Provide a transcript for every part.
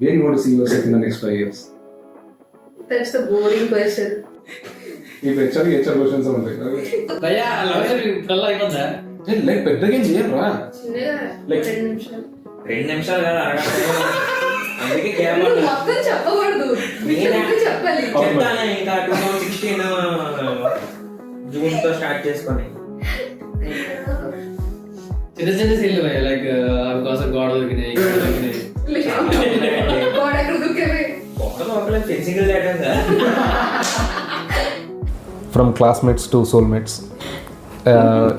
Where you want to see yourself in the next 5 years? That's the boring question. If HR questions ఉంటాయి భయ్యా love story కల్లా అయిపోతుందా? Like పెద్దగా ఏం చేయరు రా. చిన్నగా Like- 2 నిమిషాలు. 2 నిమిషాలు కదా అడగడం. అందుకే గ్యాప్ నువ్వు మొత్తం చెప్పకూడదు. విషయం చెప్పాలి. చెప్తానే ఇంకా 2016 జూన్ తో స్టార్ట్ చేసుకొని చిన్న చిన్న సీన్లు భయ్యా, లైక్ అవి కోసం గోడ దొరికినాయి గోడ ఎక్కడ దూకేవే? ఒకళ్ళు physical data sir. From classmates to soulmates.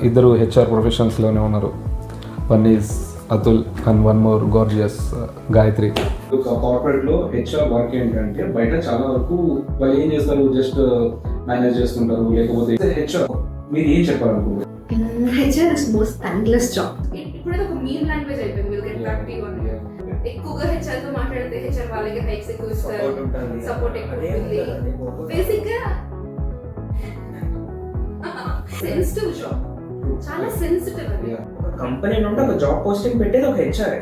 ఇద్దరు హెచ్ఆర్ ప్రొఫెషన్స్లోనే ఉన్నారు. One is Atul and one more gorgeous Gayatri. కార్పొరేట్లో హెచ్ఆర్ వర్క్ ఏంటంటే బయట చాలా వరకు వాళ్ళు ఏం చేస్తారు, జస్ట్ మేనేజ్ చేస్తుంటారు. లేకపోతే హెచ్ఆర్ మీరు ఏం చెప్పాలనుకుంటున్నారు? HR is most thankless job. ఇప్పుడు ఒక మీమ్ లాంగ్వేజ్ అయిపోయింది. Will get back to you. ఎక్కువగా HR తో మాట్లాడితే HR వాళ్ళకి హైక్స్ ఎక్కువ ఇస్తారు, సపోర్ట్ ఎక్కువ ఉంటుంది. బేసిక్ గా సెన్సిటివ్ జాబ్, చాలా సెన్సిటివ్ అది. కంపెనీ నుండి ఒక జాబ్ పోస్టింగ్ పెట్టేది ఒక హెచ్ఆర్.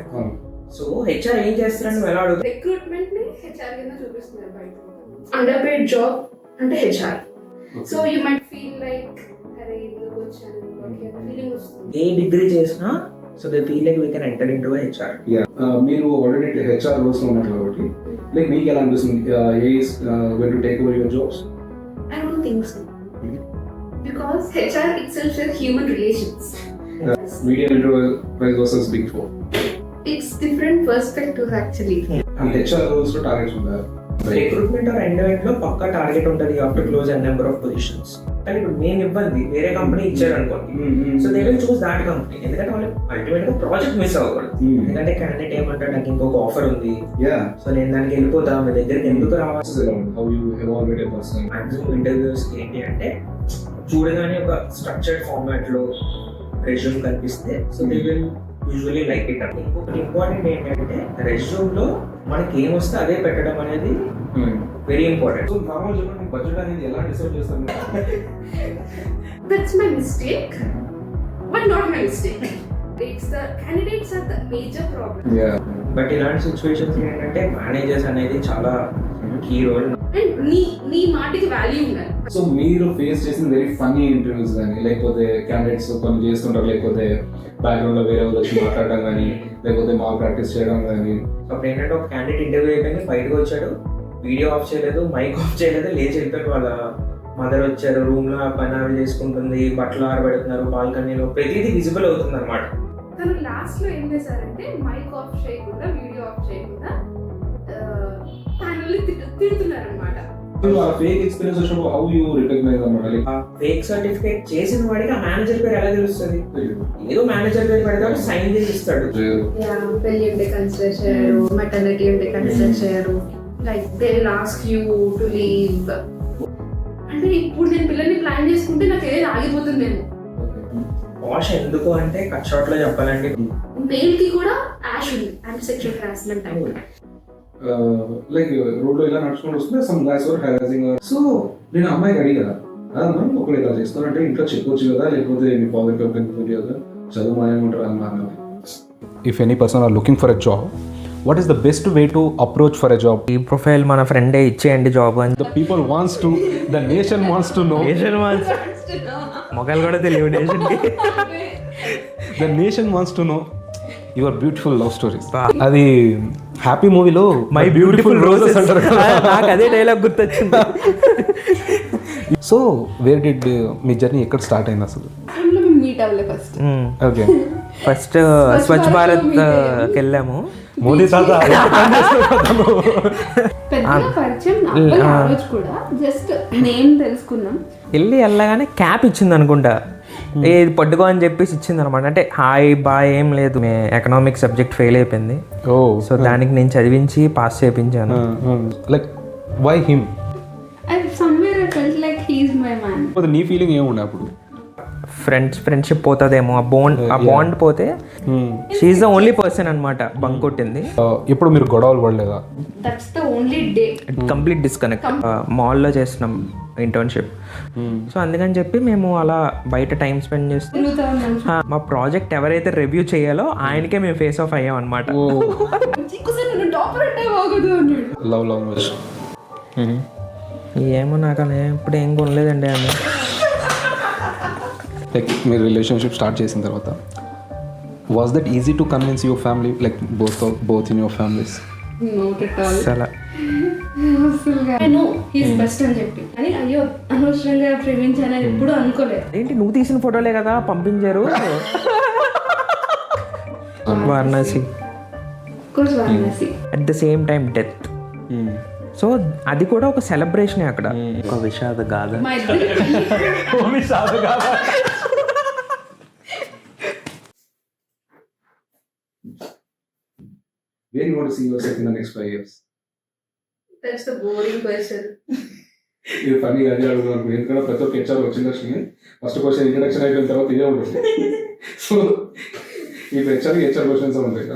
సో హెచ్ఆర్ ఏం చేస్తారని ఎలా అడుగుతారు? రిక్రూట్మెంట్ ని HR కింద చూపిస్తున్నారు బయట. అండర్ పేడ్ జాబ్ అంటే HR. So you might feel like అరే ఎందుకు వచ్చాను ఫీలింగ్ వస్తుంది. ఏ డిగ్రీ చేసినా so they feel like we can enter into HR. మీరు ఆల్రెడీ హెచ్ఆర్ రోల్స్ లో ఉన్నారు కాబట్టి లైక్ మీకు ఎలా అనిపిస్తుంది? A is going to take over your jobs? I don't think so. Because HR itself is human relations. Medium enterprise versus big four. It's different perspectives actually. And HR roles లో targets ఉంటారు. Recruitment or end లో పక్కా target ఉంటుంది. You have to close a number of positions. కానీ ఇప్పుడు main ఇబ్బంది వేరే company ఇచ్చారు అనుకోండి, so they will choose that company. ఎందుకంటే వాళ్ళు అల్టిమేట్ గా ప్రాజెక్ట్ మిస్ అవ్వకూడదు. ఎందుకంటే క్యాండిడేట్ ఏమంటాడు, నాకు ఇంకొక ఆఫర్ ఉంది, సో నేను దానికి వెళ్ళిపోతా, మీ దగ్గరికి ఎందుకు రావాలి. How you evaluate a person? Maximum interviews ఏంటి అంటే చూడగానే ఒక స్ట్రక్చర్డ్ ఫార్మాట్ లో రెజ్యూమ్ కనిపిస్తే so they will usually like it. అంటే ఇంకొకటి ఇంపార్టెంట్ ఏంటంటే రెజ్యూమ్ లో మనకి ఏం వస్తే అదే పెట్టడం అనేది వెరీ ఇంపార్టెంట్. సో నార్మల్ చెప్పండి, బడ్జెట్ అనేది ఎలా డిసైడ్ చేస్తారు? That's my mistake, but not my mistake. It's the candidates are the major problem. Yeah. But ఇలాంటి సిచ్యువేషన్స్ ఏంటంటే మేనేజర్స్ అనేది చాలా కీ రోల్. And నీ మాటకి వాల్యూ ఉండాలి. సో మీరు ఫేస్ చేసిన వెరీ ఫన్నీ ఇంటర్వ్యూస్ కానీ, లేకపోతే క్యాండిడేట్స్ కొన్ని చేస్తుంటారు, లేకపోతే బ్యాక్గ్రౌండ్ లో వేరే వాళ్ళు వచ్చి మాట్లాడడం కానీ, లేకపోతే మాల్ ప్రాక్టీస్ చేయడం కానీ. అప్పుడు ఏంటంటే ఒక క్యాండిడేట్ ఇంటర్వ్యూ అయిపోయింది, బయటకు వచ్చాడు, వీడియో ఆఫ్ చేయలేదు, మైక్ ఆఫ్ చేయలేదు, లేచి వెళ్ళిపోయాడు. వాళ్ళ మదర్ వచ్చారు, రూమ్ లో పని ఆవిడ చేసుకుంటుంది, బట్టలు ఆరబెడుతున్నారు, బాల్కనీలో ప్రతిదీ విజిబుల్ అవుతుంది అనమాట. తను లాస్ట్ లో ఏం చేశారంటే మైక్ ఆఫ్ చేయకుండా, వీడియో ఆఫ్ చేయకుండా ప్యానల్ తిడుతున్నారు అనమాట. ఫేక్ ఎక్స్పీరియన్స్ వచ్చినప్పుడు హౌ యూ రికగ్నైజ్ అన్నమాట? లైక్ ఆ ఫేక్ సర్టిఫికేట్ చేసిన వాడికి ఆ మేనేజర్ పేరు ఎలా తెలుస్తుంది? ఏదో మేనేజర్ పేరు పెడతాడు, సైన్ చేసి ఇస్తాడు. పెళ్లి ఉంటే కన్సిడర్ చేయరు, మెటర్నిటీ ఉంటే కన్సిడర్ చేయరు, like they will ask you to leave. అంటే ఇప్పుడు నేను పిల్లల్ని ప్లాన్ చేసుకుంటే నాకు ఏది ఆగిపోతుందేమో. వాష్ ఎందుకు అంటే కట్ షార్ట్ లో చెప్పాలంటే మెయిల్ కి కూడా యాష్ ఉంది, anti sexual harassment type. Like road లో ఇలా నడుచుకుంటూ వస్తుంటే సమ్ గైస్ వర్ హరాసింగ్. సో నేను అమ్మాయికి అడిగా, ఒకరు ఇలా చేస్తానంటే ఇంట్లో చెప్పొచ్చు కదా, లేకపోతే మీ ఫాదర్ కంపెనీ కదా, చదువు మానేమంటారు అన్నాను. If any person are looking for a job, what is the best way to approach for a job? ఈ ప్రొఫైల్ మన ఫ్రెండే ఇచ్చేయండి జాబ్ అని. The people wants to, the nation wants to know. మొగలు కూడా తెలియదు నేషన్ కి. The nation wants to know your beautiful love stories. అది హ్యాపీ మూవీలో మై బ్యూటిఫుల్ రోజెస్ అంటారు కదా, నాకు అదే డైలాగ్ గుర్తొచ్చింది. సో వేర్ డిడ్ మీ జర్నీ ఎక్కడ స్టార్ట్ అయింది అసలు? మీట్ అవ్వలే first. Okay, first Swachh Bharat వెళ్ళాము. మోదీ తాత పెద్దగా పరిచయం అవ్వలే ఆ రోజు కూడా, జస్ట్ నేమ్ తెలుసుకున్నాం. వెళ్ళగానే క్యాప్ ఇచ్చింది అనుకుంటా, ఏది పట్టుకో అని చెప్పేసి ఇచ్చింది అనమాట. అంటే హాయ్ బాయ్ ఏం లేదు, ఎకనామిక్ సబ్జెక్ట్ ఫెయిల్ అయిపోయింది. సో దానికి నేను చదివించి పాస్ చేయించాను. Like why him? And somewhere I felt like he is my man. నీ ఫీలింగ్ ఏముండే అప్పుడు? ఫ్రెండ్షిప్ పోతుందేమో, ఆ బాండ్ పోతే షీఈ్ ద ఓన్లీ పర్సన్ అనమాట బంక్ కొట్టింది. ఇప్పుడు మీరు గొడవలు పడలేదా? That's the only day. Complete disconnect. మాల్లో చేస్తున్నాం ఇంటర్న్షిప్, సో అందుకని చెప్పి మేము అలా బయట టైం స్పెండ్ చేస్తూ మా ప్రాజెక్ట్ ఎవరైతే రివ్యూ చేయాలో ఆయనకే మేము ఫేస్ ఆఫ్ అయ్యాం అనమాట. లవ్ లాంగ్వేజ్ ఏమో నాకు అలా ఇప్పుడు ఏం కొనలేదండి అని. లైక్ మీరు రిలేషన్షిప్ స్టార్ట్ చేసిన తర్వాత was that easy to convince your family, like both in your families? అసలు బెస్ట్ అని చెప్పి అని అయ్యో అనవసరంగా ప్రేమించానని ఎప్పుడు అనుకోలేదు. ఏంటి నువ్వు తీసిన ఫోటోలే కదా పంపించారు Varanasi, at the same time death. So అది కూడా ఒక సెలబ్రేషనే అక్కడ. ఒక విషాద గాథ. మా ఇద్దరు Where you want to see yourself in the next 5 years? that's the boring question. ఇది ఫన్నీగా అదే అడుగుతున్నాను, ఎందుకంటే ప్రతి ఒక్క హెచ్ఆర్ వచ్చిన ఫస్ట్ క్వశ్చన్ ఇంట్రడక్షన్ అయిపోయిన తర్వాత ఇదే ఉంటుంది. సో ఇప్పుడు హెచ్ఆర్ క్వశ్చన్స్ ఉంటాయి.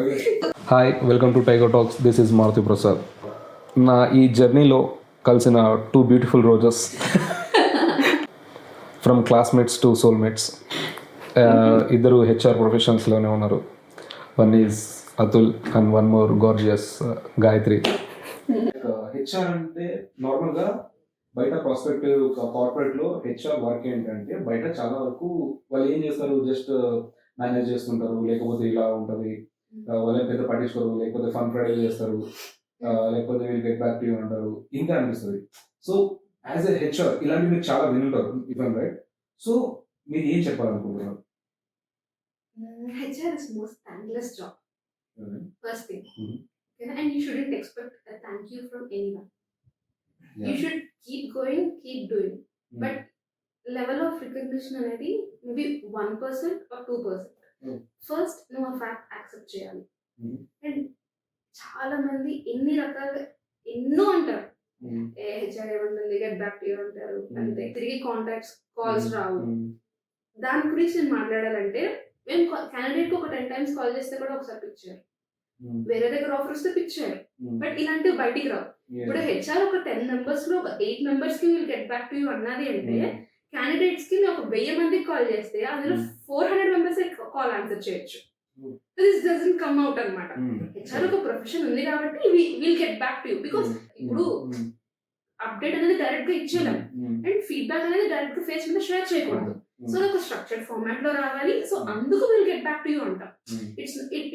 Hi, welcome to Tiger Talks. This is Maruti Prasad. నా ఈ జర్నీలో కలిసిన 2 beautiful roses, from classmates to soulmates. ఇద్దరు హెచ్ఆర్ ప్రొఫెషన్స్లోనే ఉన్నారు. One is Atul and one more gorgeous Gayatri. HR అంటే నార్మల్గా బయట ప్రాస్పెక్టివ్ కార్పొరేట్లో హెచ్ఆర్ వర్క్ ఏంటంటే బయట చాలా వరకు వాళ్ళు ఏం చేస్తారు, జస్ట్ మేనేజ్ చేసుకుంటారు, లేకపోతే ఇలా ఉంటుంది, వాళ్ళని పెద్ద పట్టించుకోరు, లేకపోతే ఫన్ ఫ్రైడే చేస్తారు, లేకపోతే వీళ్ళు గెట్ బ్యాక్ టు యూ అంటారు, ఇంకా అనిపిస్తుంది. సో యాజ్ ఎ హెచ్ఆర్ ఇలాంటివి మీరు చాలా వినుంటారు ఇవన్, రైట్? సో మీరు ఏం చెప్పాలనుకుంటున్నారు? HR is most thankless job. First thing. And you shouldn't expect a thank you from anyone. You should keep going, keep doing. But level of recognition అనేది maybe 1% or 2%. First నువ్వు ఆ fact accept చేయాలి. And చాలా మంది ఎన్ని రకాలుగా ఎన్నో అంటారు, హెచ్ఆర్ ఏమంటుంది, గెట్ బ్యాక్ టు యూ అంటారు, అంతే, తిరిగి కాంటాక్ట్స్ కాల్స్ రావు. దాని గురించి నేను మాట్లాడాలంటే మేము క్యాండిడేట్ కి ఒక 10 times కాల్ చేస్తే కూడా ఒకసారి పిక్ చేయరు, వేరే దగ్గర ఆఫర్ వస్తే పిక్ చేయరు. బట్ ఇలాంటివి బయటికి రావు. ఇప్పుడు హెచ్ఆర్ ఒక 10 members లో ఒక 8 members కి will get back to you అన్నది అంటే క్యాండిడేట్స్ కి మేము ఒక 1000 మందికి కాల్ చేస్తే అందులో 400 members కాల్ ఆన్సర్ చేయొచ్చు. దిస్ డజంట్ కమ్ అవుట్ అనమాట. హెచ్ఆర్ ఒక ప్రొఫెషన్ ఉంది కాబట్టి will get back to you. Because ఇప్పుడు అప్డేట్ అనేది డైరెక్ట్ గా ఇచ్చేయలేం అండ్ ఫీడ్బ్యాక్ అనేది డైరెక్ట్ గా ఫేస్ మీద షేర్ చేయకూడదు. సో ఒక స్ట్రక్చర్డ్ ఫార్మాట్ లో రావాలి. సో అందుకు will get back to you అంటాం.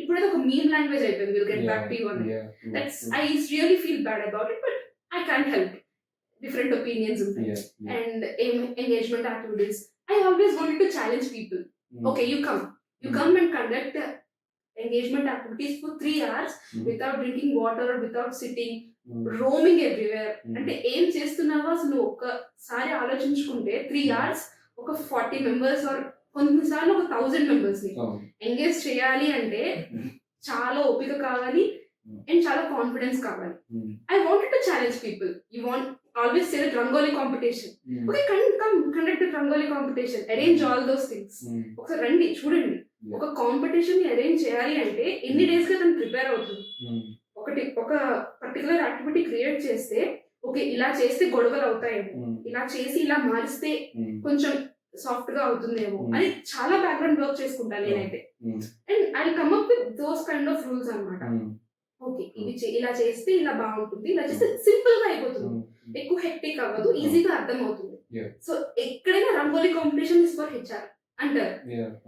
ఇప్పుడు ఒక మీమ్ లాంగ్వేజ్ అయిపోయింది, will get back to you అని. That's I really feel bad about it, but I can't help. Different opinions ఉంటాయి. And engagement activities, I always wanted to challenge people. Okay, you come and conduct engagement activities for 3 hours without drinking water or without sitting, roaming everywhere. అంటే ఏం చేస్తున్నావో అసలు ఒక్కసారి ఆలోచించుకుంటే 3 hours ఒక 40 members or కొన్నిసార్లు ఒక 1000 members ని ఎంగేజ్ చేయాలి అంటే చాలా ఓపిక కావాలి అండ్ చాలా కాన్ఫిడెన్స్ కావాలి. I wanted to challenge people. You want always say that Rangoli competition. Okay, come conduct a Rangoli competition, arrange all those things. ఒకసారి రండి చూడండి. ఒక కాంపిటీషన్ ని అరేంజ్ చేయాలి అంటే ఎన్ని డేస్ గా తను ప్రిపేర్ అవుతుంది. ఒక పర్టికులర్ యాక్టివిటీ క్రియేట్ చేస్తే ఓకే ఇలా చేస్తే గొడవలు అవుతాయేమో, ఇలా చేసి ఇలా మారిస్తే కొంచెం సాఫ్ట్ గా అవుతుందేమో అని చాలా బ్యాక్గ్రౌండ్ వర్క్ చేసుకుంటాను నేనైతే. And I come up with those kind of rules అనమాట. ఓకే ఇవి ఇలా చేస్తే ఇలా బాగుంటుంది, ఇలా చేస్తే సింపుల్ గా అయిపోతుంది, ఎక్కువ హెక్టిక్ అవ్వదు, ఈజీగా అర్థం అవుతుంది. సో ఎక్కడైనా rangoli competition is for HR అంటారు,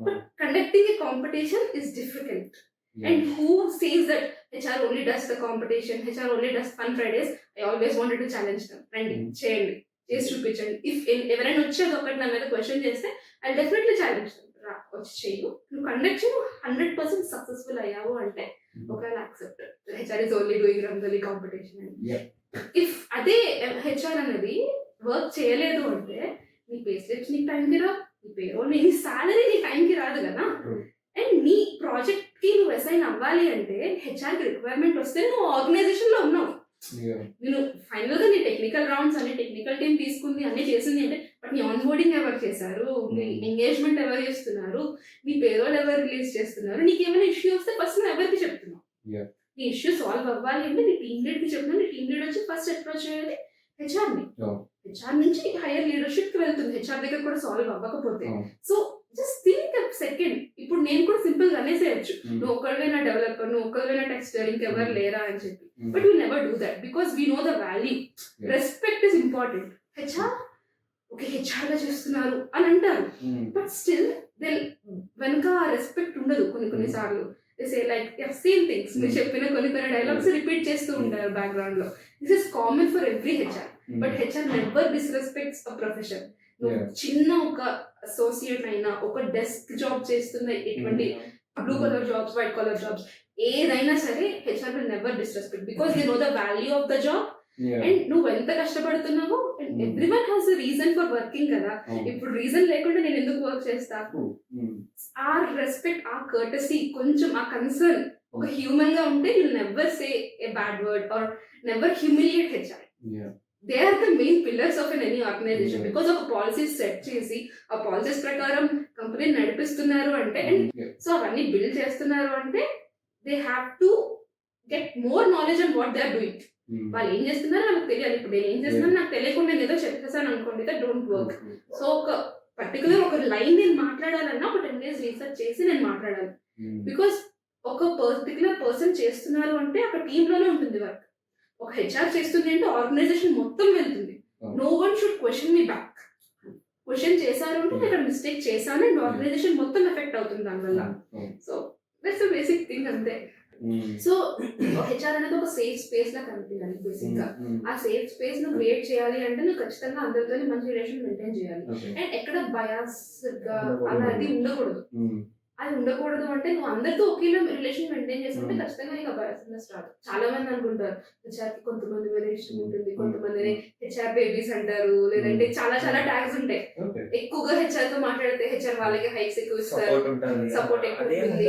but conducting a competition is difficult. And who says that HR only does the competition, HR only does fun Fridays? I always wanted to challenge them. రండి చేయండి, చేసి చూపించండి. If ఎవరైనా వచ్చేది ఒకటి నా మీద క్వశ్చన్ చేస్తే ఐ డెఫినెట్లీ ఛాలెంజ్ దెమ్. రా వచ్చి చేయు, నువ్వు కండక్ట్ చేయు, 100% సక్సెస్ఫుల్ అయ్యావు అంటే ఒకవేళ accept. HR is only doing rangoli competition అని. ఇఫ్ అదే HR అనేది వర్క్ చేయలేదు అంటే నీ పే స్లిప్స్ నీకు టైంకి రావు, నీ పేరోల్ నీ సాలరీ నీ టైంకి రాదు కదా. అండ్ నీ ప్రాజెక్ట్ కి నువ్వు అసైన్ అవ్వాలి అంటే హెచ్ఆర్ కి రిక్వైర్మెంట్ వస్తే నువ్వు ఆర్గనైజేషన్ లో ఉన్నావు. నేను ఫైనల్ గా నీ టెక్నికల్ రౌండ్స్ అన్ని టెక్నికల్ టీమ్ తీసుకుంది అన్ని చేసింది అంటే బట్ నీ ఆన్బోర్డింగ్ ఎవరు చేశారు, నీ ఎంగేజ్మెంట్ ఎవరు చేస్తున్నారు, నీ పేరోల్ ఎవరు రిలీజ్ చేస్తున్నారు, నీకు ఏమైనా ఇష్యూ వస్తే ఫస్ట్ నువ్వు ఎవరికి చెప్తున్నావు? Yeah. నీ ఇష్యూ సాల్వ్ అవ్వాలి అంటే నీ టీమ్ లీడ్ కి చెప్తున్నావు, నీ టీమ్ లీడ్ వచ్చి ఫస్ట్ అప్రోచ్ అయ్యేది హెచ్ఆర్ ని. Oh. హెచ్ఆర్ నుంచి హైయర్ లీడర్షిప్ కి వెళ్తుంది, హెచ్ఆర్ దగ్గర కూడా సాల్వ్ అవ్వకపోతే. Oh. So just think second. ఇప్పుడు నేను కూడా సింపుల్ గా అనేసేయచ్చు, నువ్వు ఒక్కడైనా డెవలపర్, నువ్వు ఒక్కడైనా టెక్స్టర్, ఇంకెవరు లేరా అని చెప్పి. But we never do that because we know the value. Respect is important. HR okay HR గా చేస్తున్నారు అని అంటారు, బట్ స్టిల్ దే వెనక రెస్పెక్ట్ ఉండదు కొన్ని సార్లు. సే లైక్ సేమ్ థింగ్స్ మీరు చెప్పిన కొన్ని డైలాగ్స్ రిపీట్ చేస్తూ ఉంటారు బ్యాక్గ్రౌండ్ లో. This is common for every HR, but HR never disrespects a profession. నువ్వు చిన్న ఒక అసోసియేట్ అయినా, ఒక డెస్క్ జాబ్ చేస్తున్న ఎటువంటి blue collar jobs, white collar jobs ఏదైనా సరే, HR will never disrespect because they know the value of the job. And నువ్వు ఎంత కష్టపడుతున్నావో, everyone has a reason for working కదా. ఇప్పుడు రీజన్ లేకుండా నేను ఎందుకు వర్క్ చేస్తా? ఆ రెస్పెక్ట్, ఆ కర్టసీ, కొంచెం ఆ కన్సర్న్ ఒక హ్యూమన్ గా ఉంటే will never say a bad word or never humiliate HR. They are the main pillars of any organisation because ఒక పాలసీస్ సెట్ చేసి ఆ పాలసీస్ ప్రకారం కంపెనీ నడిపిస్తున్నారు అంటే, అండ్ సో అవన్నీ బిల్డ్ చేస్తున్నారు అంటే they have to get more knowledge on what they are doing. వాళ్ళు ఏం చేస్తున్నారో వాళ్ళకి తెలియాలి. ఇప్పుడు నేను ఏం చేస్తున్నాను నాకు తెలియకుండా నేను ఏదో చెప్పేసాను అనుకోండి, దట్ డోంట్ వర్క్. సో ఒక పర్టికులర్ ఒక లైన్ నేను మాట్లాడాలన్నా ఒక 10 days రీసెర్చ్ చేసి నేను మాట్లాడాలి. బికాస్ ఒక పర్టికులర్ పర్సన్ చేస్తున్నారు అంటే అక్కడ టీమ్ లోనే ఉంటుంది వర్క్. ఒక హెచ్ఆర్ చేస్తుంది అంటే ఆర్గనైజేషన్ మొత్తం వెళ్తుంది. No one should question me back. Question చేశారు అంటే నేను మిస్టేక్ చేశాను అండ్ ఆర్గనైజేషన్ మొత్తం ఎఫెక్ట్ అవుతుంది దానివల్ల. So that's a basic thing అంతే. సో హెచ్ఆర్ అనేది ఒక సేఫ్ స్పేస్ లా కనిపించాలి బేసిక్ గా. ఆ సేఫ్ స్పేస్ ను క్రియేట్ చేయాలి అంటే నువ్వు ఖచ్చితంగా అందరితో మంచి రిలేషన్ మెయింటైన్ చేయాలి. అండ్ ఎక్కడ బయాస్ గా అలా అది ఉండకూడదు. అది ఉండకూడదు అంటే నువ్వు అందరితో ఒకేలా రిలేషన్ మెయింటైన్ చేసుకుంటే ఖచ్చితంగా నీకు బయాస్ స్టార్ట్. చాలా మంది అనుకుంటారు హెచ్ఆర్ కి కొంతమంది మీద ఇష్టం ఉంటుంది, కొంతమందిని హెచ్ఆర్ బేబీస్ అంటారు, లేదంటే చాలా ట్యాగ్స్ ఉంటాయి. ఎక్కువగా హెచ్ఆర్ తో మాట్లాడితే హెచ్ఆర్ వాళ్ళకి హైక్స్ ఎక్కువ ఇస్తారు, సపోర్ట్ ఎక్కువ ఉంటుంది.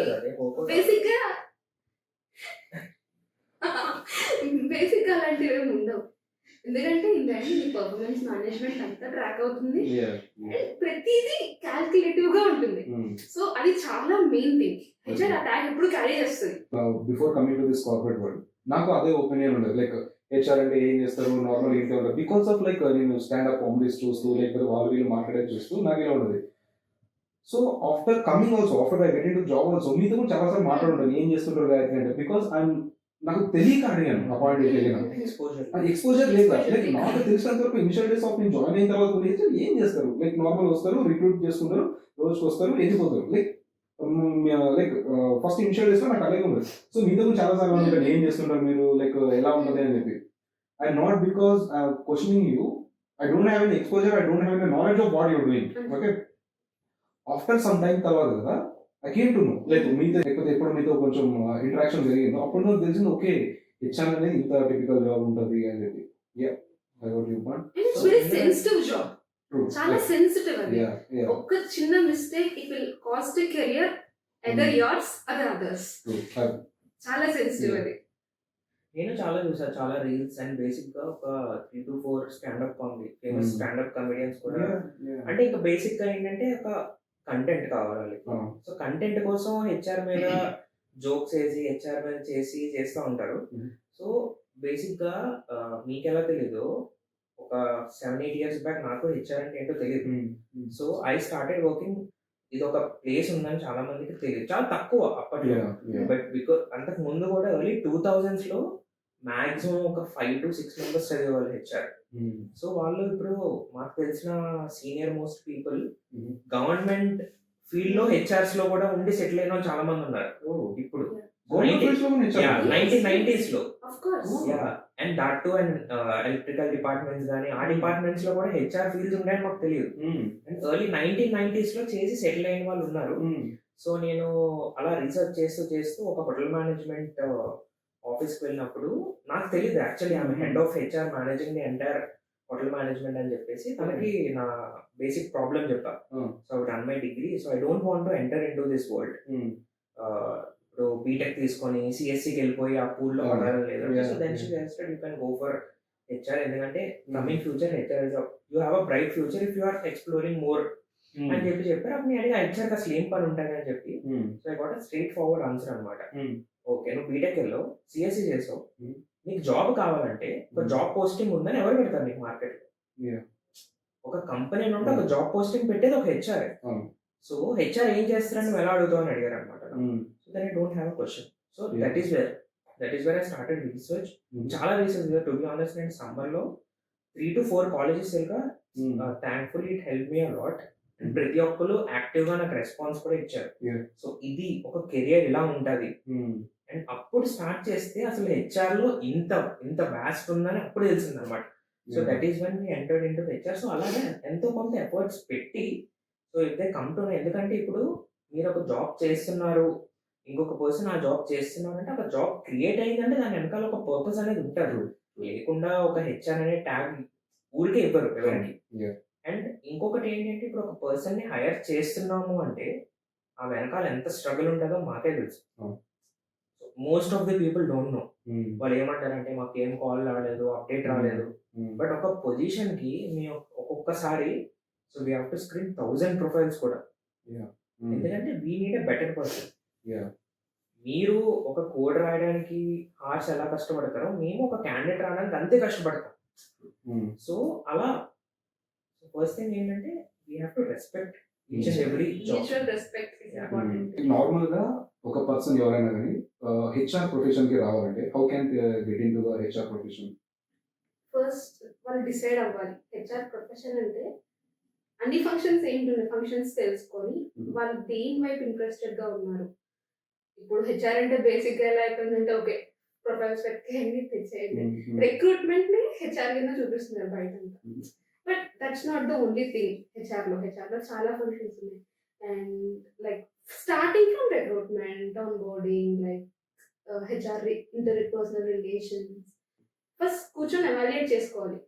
బేసిక్ గా అలాంటివి ఏమి ఉండవు. ఎందుకంటే ఇందాక నీ పర్ఫార్మెన్స్ మేనేజ్మెంట్ అంతా ట్రాక్ అవుతుంది, ప్రతిదీ క్యాల్కులేటివ్ గా ఉంటుంది. సో అది చాలా మెయిన్ థింగ్. హెచ్ఆర్ ఆ ట్యాగ్ ఎప్పుడు క్యారీ చేస్తుంది. Before coming to this corporate world నాకు అదే ఒపీనియన్ ఉండదు. లైక్ హెచ్ఆర్ అంటే ఏం చేస్తారు, నార్మల్ ఏంటి ఉండదు. బికాస్ ఆఫ్ లైక్ నేను స్టాండప్ కామెడీస్ చూస్తూ లేకపోతే వాళ్ళు వీళ్ళు మాట్లాడేది చూస్తూ నాకు ఇలా ఉండదు. So after coming also, after I get in to job also, మీతో కూడా చాలాసార్లు మాట్లాడుంటాను ఏం చేస్తుంటారు గాయత్రి అంటే. బికాస్ నాకు తెలియక అడిగాను ఆ పాయింట్ వెళ్ళిన ఎక్స్పోజర్ లేదు. లైక్ నాకు తెలిసినంత వరకు ఇనిషియల్ డేస్ ఆఫ్ నేను జాయిన్ అయిన తర్వాత ఏం చేస్తారు, లైక్ నార్మల్ వస్తారు, రిక్రూట్ చేసుకుంటారు, రోజుకి వస్తారు, వెళ్ళిపోతారు. లైక్ ఫస్ట్ ఇనిషియల్ డేస్ లో నాకు అలాగే ఉండదు. సో మీతో కూడా చాలా సార్లు ఉంటాను ఏం చేస్తుంటారు మీరు, లైక్ ఎలా ఉంటుంది అని చెప్పి. I not because questioning you, I don't have any exposure, I don't have any knowledge of what you're doing. Okay, after some time తర్వాత కదా I came to know, like మీతో లేకపోతే ఎప్పుడు మీతో కొంచెం ఇంటరాక్షన్ జరిగిందో అప్పుడు నాకు తెలిసింది ఓకే హెచ్ఆర్ అనేది ఇంత టిపికల్ జాబ్ ఉంటుంది అని చెప్పి. ఇట్స్ వెరీ సెన్సిటివ్ జాబ్, చాలా సెన్సిటివ్ అది. ఒక్క చిన్న mistake it will cost a career, either yours other others. చాలా సెన్సిటివ్ అది. నేను చాలా చూసాను, చాలా రీల్స్ అండ్ బేసిక్ గా ఒక 3 to 4 standup comedy famous standup comedians కూడా. అంటే ఇంకా బేసిక్ గా ఏంటంటే ఒక కంటెంట్ కావాలి. సో కంటెంట్ కోసం హెచ్ఆర్ మీద జోక్స్ వేసి హెచ్ఆర్ మీద చేస్తూ ఉంటారు. సో బేసిక్ గా మీకు ఎలా తెలీదు, ఒక 7-8 years బ్యాక్ నాకు హెచ్ఆర్ అంటే ఏంటో తెలియదు. సో ఐ స్టార్టెడ్ వర్కింగ్, ఇది ఒక ప్లేస్ ఉందని చాలా మందికి తెలియదు, చాలా తక్కువ అప్పట్లో. బట్ బికాస్ అంతకు ముందు కూడా ఎర్లీ 2000s లో మాక్సిమం ఒక 5 to 6 members చదివేవాళ్ళు హెచ్ఆర్. సో వాళ్ళు ఇప్పుడు మాకు తెలిసిన senior most people government field లో హెచ్ఆర్స్ లో కూడా ఉండి సెటిల్ అయిన చాలా మంది ఉన్నారు ఇప్పుడు 1990s లో. And that to and electrical departments కానీ ఆ డిపార్ట్మెంట్స్ లో కూడా హెచ్ఆర్ ఫీల్డ్స్ ఉన్నాయని మాకు తెలియదు. అండ్ ఎర్లీ 1990s లో చేసి సెటిల్ అయిన వాళ్ళు ఉన్నారు. సో నేను అలా రీసెర్చ్ చేస్తూ ఒక హోటల్ మేనేజ్మెంట్ ఆఫీస్కి వెళ్ళినప్పుడు నాకు తెలియదు యాక్చువల్లీ ఆమె head of HR managing the entire hotel management అని చెప్పేసి తనకి నా బేసిక్ ప్రాబ్లం చెప్పా. So I run my degree, so I don't want to enter in to this world. ఇప్పుడు బీటెక్ తీసుకొని సిఎస్సికి వెళ్ళిపోయి ఆ పూల్లో పడాలని లేదు. So then she suggested you can go for HR ఎందుకంటే coming future HR you have a bright future if you are exploring more అని చెప్పారు. అప్పుడు నేను అడిగా హెచ్ఆర్ అసలు ఏం పని ఉంటుంది అని చెప్పి. So I got straight forward answer అనమాట. ఓకే, నువ్వు బీటెక్ వెళ్ళావు, సిఎస్సి చేసావు, నీకు జాబ్ కావాలంటే ఒక జాబ్ పోస్టింగ్ ఉందని ఎవరు పెడతారు నీకు మార్కెట్ లో? ఒక కంపెనీ నుండి ఒక జాబ్ పోస్టింగ్ పెట్టేది ఒక హెచ్ఆర్. సో హెచ్ఆర్ ఏం చేస్తారని నువ్వు ఎలా అడుగుతావు అని అడిగారు అనమాట. So then I don't have a question. So that is where I started research. చాలా రీసెర్చ్ టు బి ఆనెస్ట్. నేను సమ్మర్ లో 3 to 4 కాలేజెస్ వెళ్ళగా thankfully it help me a lot. ప్రతి ఒక్కరు యాక్టివ్ గా నాకు రెస్పాన్స్ కూడా ఇచ్చారు. సో ఇది ఒక కెరియర్ ఇలా ఉంటది. అండ్ అప్పుడు స్టార్ట్ చేస్తే అసలు హెచ్ఆర్ లో ఇంత వ్యాస్ట్ ఉందని అప్పుడు తెలిసింది అనమాట. So that is one we entered into HR. సో అలాగే ఎంతో కొంత ఎఫర్ట్స్ పెట్టి so if they come to, ఎందుకంటే ఇప్పుడు మీరు ఒక జాబ్ చేస్తున్నారు, ఇంకొక పర్సన్ ఆ జాబ్ చేస్తున్నారు అంటే ఒక జాబ్ క్రియేట్ అయిందంటే దాని వెనకాల ఒక పర్పస్ అనేది ఉంటారు. లేకుండా ఒక హెచ్ఆర్ అనే ట్యాగ్ ఊరికే ఇవ్వరు ఎవరికి. అండ్ ఇంకొకటి ఏంటంటే ఇప్పుడు ఒక పర్సన్ ని హైర్ చేస్తున్నాము అంటే ఆ వెనకాల ఎంత స్ట్రగుల్ ఉంటుందో మాకే తెలుసు. Most of the people don't know. వాళ్ళు ఏమంటారంటే మాకు ఏం కాల్ రాలేదు, అప్డేట్ రాలేదు. బట్ ఒక పొజిషన్ కి మీ ఒక్కొక్కసారి so we have to screen 1000 profiles కూడా. ఎందుకంటే we need a better person. మీరు ఒక కోడ్ రాయడానికి హార్స్ ఎలా కష్టపడతారో మేము ఒక క్యాండిడేట్ రావడానికి అంతే కష్టపడతాం. సో అలా ఫస్ట్ థింగ్ ఏంటంటే we have to respect each and every job. Mutual respect is important. Normal గా ఒక పర్సన్ ఎవరైనా కానీ హెచ్ఆర్ ప్రొఫెషన్ కి రావాలంటే how can get in to the HR profession? First వాళ్ళు డిసైడ్ అవ్వాలి. హెచ్ఆర్ ప్రొఫెషన్ అంటే అన్ని ఫంక్షన్స్ ఏంటున్నాయి, ఫంక్షన్స్ తెలుసుకొని వాళ్ళు దేని వైపు ఇంట్రెస్టెడ్ గా ఉన్నారు. ఇప్పుడు హెచ్ఆర్ అంటే బేసిక్ గా ఎలా అయిపోయిందంటే ఓకే ప్రొఫైల్స్ పెట్టేయండి తెచ్చేయండి, రిక్రూట్మెంట్ ని హెచ్ఆర్ కింద చూపిస్తున్నారు బయట. But that's not the only thing. HR లో చాలా ఫంక్షన్స్ ఉన్నాయి. And like starting from recruitment, onboarding, like HR interpersonal relations. First కూర్చొని ఎవాల్యుయేట్ చేసుకోవాలి.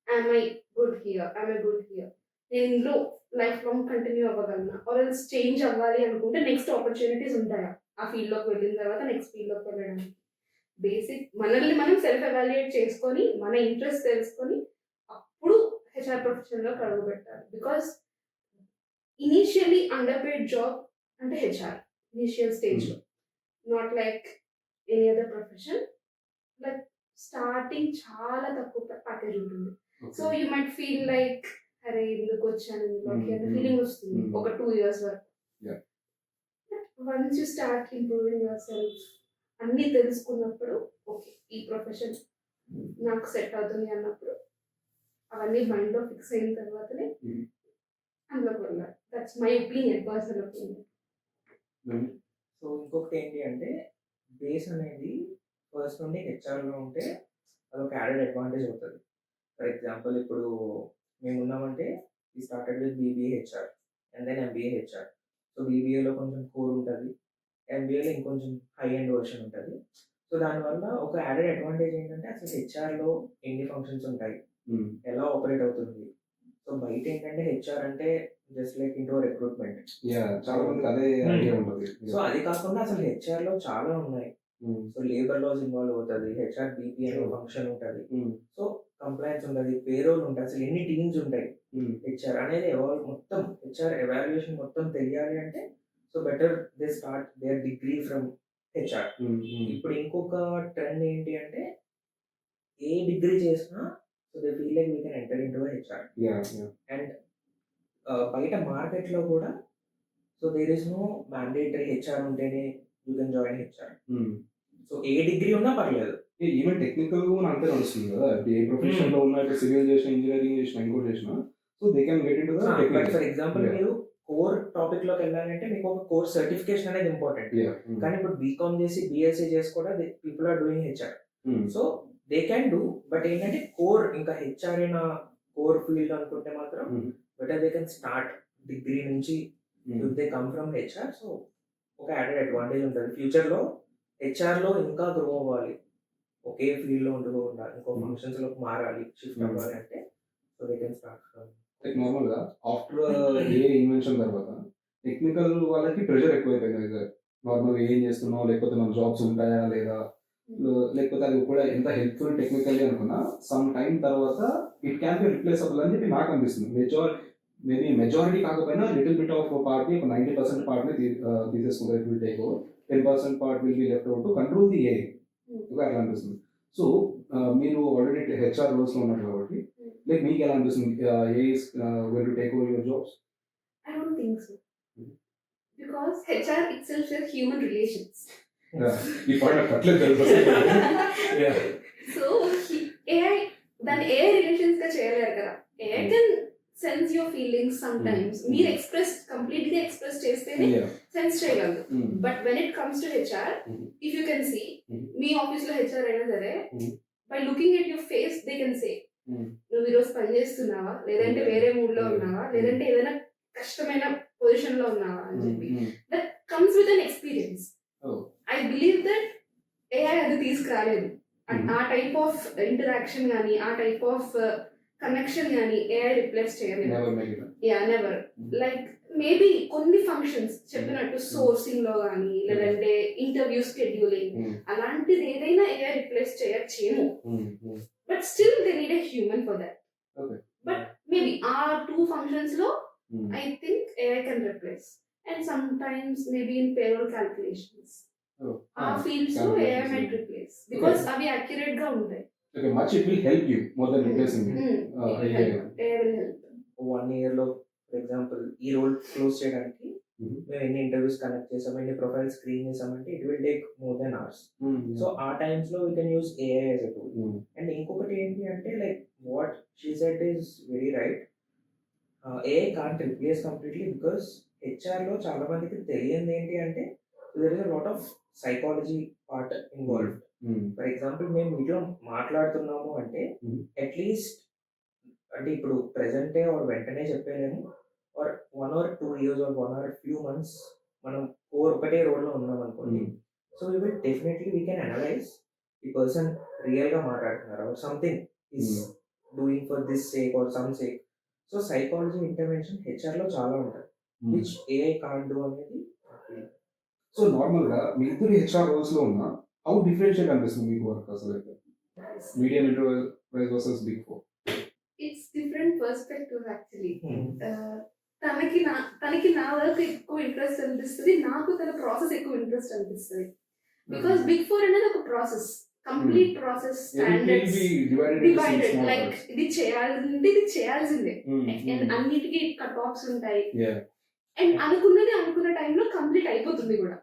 am I good here? నేను ఇందులో లైఫ్ లాంగ్ కంటిన్యూ అవ్వగలనా, ఆర్ ఎల్స్ చేంజ్ అవ్వాలి అనుకుంటే నెక్స్ట్ ఆపర్చునిటీస్ ఉంటాయా ఆ ఫీల్డ్లోకి వెళ్ళిన తర్వాత నెక్స్ట్ ఫీల్డ్లోకి వెళ్ళడానికి. బేసిక్ మనల్ని మనం సెల్ఫ్ ఎవాల్యుయేట్ చేసుకొని మన ఇంట్రెస్ట్ తెలుసుకొని అప్పుడు హెచ్ఆర్ ప్రొఫెషన్లోకి అడుగు పెట్టాలి. Because initially under paid job అంటే హెచ్ఆర్ ఇనిషియల్ స్టేజ్లో, not like any other profession. Like starting చాలా తక్కువ ప్యాకేజ్ ఉంటుంది. So you might feel like అరే ఎందుకు వచ్చాను ఇందులోకి అంటే ఫీలింగ్ వస్తుంది ఒక 2 years వరకు. Once you start improving your self, అన్నీ తెలుసుకున్నప్పుడు ఓకే ఈ ప్రొఫెషన్ నాకు సెట్ అవుతుంది అన్నప్పుడు అవన్నీ మైండ్లో ఫిక్స్ అయిన తర్వాతనే అందులోకి వెళ్ళాలి. That's my opinion, personal opinion. So ఇంకొకటి ఏంటి అంటే బేస్ అనేది ఫస్ట్ నుండి హెచ్ఆర్లో ఉంటే అదొక యాడెడ్ అడ్వాంటేజ్ అవుతుంది. ఫర్ ఎగ్జాంపుల్ ఇప్పుడు మేము ఉన్నామంటే ఈ started with BBA HR and then MBA HR. So బీబీఏలో కొంచెం కోర్ ఉంటుంది, ఎంబీఏలో ఇంకొంచెం హై ఎండ్ వర్షన్ ఉంటుంది. సో దానివల్ల ఒక యాడెడ్ అడ్వాంటేజ్ ఏంటంటే అసలు హెచ్ఆర్లో ఎన్ని ఫంక్షన్స్ ఉంటాయి, ఎలా ఆపరేట్ అవుతుంది. సో బయట ఏంటంటే హెచ్ఆర్ అంటే జస్ట్ లైక్ ఇంటో రిక్రూట్మెంట్. చాలా మందికి అదే ఐడియా ఉంటుంది. సో అది కాకుండా అసలు హెచ్ఆర్లో చాలా ఉన్నాయి. సో లేబర్ లాస్ ఇన్వాల్వ్ అవుతుంది, హెచ్ఆర్ బీపీ అనే ఫంక్షన్ ఉంటుంది, సో కంప్లైంట్స్ ఉంటుంది, పేరోల్ ఉంటుంది, అసలు ఎన్ని టీమ్స్ ఉంటాయి. హెచ్ఆర్ అనేది మొత్తం హెచ్ఆర్ ఎవాల్యుయేషన్ మొత్తం తెలియాలి అంటే so better they start their degree from HR. ఇప్పుడు ఇంకొక ట్రెండ్ ఏంటి అంటే ఏ డిగ్రీ చేసినా so they feel like we can enter in to HR. And బయట మార్కెట్లో కూడా so there is no mandatory HR ఉంటేనే you can join HR. So ఏ డిగ్రీ ఉన్నా పర్లేదు. ఈవెన్ టెక్నికల్ గా అంతే నడుస్తుంది కదా, ఏ ప్రొఫెషన్ లో ఉన్న సివిల్ చేసిన, ఇంజనీరింగ్ చేసిన, ఇంకోటి చేసిన, so they can get into the technical. For example మీరు కోర్ టాపిక్ లోకి వెళ్ళాలంటే మీకు ఒక కోర్ సర్టిఫికేషన్ అనేది ఇంపార్టెంట్. కానీ ఇప్పుడు బీకామ్ చేసి బీఎస్సీ చేసి కూడా people are doing HR. So they can do, but ఏంటంటే కోర్ ఇంకా హెచ్ఆర్ అయిన కోర్ ఫీల్డ్ అనుకుంటే మాత్రం better they can start degree నుంచి if they come from HR. So ఒక యాడెడ్ అడ్వాంటేజ్ ఉంటుంది ఫ్యూచర్ లో. హెచ్ఆర్ లో ఇంకా గ్రో అవ్వాలి, ఒకే ఫీల్డ్ లో ఉండకుండా ఇంకో ఫంక్షన్స్ లోకి మారాలి, షిఫ్ట్ అవ్వాలి అంటే so they can start from. Like normal గా ఆఫ్టర్ ఏ ఇన్వెన్షన్ తర్వాత టెక్నికల్ వాళ్ళకి ప్రెషర్ ఎక్కువైపోయింది కదా, నార్మల్ ఏం చేస్తున్నావు, లేకపోతే మన జాబ్స్ ఉంటాయా లేదా, లేకపోతే అది కూడా ఎంత హెల్ప్ఫుల్ టెక్నికల్లీ అనుకున్నా సమ్ టైం తర్వాత ఇట్ క్యాన్ బి రిప్లేసబుల్ అని చెప్పి నాకు అనిపిస్తుంది. మేబీ మెజారిటీ కాకపోయినా లిటిల్ బిట్ ఆఫ్ పార్ట్ని, ఒక 90% పార్ట్ని తీసేసుకుంటే it will take over, 10% part will be left over to control the a, అట్లా అనిపిస్తుంది. సో మీరు ఆల్రెడీ హెచ్ఆర్ రోల్స్లో ఉన్నారు కాబట్టి లైక్ మీకు ఎలా అనిపిస్తుంది, A is going to take over your jobs? I don't think so. Because HR itself is human relations. ఈ point కట్లేదు తెలుసు. So AI దాన్ని AI రిలేషన్స్ గా చేయలేరు కదా. AI can sense your feelings sometimes. మీరు completely express చేస్తేనే sense చేయగలదు. But when it comes to HR, if you can see, me office లో HR అయినా సరే, by looking at your face they can say నువ్వు ఈరోజు పని చేస్తున్నావా, లేదంటే వేరే మూడ్ లో ఉన్నావా, లేదంటే ఏదైనా కష్టమైన పొజిషన్ లో ఉన్నావా అని చెప్పి. That comes with an experience. I believe that AI అది తీసుకురాలేదు. ఆ టైప్ ఆఫ్ ఇంటరాక్షన్ కానీ, ఆ టైప్ ఆఫ్ కనెక్షన్ కానీ ఏఐ రిప్లేస్ చేయలేదు. నెవర్. లైక్ మేబీ కొన్ని ఫంక్షన్స్ చెప్పినట్టు సోర్సింగ్ లో కానీ, లేదంటే ఇంటర్వ్యూ స్కెడ్యూలింగ్, అలాంటిది ఏదైనా ఏఐ రిప్లేస్ చేయొచ్చేమో. But still they need a human for that. But maybe ఆ 2 functions లో I think AI can replace, and sometimes maybe in payroll calculations. Fields lo AI might replace because avi accurate ga untayi. Okay, much it will help you more than replacing you. AI will help. 1 year లో for example ఈ role close చేయడానికి మేము ఎన్ని interviews connect చేసాము, ఎన్ని profiles screen చేసామంటే it will take more than hours. So ఆ times లో we can use AI as a tool. And ఇంకొకటి ఏంటి అంటే like what she said is very right. AI can't replace completely because HR లో చాలా మందికి తెలియదు ఏంటి అంటే there is a lot of psychology part involved. For example మేము మీట్లో మాట్లాడుతున్నాము అంటే అట్లీస్ట్ అంటే ఇప్పుడు ప్రెసెంటే ఆర్ వెంటనే చెప్పలేము, are 1 or 2 years or 1 or few months మనం ఒకటే రోల్లో ఉన్నాం అనుకోండి. So we will definitely we can analyse ఈ పర్సన్ రియల్గా మాట్లాడుతున్నారు or something is doing for this sake or some sake. So psychology intervention హెచ్ఆర్లో చాలా ఉంటుంది, విచ్ ఏఐ కాంట్ డూ అనేది. సో నార్మల్గా మీ ఇద్దరు హెచ్ఆర్ రోల్స్లో ఉన్న హౌ డిఫరెన్షియేట్ అనిపిస్తుంది మీకు వర్క్ అసలు అయితే medium enterprise versus big four? It's different perspectives actually. తనకి నా వర్క్ ఎక్కువ ఇంట్రెస్ట్ అనిపిస్తుంది, నాకు తన ప్రాసెస్ ఎక్కువ ఇంట్రెస్ట్ అనిపిస్తుంది. బికాస్ బిగ్ ఫోర్ అనేది ఒక process, complete process, standards divided. Like ఇది చేయాల్సిందే అండ్ అన్నిటికీ కట్ ఆఫ్స్ ఉంటాయి అండ్ అనుకున్న టైంలో కంప్లీట్ అయిపోతుంది కూడా.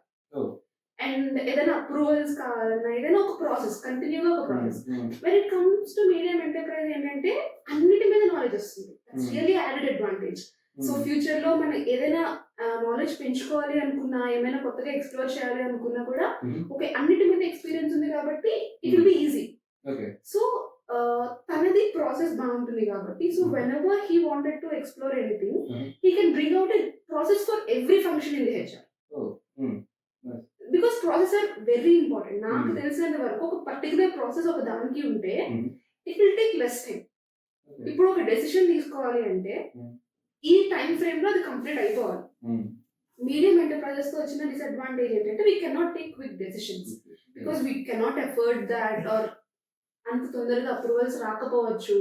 అండ్ ఏదైనా అప్రూవల్స్ కావాలన్నా ఏదైనా ఒక ప్రాసెస్, కంటిన్యూగా ఒక process. When it comes to medium enterprise ఏంటంటే అన్నిటి మీద నాలెడ్జ్ వస్తుంది. That's really added advantage. So future లో మనం ఏదైనా నాలెడ్జ్ పెంచుకోవాలి అనుకున్నా, ఏమైనా కొత్తగా ఎక్స్ప్లోర్ చేయాలి అనుకున్నా కూడా ఓకే అన్నిటి మీద ఎక్స్పీరియన్స్ ఉంది కాబట్టి it will be easy. So తనది ప్రాసెస్ బాగుంటుంది కాబట్టి so whenever he wanted to explore anything he can bring out a process for every function in the HR. Because process are very important. నాకు తెలిసినంత వరకు ఒక particular process ఒక దానికి ఉంటే it will take less time. ఇప్పుడు ఒక decision తీసుకోవాలి అంటే ఈ టైం ఫ్రేమ్ లో అది కంప్లీట్ అయిపోవాలి. మీడియం ఎంటర్ప్రైజెస్ తో వచ్చిన డిసడ్వాంటేజ్ ఏంటంటే we cannot take quick decisions because we cannot afford that or అంత తొందరగా అప్రూవల్స్ రాకపోవచ్చు.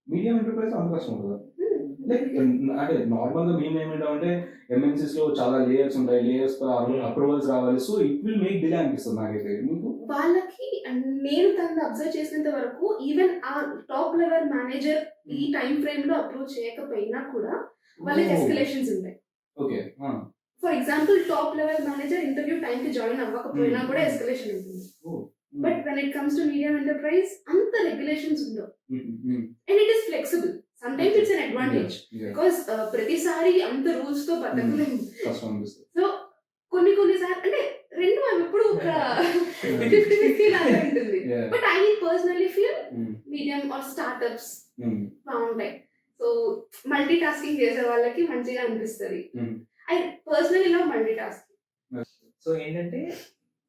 మీడియం ఎంటర్ప్రైజ్ అంత కష్టం కదా. అంటే నార్మల్ గా మేము ఏమంటామంటే ఎంఎన్సీస్ లో చాలా లేయర్స్ ఉంటాయి, లేయర్స్ అప్రూవల్స్ రావాలి, so it will make delay అనిపిస్తుంది నాకైతే. మీకు వాళ్ళకి నేను తనని అబ్జర్వ్ చేసినంత వరకు ఈవెన్ ఆ టాప్ లెవెల్ మేనేజర్ ఈ టైం ఫ్రేమ్ లో అప్రూవ్ చేయకపోయినా కూడా వాళ్ళకి ఎస్కలేషన్స్ ఉంటాయి. Okay, for example top level manager interview time కి జాయిన్ అవ్వకపోయినా కూడా ఎస్కలేషన్ ఉంటుంది. But when it comes to medium enterprise అంత రెగ్యులేషన్స్ ఉండవు and it is flexible. Sometimes it's an advantage because ప్రతిసారి అంత రూల్స్ తో బతకలేము. సో కొన్నిసార్లు అంటే రెండు ఎప్పుడు ఒక 50-50 లాగా ఉంటుంది. But I personally feel medium are startups బాగుంటాయి. సో మల్టీ టాస్కింగ్ చేసే వాళ్ళకి మంచిగా అనిపిస్తుంది. I personally love multi tasking. So ఏంటంటే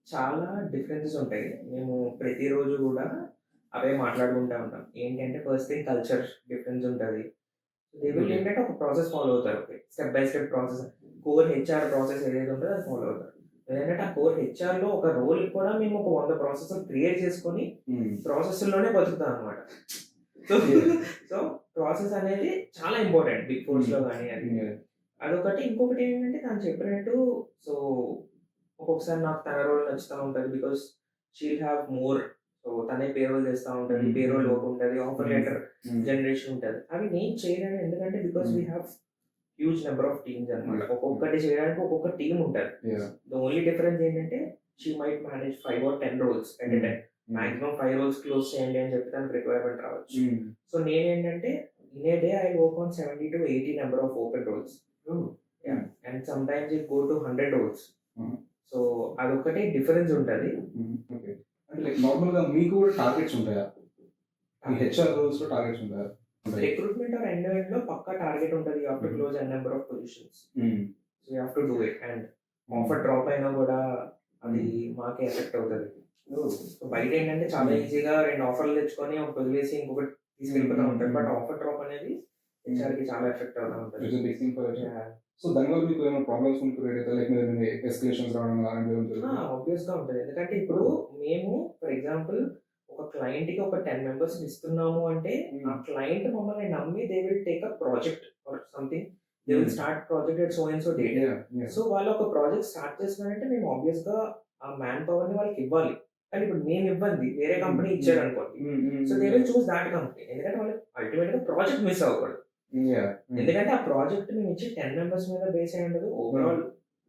చాలా డిఫరెన్సెస్ ఉంటాయి. మేము ప్రతిరోజు కూడా అవే మాట్లాడుకుంటూ ఉంటాం. ఏంటంటే ఫస్ట్ థింగ్ కల్చర్ డిఫరెన్స్ ఉంటుంది. దేవుళ్ళు ఏంటంటే ఒక ప్రాసెస్ ఫాలో అవుతారు, step by step process. Core HR process ఏదైతే ఉంటుందో అది ఫాలో అవుతారు. ఏంటంటే ఆ కోర్ హెచ్ఆర్ లో ఒక రోల్ కూడా మేము ఒక 100 ప్రాసెస్ క్రియేట్ చేసుకొని ప్రాసెస్ లోనే బతుకుతాం అనమాట. సో సో ప్రాసెస్ అనేది చాలా ఇంపార్టెంట్ బిగ్ ఫోర్స్ లో కానీ అది అదొకటి. ఇంకొకటి ఏంటంటే తను చెప్పినట్టు సో ఒక్కొక్కసారి నాకు తన రోల్ నచ్చుతూ ఉంటుంది because she'll have more. So తనే పేరోల్ చేస్తూ ఉంటుంది, పేరోల్ వర్క్ ఉంటుంది, ఆఫర్ లెటర్ జనరేషన్ ఉంటుంది. అవి నేను చేయలేను ఎందుకంటే because we have huge number of teams అనమాట. ఒక్కొక్కటి చేయడానికి ఒక్కొక్క టీమ్ ఉంటుంది. ద ఓన్లీ డిఫరెన్స్ ఏంటంటే she might manage 5 or 10 roles at a time. Maximum 5 roles close చేయండి అని చెప్పి దానికి రిక్వైర్మెంట్ రావచ్చు. సో నేనేంటంటే in a day I work on 70 to 80 number of open roles. And sometimes it go to 100 roles. So అదొకటి difference ఉంటుంది. అంటే like normal గా మీకు కూడా టార్గెట్స్ ఉంటాయా? హెచ్ఆర్ రోల్స్ లో టార్గెట్స్ ఉంటాయా? రిక్రూట్మెంట్ ఆర్ ఎండ్ లో పక్కా టార్గెట్ ఉంటుంది. You have to close n number of positions. So you have to do it. And offer drop అయినా కూడా అది మాకే ఎఫెక్ట్ అవుతుంది. సో బయట ఏంటంటే చాలా ఈజీగా 2 ఆఫర్లు తెచ్చుకొని ఒకటి వదిలేసి ఇంకొకటి తీసుకెళ్ళిపోతూ ఉంటారు. బట్ ఆఫర్ డ్రాప్ అనేది హెచ్ఆర్ కి చాలా ఎఫెక్ట్ అవుతూ ఉంటుంది. సో దానివల్ల మీకు ఏమైనా ప్రాబ్లమ్స్ క్రియేట్ అవుతాయి? లైక్ మీరు ఎస్కలేషన్స్ రావడం అలాంటివి ఆబ్వియస్ గా ఉంటుంది. ఎందుకంటే ఇప్పుడు మేము ఫర్ ఎగ్జాంపుల్ ఒక క్లయింట్ కి ఒక 10 members ఇస్తున్నాము అంటే ఆ క్లయింట్ మమ్మల్ని నమ్మి they will take a project or something. They will start project at so and so date. So వాళ్ళు ఒక ప్రాజెక్ట్ స్టార్ట్ చేస్తున్నారంటే మేము ఆబ్వియస్ గా ఆ మ్యాన్ పవర్ ని వాళ్ళకి ఇవ్వాలి. కానీ ఇప్పుడు మేము ఇవ్వండి, వేరే కంపెనీ ఇచ్చారు అనుకోండి. So they will choose that company. ఎందుకంటే వాళ్ళు అల్టిమేట్ గా ప్రాజెక్ట్ మిస్ అవ్వకూడదు. ఎందుకంటే ఆ ప్రాజెక్ట్ మేము ఇచ్చే 10 members మీద బేస్ అయి ఉండదు, ఓవరాల్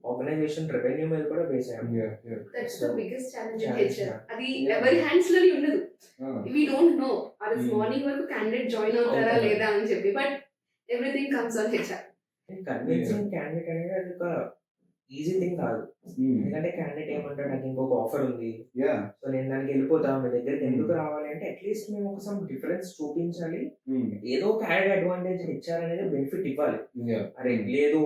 ఆర్గనైజేషన్ రెవెన్యూ మీద కూడా బేస్ అయి ఉంటుంది. That's the biggest challenge in HR. అది ఎవరి హ్యాండ్స్ లోనే ఉండదు. వి డోంట్ నో ఆ మార్నింగ్ వరకు క్యాండిడేట్ జాయిన్ అవుతారా లేదా అని చెప్పి. But everything comes on HR. Convincing candidate అనేది అది ఒక ఈజీ థింగ్ కాదు. ఎందుకంటే క్యాండిడేట్ ఏమంటాడు, నాకు ఇంకొక ఆఫర్ ఉంది, సో నేను దానికి వెళ్ళిపోతాను, మీ దగ్గరికి ఎందుకు రావాలి అంటే అట్లీస్ట్ మేము ఒక సమ్ డిఫరెన్స్ చూపించాలి. ఏదో ఒక యాడ్ అడ్వాంటేజ్ హెచ్ఆర్ అనేది బెనిఫిట్ ఇవ్వాలి. అరే లేదు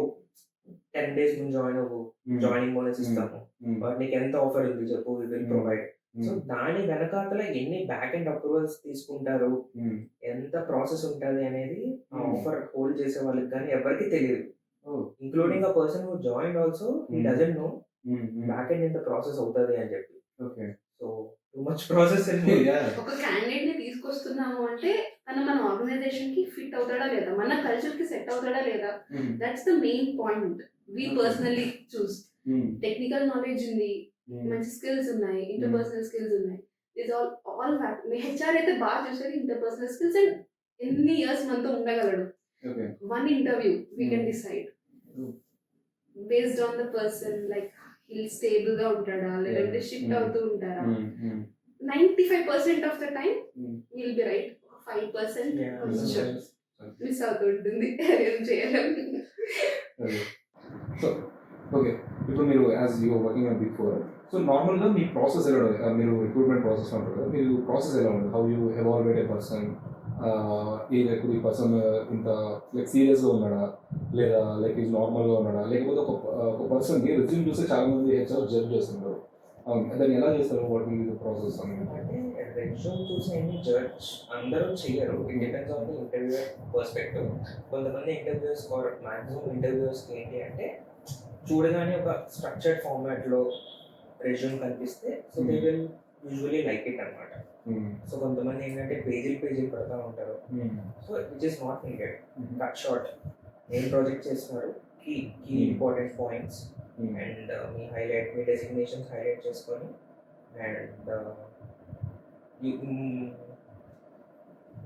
10 days ముందు జాయిన్ అవ్వు, జాయినింగ్ బోనస్ ఇస్తాము, బట్ నీకు ఎంత ఆఫర్ ఉంది చెప్పు, వి విల్ ప్రొవైడ్. సో దాని వెనకాతల ఎన్ని బ్యాక్ అండ్ అప్రూవల్స్ తీసుకుంటారు, ఎంత ప్రాసెస్ ఉంటుంది అనేది ఆ ఆఫర్ హోల్డ్ చేసే వాళ్ళకి కానీ ఎవరికి తెలియదు. Including a person who join also he doesn't know back and ఎంత ప్రాసెస్ అవుతుంది అని చెప్పి. So too much process. ఒక క్యాండిడేట్ ని తీసుకొస్తున్నాము అంటే తను మన ఆర్గనైజేషన్ కి ఫిట్ అవుతాడా లేదా, మన కల్చర్ కి సెట్ అవుతాడా లేదా, that's the main point. We personally చూస్. టెక్నికల్ నాలెడ్జ్ ఉంది, మంచి స్కిల్స్ ఉన్నాయి, ఇంటర్పర్సనల్ స్కిల్స్ ఉన్నాయి. Is all fact. మీ హెచ్ఆర్ అయితే బాగా చూసేది ఇంటర్పర్సనల్ స్కిల్స్ అండ్ ఎన్ని ఇయర్స్ మనతో ఉండగలడు. One interview we can decide based on the person. Like he'll stable గా ఉంటాడా లేదంటే షిఫ్ట్ అవుతూ ఉంటారా. 95% of the time will be right. 5% కొంచెం మిస్ అవుతూ ఉంటుంది. ఏం చేయలేం. సో ఓకే, ఇప్పుడు మీరు as you working on big four, so నార్మల్గా మీ ప్రాసెస్ ఎలా ఉంటుంది? మీరు రిక్రూట్మెంట్ ప్రాసెస్ అంటారు కదా, మీరు ప్రాసెస్ ఎలా ఉంటుంది? How you evaluate A person? ఈ పర్సన్ ఇంత లైక్ సీరియస్గా ఉన్నాడా, లేదా లైక్ ఈజ్ నార్మల్గా ఉన్నాడా, లేకపోతే ఒక పర్సన్కి రెజ్యూమ్ చూస్తే చాలా మంది హెచ్ఆర్ జడ్జ్ చేస్తుంటారు. దాన్ని ఎలా చేస్తారు? What will be the process అని? అంటే రెజ్యూమ్ చూసి ఏమి జడ్జ్ అందరూ చేయరు. It depends on the interview perspective. కొంతమంది ఇంటర్వ్యూస్ మాక్సిమం ఇంటర్వ్యూస్కి ఏంటి అంటే చూడగానే ఒక స్ట్రక్చర్డ్ ఫార్మాట్లో రెజ్యూమ్ కనిపిస్తే so they will usually like it అనమాట. సో కొంతమంది ఏంటంటే పేజీలు పెడతా ఉంటారు. So which is not needed. Cut short, ఏం ప్రాజెక్ట్ చేస్తున్నారు, కీ ఇంపార్టెంట్ పాయింట్స్ అండ్ మీ డెసిగ్నేషన్స్ హైలైట్ చేసుకొని అండ్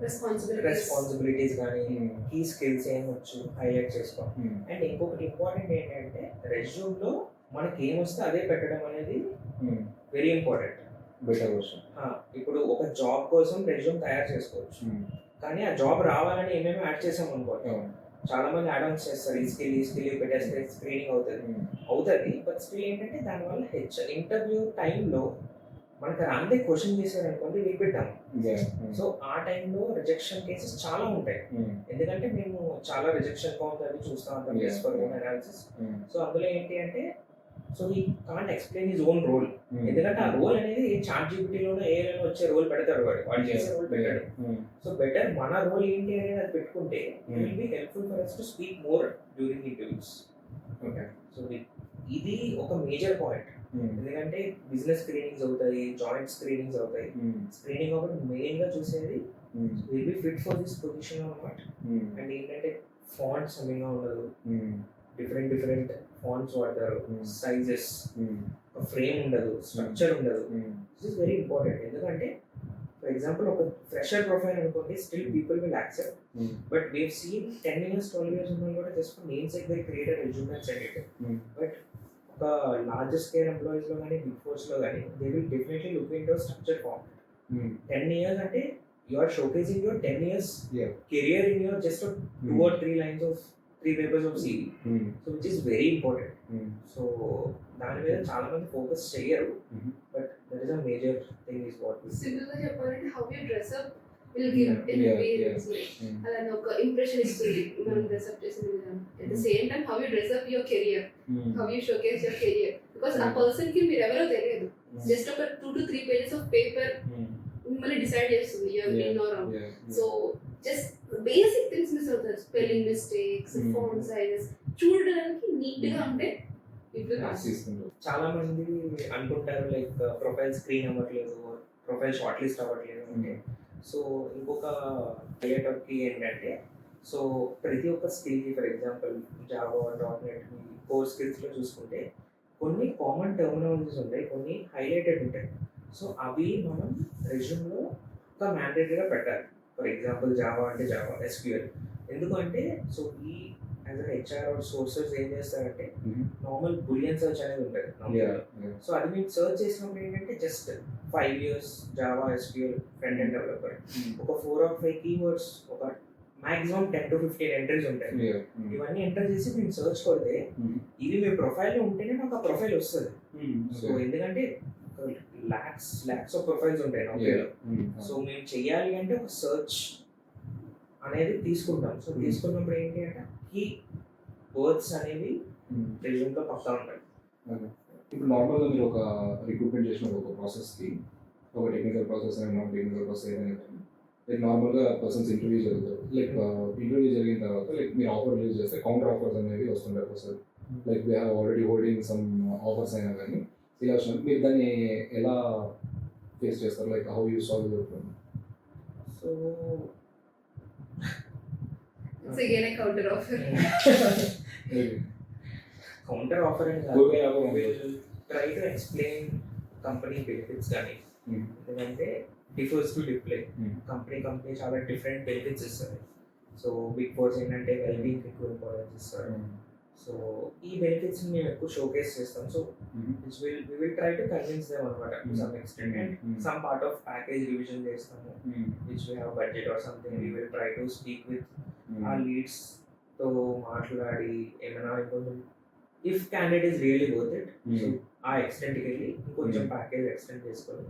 రెస్పాన్సిబిలిటీస్ కానీ కీ స్కిల్స్ ఏమొచ్చు హైలైట్ చేసుకోండి. అండ్ ఇంకొకటి ఇంపార్టెంట్ ఏంటంటే రెజ్యూమ్లో మనకి ఏమొస్తే అదే పెట్టడం అనేది వెరీ ఇంపార్టెంట్. Better version. ఇప్పుడు ఒక జాబ్ కోసం రెజ్యూమ్ తయారు చేసుకోవచ్చు, కానీ ఆ జాబ్ రావాలని ఏమేమి యాడ్ చేసాం అనుకోండి. చాలా మంది యాడ్ ఆన్స్ చేస్తారు, ఈ స్కిల్ పెట్టేస్తే స్క్రీనింగ్ అవుతుంది. బట్ స్టిల్ ఏంటంటే దానివల్ల ఇంటర్వ్యూ టైంలో మనకు రాందే క్వశ్చన్ చేశారు అనుకోండి, పెట్టాము. సో ఆ టైంలో రిజెక్షన్ కేసెస్ చాలా ఉంటాయి. ఎందుకంటే మేము చాలా రిజెక్షన్ కౌంట్ అవి చూస్తూ ఉంటాం ఫర్ ఓన్ అనాలిసిస్. సో అందులో ఏంటి అంటే so he can't explain his own role. ఎందుకంటే ఆ రోల్ అనేది చాట్ జీపీటీలోనే ఏదైనా వచ్చే రోల్ పెడతాడు, వాడు చేసే రోల్ పెట్టాడు. సో బెటర్ మన రోల్ ఏంటి అనేది అది పెట్టుకుంటే it will be helpful for us to speak more during interviews. So ఇది ఒక మేజర్ పాయింట్. ఎందుకంటే బిజినెస్ స్క్రీనింగ్స్ అవుతాయి, జాయింట్ స్క్రీనింగ్స్ అవుతాయి. స్క్రీనింగ్ ఒకటి మెయిన్ గా చూసేది will be fit for this position అన్నమాట. అండ్ ఏంటంటే ఫాంట్స్ సమంగా ఉండదు, డిఫరెంట్ ఫాంట్స్ వాడతారు, సైజెస్, ఫ్రేమ్ ఉండదు, స్ట్రక్చర్ ఉండదు. This is very important. ఎందుకంటే ఫర్ ఎగ్జాంపుల్ ఒక ఫ్రెషర్ ప్రొఫైల్ అనుకోండి, still people will accept. But we have seen 10 years 12 years ఉన్న కూడా just name set they create resume and send it. But ఒక large scale employees లో కానీ big fours లో కానీ they will definitely look into structure form. 10 years అంటే you are showcasing your 10 years career in your just 2 or 3 lines of 3 papers of CV. So which is very important. So దాని మీద చాలా మంది focus చేయరు, but that is a major thing is what simple గా చెప్పాలంటే how you dress up will give in appearance. అలా ఒక impression ఇస్తుంది మనం డ్రెస్ అప్ చేసిన విధానం. At the same time how you dress up your career, how you showcase your career. Because ఆ person కి మీరు ఎవరో తెలియదు, జస్ట్ ఒక 2 to 3 pages of పేపర్ మిమ్మల్ని డిసైడ్ చేస్తుంది your in or out. So just basic things miss అవుతారు, spelling mistakes, font sizes చూడడానికి నీట్ గా ఉంటే ఇప్పుడు చాలా మంది అనుకుంటారు లైక్ ప్రొఫైల్ స్క్రీన్ అవ్వట్లేదు, ప్రొఫైల్ షార్ట్ లిస్ట్ అవ్వట్లేదు అంటే. సో ఇంకొక హైలైట్ కి ఏంటంటే, సో ప్రతి ఒక్క స్కిల్ కి for example Java, .NET core skills లో చూసుకుంటే కొన్ని కామన్ టర్మినాలజీస్ ఉంటాయి, కొన్ని హైలైటెడ్ ఉంటాయి. సో అవి మనం రెజ్యూమ్లో ఒక మ్యాండేటరీగా పెట్టాలి. ఫర్ ఎగ్జాంపుల్ జావా అంటే జావా, SQL. ఎందుకంటే సో ఈ as a HR our sources ఏం చేస్తారంటే నార్మల్ బులియన్ సర్చ్ అనేది ఉంటుంది. సో అది మేము సర్చ్ చేసినప్పుడు ఏంటంటే just 5 years Java, SQL, front end developer, ఒక 4 or 5 keywords, ఒక మాక్సిమం 10 to 15 ఎంట్రీస్ ఉంటాయి. ఇవన్నీ ఎంటర్ చేసి మేము సర్చ్ కొడితే ఇవి మీ ప్రొఫైల్లో ఉంటేనే మాకు ఆ ప్రొఫైల్ వస్తుంది. సో ఎందుకంటే లాక్స్ ఆఫ్ ప్రొఫైల్స్ ఉంటాయి నౌకరీలో. సో మేము చెయ్యాలి అంటే ఒక సర్చ్ అనేది తీసుకుంటాం. సో తీసుకున్నప్పుడు ఏంటి అంటే కీ వర్డ్స్ అనేవి రెజ్యూమ్ లో పక్కా ఉంటాయి. ఇప్పుడు నార్మల్గా మీరు ఒక రిక్రూట్మెంట్ చేసిన ఒక ప్రాసెస్కి, ఒక టెక్నికల్ ప్రాసెస్ అయినా నాన్ టెక్నికల్ ప్రాసెస్ ఏదైనా కానీ, లైక్ నార్మల్గా పర్సన్స్ ఇంటర్వ్యూ జరుగుతారు. లైక్ ఇంటర్వ్యూ జరిగిన తర్వాత లైక్ మీరు ఆఫర్ రిలీజ్ చేస్తే కౌంటర్ ఆఫర్స్ అనేవి వస్తుంటాయి ఒకసారి. Like they have already holding some offers అయినా కానీ ఇలా వస్తుంది. మీరు దాన్ని ఎలా ఫేస్ చేస్తారు? Like how you solve your problem? So it's again a counter offer. Counter offer అని try to explain company benefits కానీ, ఎందుకంటే డిఫర్స్ టు డిప్లే. కంపెనీ చాలా డిఫరెంట్ బెనిఫిట్స్ ఇస్తుంది. సో బిగ్ ఫోర్స్ ఏంటంటే వెల్బీయింగ్ ఎక్కువ ఇంపార్టెన్స్ ఇస్తారు. సో ఈ బెనిఫిట్స్ మేము ఎక్కువ షోకేస్ చేస్తాం. So we will try to convince them అనమాట to some extent, and some part of package revision చేస్తాము, which we have budget or something. We will try to speak with our leads తో మాట్లాడి ఏమైనా ఇంకొంచెం if candidate is really worth it, so ఆ ఎక్స్టెంట్కి వెళ్ళి ఇంకొంచెం package extend చేసుకొని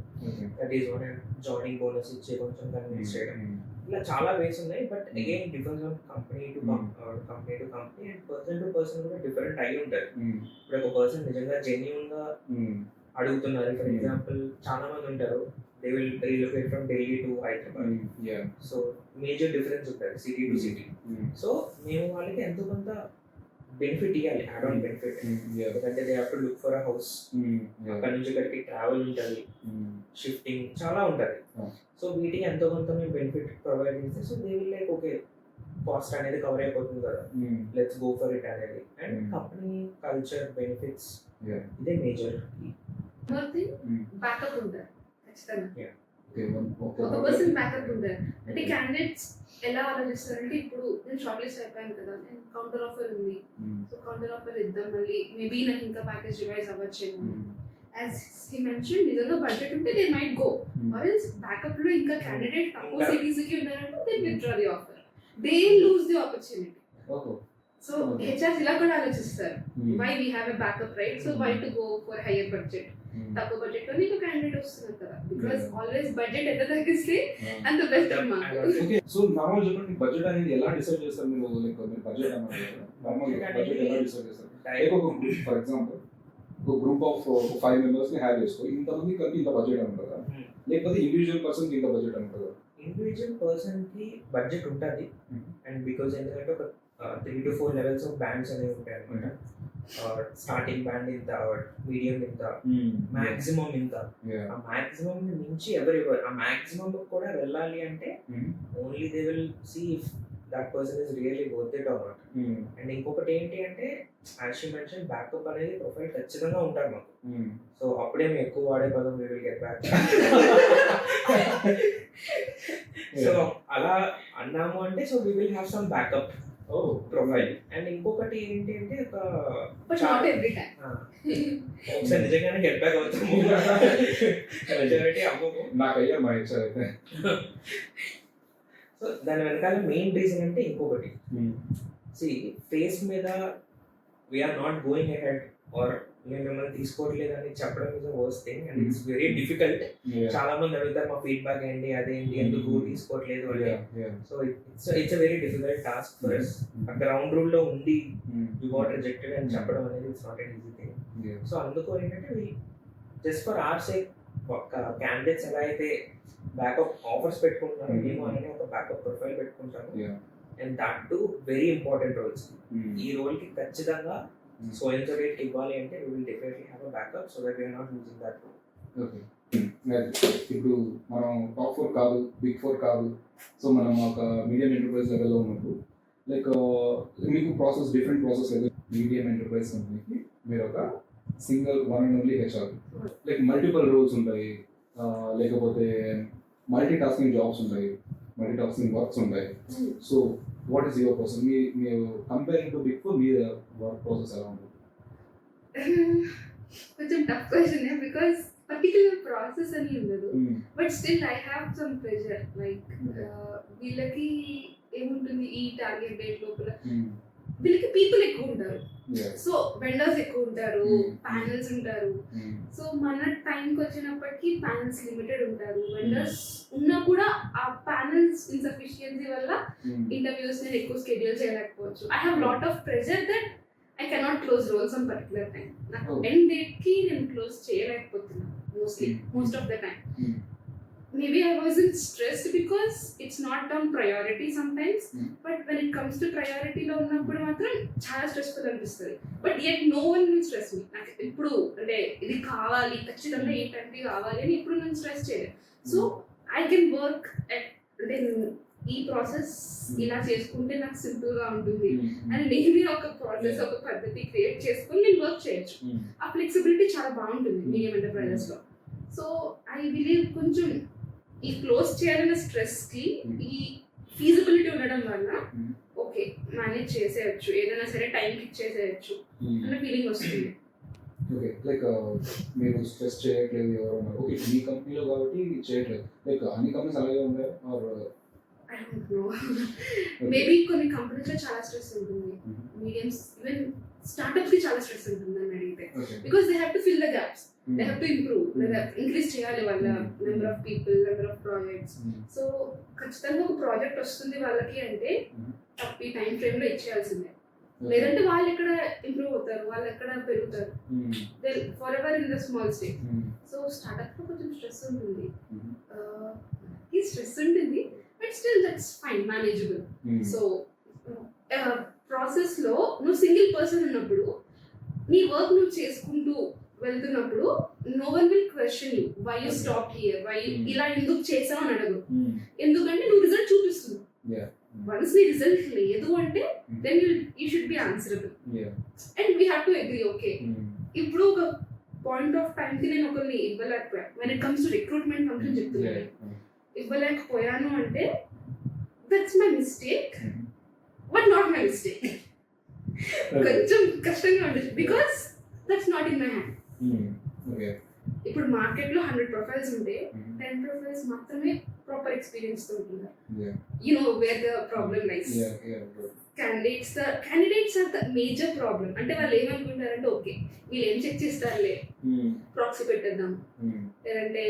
that is one, and joining bonus ఇచ్చి కొంచెం కన్విన్స్ చేయడం. ఇలా చాలా వేస్ ఉన్నాయి. But again difference on company to company and person to person కూడా డిఫరెంట్ అయి ఉంటుంది. ఇప్పుడు ఒక పర్సన్ నిజంగా జెన్యూన్ గా అడుగుతున్నారు. ఫర్ ఎగ్జాంపుల్ చాలా మంది ఉంటారు, they will relocate from Delhi to Hyderabad. So major difference ఉంటుంది సిటీ టు సిటీ. సో మేము వాళ్ళకి ఎంతో కొంత బెనిఫిట్ ఇవ్వాలి, యాడ్ ఆన్ బెనిఫిట్. ఎందుకంటే they have to look for a house, అక్కడ నుంచి ఇక్కడికి ట్రావెల్ ఉంటుంది, షిఫ్టింగ్ చాలా ఉంటుంది. సో వీటికి ఎంతో కొంత మేము బెనిఫిట్ ప్రొవైడ్ చేస్తే so they will like okay cost అనేది కవర్ అయిపోతుంది కదా, లెట్స్ గో ఫర్ ఇట్ అనేది. అండ్ కంపెనీ కల్చర్, బెనిఫిట్స్, ఇదే మేజర్. బ్యాకప్ ఉంటారు ఖచ్చితంగా. ఒక పర్సన్ బ్యాకప్ ఉంటారు. అంటే క్యాండిడేట్స్ ఎలా ఆలోచిస్తారంటే, ఇప్పుడు నేను షార్ట్ లిస్ట్ అయిపోయాను కదా, నేను కౌంటర్ ఆఫర్ ఉంది, సో కౌంటర్ ఆఫర్ ఇద్దాం, మళ్ళీ మేబీ నాకు ఇంకా ప్యాకేజ్ రివైజ్ అవ్వచ్చేమో. యాజ్ హీ మెన్షన్, నిజంగా బడ్జెట్ ఉంటే they might go, or else backup లో ఇంకా క్యాండిడేట్ తక్కువ సిటీస్ కి ఉన్నారంటే they withdraw the offer, they lose the opportunity. So HRs ఇలా కూడా ఆలోచిస్తారు, why we have a backup, right? So why to go for higher budget, తక్కువ budget లో నీకు క్యాండిడేట్ వస్తున్నారు కదా, బికాస్ ఆల్వేస్ బడ్జెట్ ఎంత తగ్గిస్తే అంత బెస్ట్ అన్నమాట. ఓకే, సో నార్మల్ చెప్పండి, బడ్జెట్ అనేది ఎలా డిసైడ్ చేస్తారు మీరు? లైక్ మీరు బడ్జెట్ అన్నారు, నార్మల్ బడ్జెట్ ఎలా డిసైడ్ చేస్తారు? లైక్ ఒక గ్రూప్, ఫర్ ఎగ్జాంపుల్ ఒక గ్రూప్ ఆఫ్ 5 members ని హ్యావ్ చేసుకో, ఇంతమంది కలిపి ఇంత బడ్జెట్ అంటారా, లేకపోతే ఇండివిజువల్ పర్సన్ కి ఇంత బడ్జెట్ అంటారా? ఇండివిజువల్ పర్సన్ కి బడ్జెట్ ఉంటుంది. అండ్ బికాస్ ఎందుకంటే ఒక 3 to 4 levels ఆఫ్ బ్యాండ్స్ అనేవి ఉంటాయి అనమాట. స్టార్టింగ్ బ్యాండ్ ఇంత, మీడియం ఇంత, మాక్సిమం ఇంత. ఆ మాక్సిమం మించి ఎవరు ఆ మాక్సిమం కూడా వెళ్ళాలి అంటే only they will see if that person is really worth it or not. And ఇంకొకటి ఏంటి అంటే యాజ్ షీ మెన్షన్ బ్యాకప్ అనేది ప్రొఫైల్ ఖచ్చితంగా ఉంటారు మాకు. సో అప్పుడే మేము ఎక్కువ వాడే పదం we will get back. So అలా అన్నాము అంటే so we will have some backup profile. And ఇంకొకటి ఏంటి అంటే బట్ నాట్ ఎవ్రీ టైం. ఒకసారి నిజంగానే గెట్ బ్యాక్ అవుతాము, మెజారిటీ అవ్వము. నాకు అయ్యా మా హెచ్ఆర్ అయితే. సో దాని వెనకాల మెయిన్ రీజన్ అంటే ఇంకొకటి, ఫేస్ మీద we're not going ahead or మేము మిమ్మల్ని తీసుకోవట్లేదు అని చెప్పడం is worst thing and it's very difficult. చాలా మంది అడుగుతారు మా ఫీడ్బ్యాక్ ఏంటి, అదేంటి, ఎందుకు తీసుకోవట్లేదు అంటే. So it's very difficult task for us. ఆ గ్రౌండ్ రూల్ లో ఉండి యు గాట్ రిజెక్టెడ్ అని చెప్పడం అనేది it's not an easy thing. So అందుకు ఏంటంటే just for our sake candidates ఎలా అయితే బ్యాకప్ ఆఫర్స్ పెట్టుకుంటున్నారు, మేము అనేది ఒక బ్యాకప్ ప్రొఫైల్ పెట్టుకుంటాము. And that too very important roles. ఈ రోల్ కి ఖచ్చితంగా సో ఎంత రేట్ ఇవ్వాలి అంటే we will definitely have a backup so that we are not losing that role. Okay. ఇప్పుడు మనం టాప్ 4 కాదు, బిగ్ 4 కాదు, సో మనం ఒక మీడియం ఎంటర్ప్రైజ్ లెవెల్లో ఉన్నప్పుడు లైక్ మీకు ప్రాసెస్ డిఫరెంట్ ప్రాసెస్ లేదు. మీడియం ఎంటర్ప్రైజ్ కంపెనీకి మీరు ఒక single one and only HR, like multiple roles ఉంటాయి, లేకపోతే మల్టీ టాస్కింగ్ జాబ్స్ ఉంటాయి, మల్టీ టాస్కింగ్ వర్క్స్ ఉంటాయి. So what is your process? మీరు కంపేరింగ్ టు బిగ్ 4 మీ వర్క్ ప్రాసెస్ ఎలా ఉంటుంది? కొంచెం tough question because particular process అని ఉండదు. But still I have some pressure. Like వీళ్ళకి ఏముంటుంది, ఈ టార్గెట్ డేట్ లోపల వీళ్ళకి పీపుల్ ఎక్కువ ఉంటారు, సో వెండర్స్ ఎక్కువ ఉంటారు, ప్యానల్స్ ఉంటారు. సో మన టైంకి వచ్చినప్పటికీ ప్యానల్స్ లిమిటెడ్ ఉంటారు, వెండర్స్ ఉన్నా కూడా ఆ ప్యానల్స్ ఇన్సఫిషియన్సీ వల్ల ఇంటర్వ్యూస్ నేను ఎక్కువ షెడ్యూల్ చేయలేకపోవచ్చు. I have lot of pressure that I cannot close roles on particular time. నాకు ఎండ్ డేట్ కి నేను క్లోజ్ చేయలేకపోతున్నాను most of the time. Maybe I wasn't stressed because it's not on priority sometimes, but when it comes to priority lo unnappudu matram chaala stressful anipistadi, but yet no one will stress me. Naku ippudu ante idi kavali kachithanga ee time ki kavali ani ippudu nanu stress cheyaledu. So I can work at ante ఈ process ఇలా చేసుకుంటే నాకు simple గా ఉంటుంది అని నేనే ఒక process ఒక పద్ధతి క్రియేట్ చేసుకొని నేను వర్క్ చేయొచ్చు. ఆ ఫ్లెక్సిబిలిటీ చాలా బాగుంటుంది మీడియం ఎంటర్ప్రైజెస్ లో. సో ఐ బిలీవ్ కొంచెం ఈ క్లోజ్ చేయాలన్న స్ట్రెస్ కి ఈ ఫీజిబిలిటీ ఉండడం వల్ల ఓకే మేనేజ్ చేసేయచ్చు, ఏదైనా సరే టైంకి ఇచ్చేసేయచ్చు అన్న ఫీలింగ్ వస్తుంది. ఓకే, లైక్ మీరు స్ట్రెస్ చేయట్లేదు ఎవరన్నా, ఓకే మీ కంపెనీలో కాబట్టి చేయట్లేదు, లైక్ అన్ని కంపెనీస్ అలాగే ఉంటాయి or I don't know, maybe కొన్ని కంపెనీస్ లో చాలా స్ట్రెస్ ఉంటుంది, మీడియంస్ ఈవెన్ స్టార్ట్అప్స్ కి చాలా స్ట్రెస్ ఉంటుంది అని అడిగితే, because they have to fill the gaps, they have to improve, increase చేయాలి వాళ్ళ number of people, number of projects. So ఖచ్చితంగా ఒక ప్రాజెక్ట్ వస్తుంది వాళ్ళకి అంటే ఈ టైం ఫ్రేమ్ లో ఇచ్చేయాల్సిందే, లేదంటే వాళ్ళు ఎక్కడ ఇంప్రూవ్ అవుతారు, వాళ్ళు ఎక్కడ పెరుగుతారు, they for ever in the small stage. So startup లో కొంచెం స్ట్రెస్ ఉంటుంది, ఈ స్ట్రెస్ ఉంటుంది, but still that's fine, manageable. So process లో నువ్వు సింగిల్ పర్సన్ ఉన్నప్పుడు నీ వర్క్ నువ్వు చేసుకుంటూ వెళ్తున్నప్పుడు no one will question you why you stop here, why ఇలా ఎందుకు చేసావు అని అడగదు, ఎందుకంటే నువ్వు రిజల్ట్ చూపిస్తున్నావు. వన్స్ నీ రిజల్ట్ లేదు అంటే then you should be answerable and we have to agree. Okay, ఇప్పుడు ఒక పాయింట్ ఆఫ్ టైం కి నేను ఒకరిని ఇవ్వలేకపోయా, when it comes to recruitment function చెప్తున్నాను, ఇవ్వలేకపోయాను అంటే that's my mistake, but not my mistake. కొంచెం కష్టంగా ఉంటుంది because that's not in my hand. ఇప్పుడు మార్కెట్ లో 100 ప్రొఫైల్స్ ఉంటే 10 ప్రొఫైల్స్ మాత్రమే ప్రాపర్ ఎక్స్పీరియన్స్ తో ఉంటున్నారు. You know where the problem lies. candidates are the major problem. అంటే వాళ్ళు ఏమనుకుంటారంటే ఓకే వీళ్ళు ఏం చెక్ చేస్తారులే, ప్రాక్సీ పెట్టేద్దాం, లేదంటే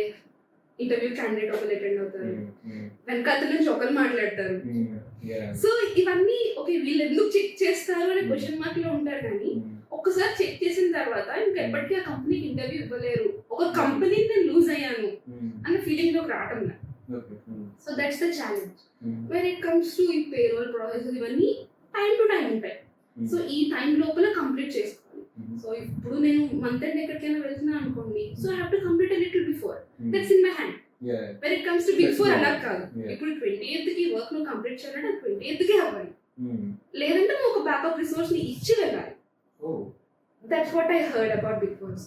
ఇంటర్వ్యూ క్యాండిడేట్ ఒకరు అటెండ్ అవుతారు, వెనకాల నుంచి ఒకరు మాట్లాడతారు. సో ఇవన్నీ ఓకే వీళ్ళు ఎందుకు చెక్ చేస్తారు అనే క్వశ్చన్ మార్క్ లో ఉంటారు, కానీ ఒక్కసారి చెక్ చేసిన తర్వాత ఇంకా ఎప్పటికీ ఆ కంపెనీకి ఇంటర్వ్యూ ఇవ్వలేరు, ఒక కంపెనీ నేను లూజ్ అయ్యాను అన్న ఫీలింగ్ లోకి రావటం లేదు. So that's the challenge when it comes to ఈ పేరోల్ ప్రాసెస్, ఇవన్నీ టైం టు టైం ఉంటాయి. సో ఈ టైం లోపల కంప్లీట్ చేసుకోవాలి. సో ఇప్పుడు నేను మంత్ ఎండ్ ఎక్కడికైనా వెళ్తున్నా అనుకోండి, so I have to complete a little before, that's in my hand. When it comes to big four అలా కాదు, ఇప్పుడు 28th కి వర్క్ నువ్వు కంప్లీట్ చేయాలంటే 28th కి అవ్వాలి, లేదంటే నువ్వు ఒక బ్యాకప్ రిసోర్స్ ని ఇచ్చి వెళ్ళాలి. That's what I heard about big force.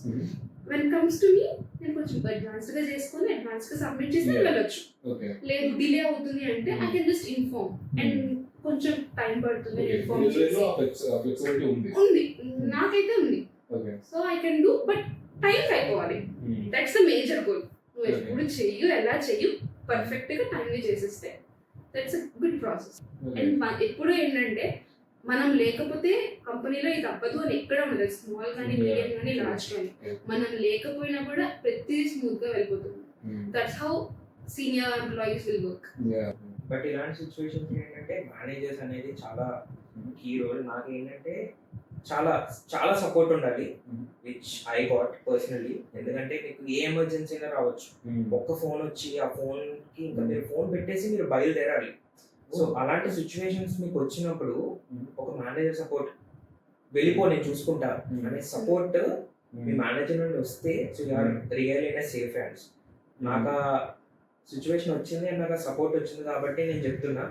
When comes to me, నేను కొంచెం అడ్వాన్స్డ్ గా చేసుకొని అడ్వాన్స్ గా సబ్మిట్ చేసి వెళ్ళొచ్చు. లేదు డిలే అవుతుంది అంటే I can just inform, and కొంచెం టైం పడుతుంది ఇన్ఫార్మ్ ఉంది, నాకైతే ఉంది. So I can do, but time అయిపోవాలి. That's the major goal. నువ్వు ఎప్పుడు చెయ్యు, ఎలా చెయ్యు, పర్ఫెక్ట్ గా టైంని చేసేస్తే that's a good process. And ఎప్పుడు ఏంటంటే మనం లేకపోతే కంపెనీలో ఇది తప్పదు అని ఎక్కడ ఉండదు, స్మాల్ కానీ మీడియం కానీ లార్జ్ కానీ. మనం లేకపోయినా కూడా ప్రతిదీ స్మూత్ గా వెళ్ళిపోతుంది. That's how senior employees will work. But ఇలాంటి సిచ్యువేషన్స్ ఏంటంటే మేనేజర్స్ అనేది చాలా కీ రోల్. నాకు ఏంటంటే చాలా చాలా సపోర్ట్ ఉండాలి, విచ్ ఐ గాట్ పర్సనలీ. ఎందుకంటే మీకు ఏ ఎమర్జెన్సీ అయినా రావచ్చు, ఒక్క ఫోన్ వచ్చి ఆ ఫోన్ కి ఇంకా మీరు ఫోన్ పెట్టేసి మీరు బయలుదేరాలి. సో అలాంటి సిచ్యువేషన్స్ మీకు వచ్చినప్పుడు ఒక మేనేజర్ సపోర్ట్, వెళ్ళిపో నేను చూసుకుంటా అనే సపోర్ట్ మీ మేనేజర్ నుండి వస్తే, so you're real in safe hands. నాకు ఆ సిచ్యువేషన్ వచ్చింది అండ్ నాకు సపోర్ట్ వచ్చింది కాబట్టి నేను చెప్తున్నా.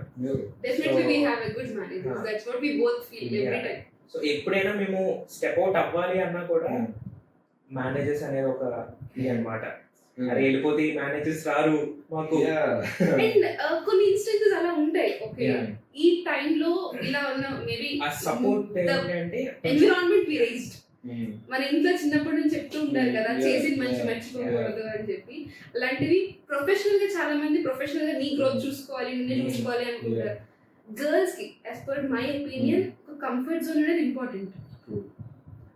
Definitely we have a good manager. That's what we both feel every time. So ఎప్పుడైనా మేము స్టెప్ అవుట్ అవ్వాలి అన్నా కూడా మేనేజర్స్ అనేది ఒక కీ అన్నమాట. అరే వెళ్ళిపోతే మేనేజర్స్ రారు మాకు. అండ్ కొన్ని ఇన్స్టెన్సెస్ అలా ఉంటాయి. ఓకే, ఈ టైం లో ఇలా ఉన్న మేబీ ఆ సపోర్ట్ ఏంటంటే ఎన్విరాన్మెంట్ వి రైజ్డ్. మన ఇంట్లో చిన్నప్పటి నుంచి చెప్తూ ఉంటారు కదా, చేసిన మంచి మర్చిపోకూడదు అని చెప్పి. అలాంటివి ప్రొఫెషనల్ గా చాలా మంది ప్రొఫెషనల్ గా నీ గ్రోత్ చూసుకోవాలి, నిన్ను చూసుకోవాలి అనుకుంటారు. గర్ల్స్ కి యాజ్ పర్ మై ఒపీనియన్ ఒక కంఫర్ట్ జోన్ అనేది ఇంపార్టెంట్.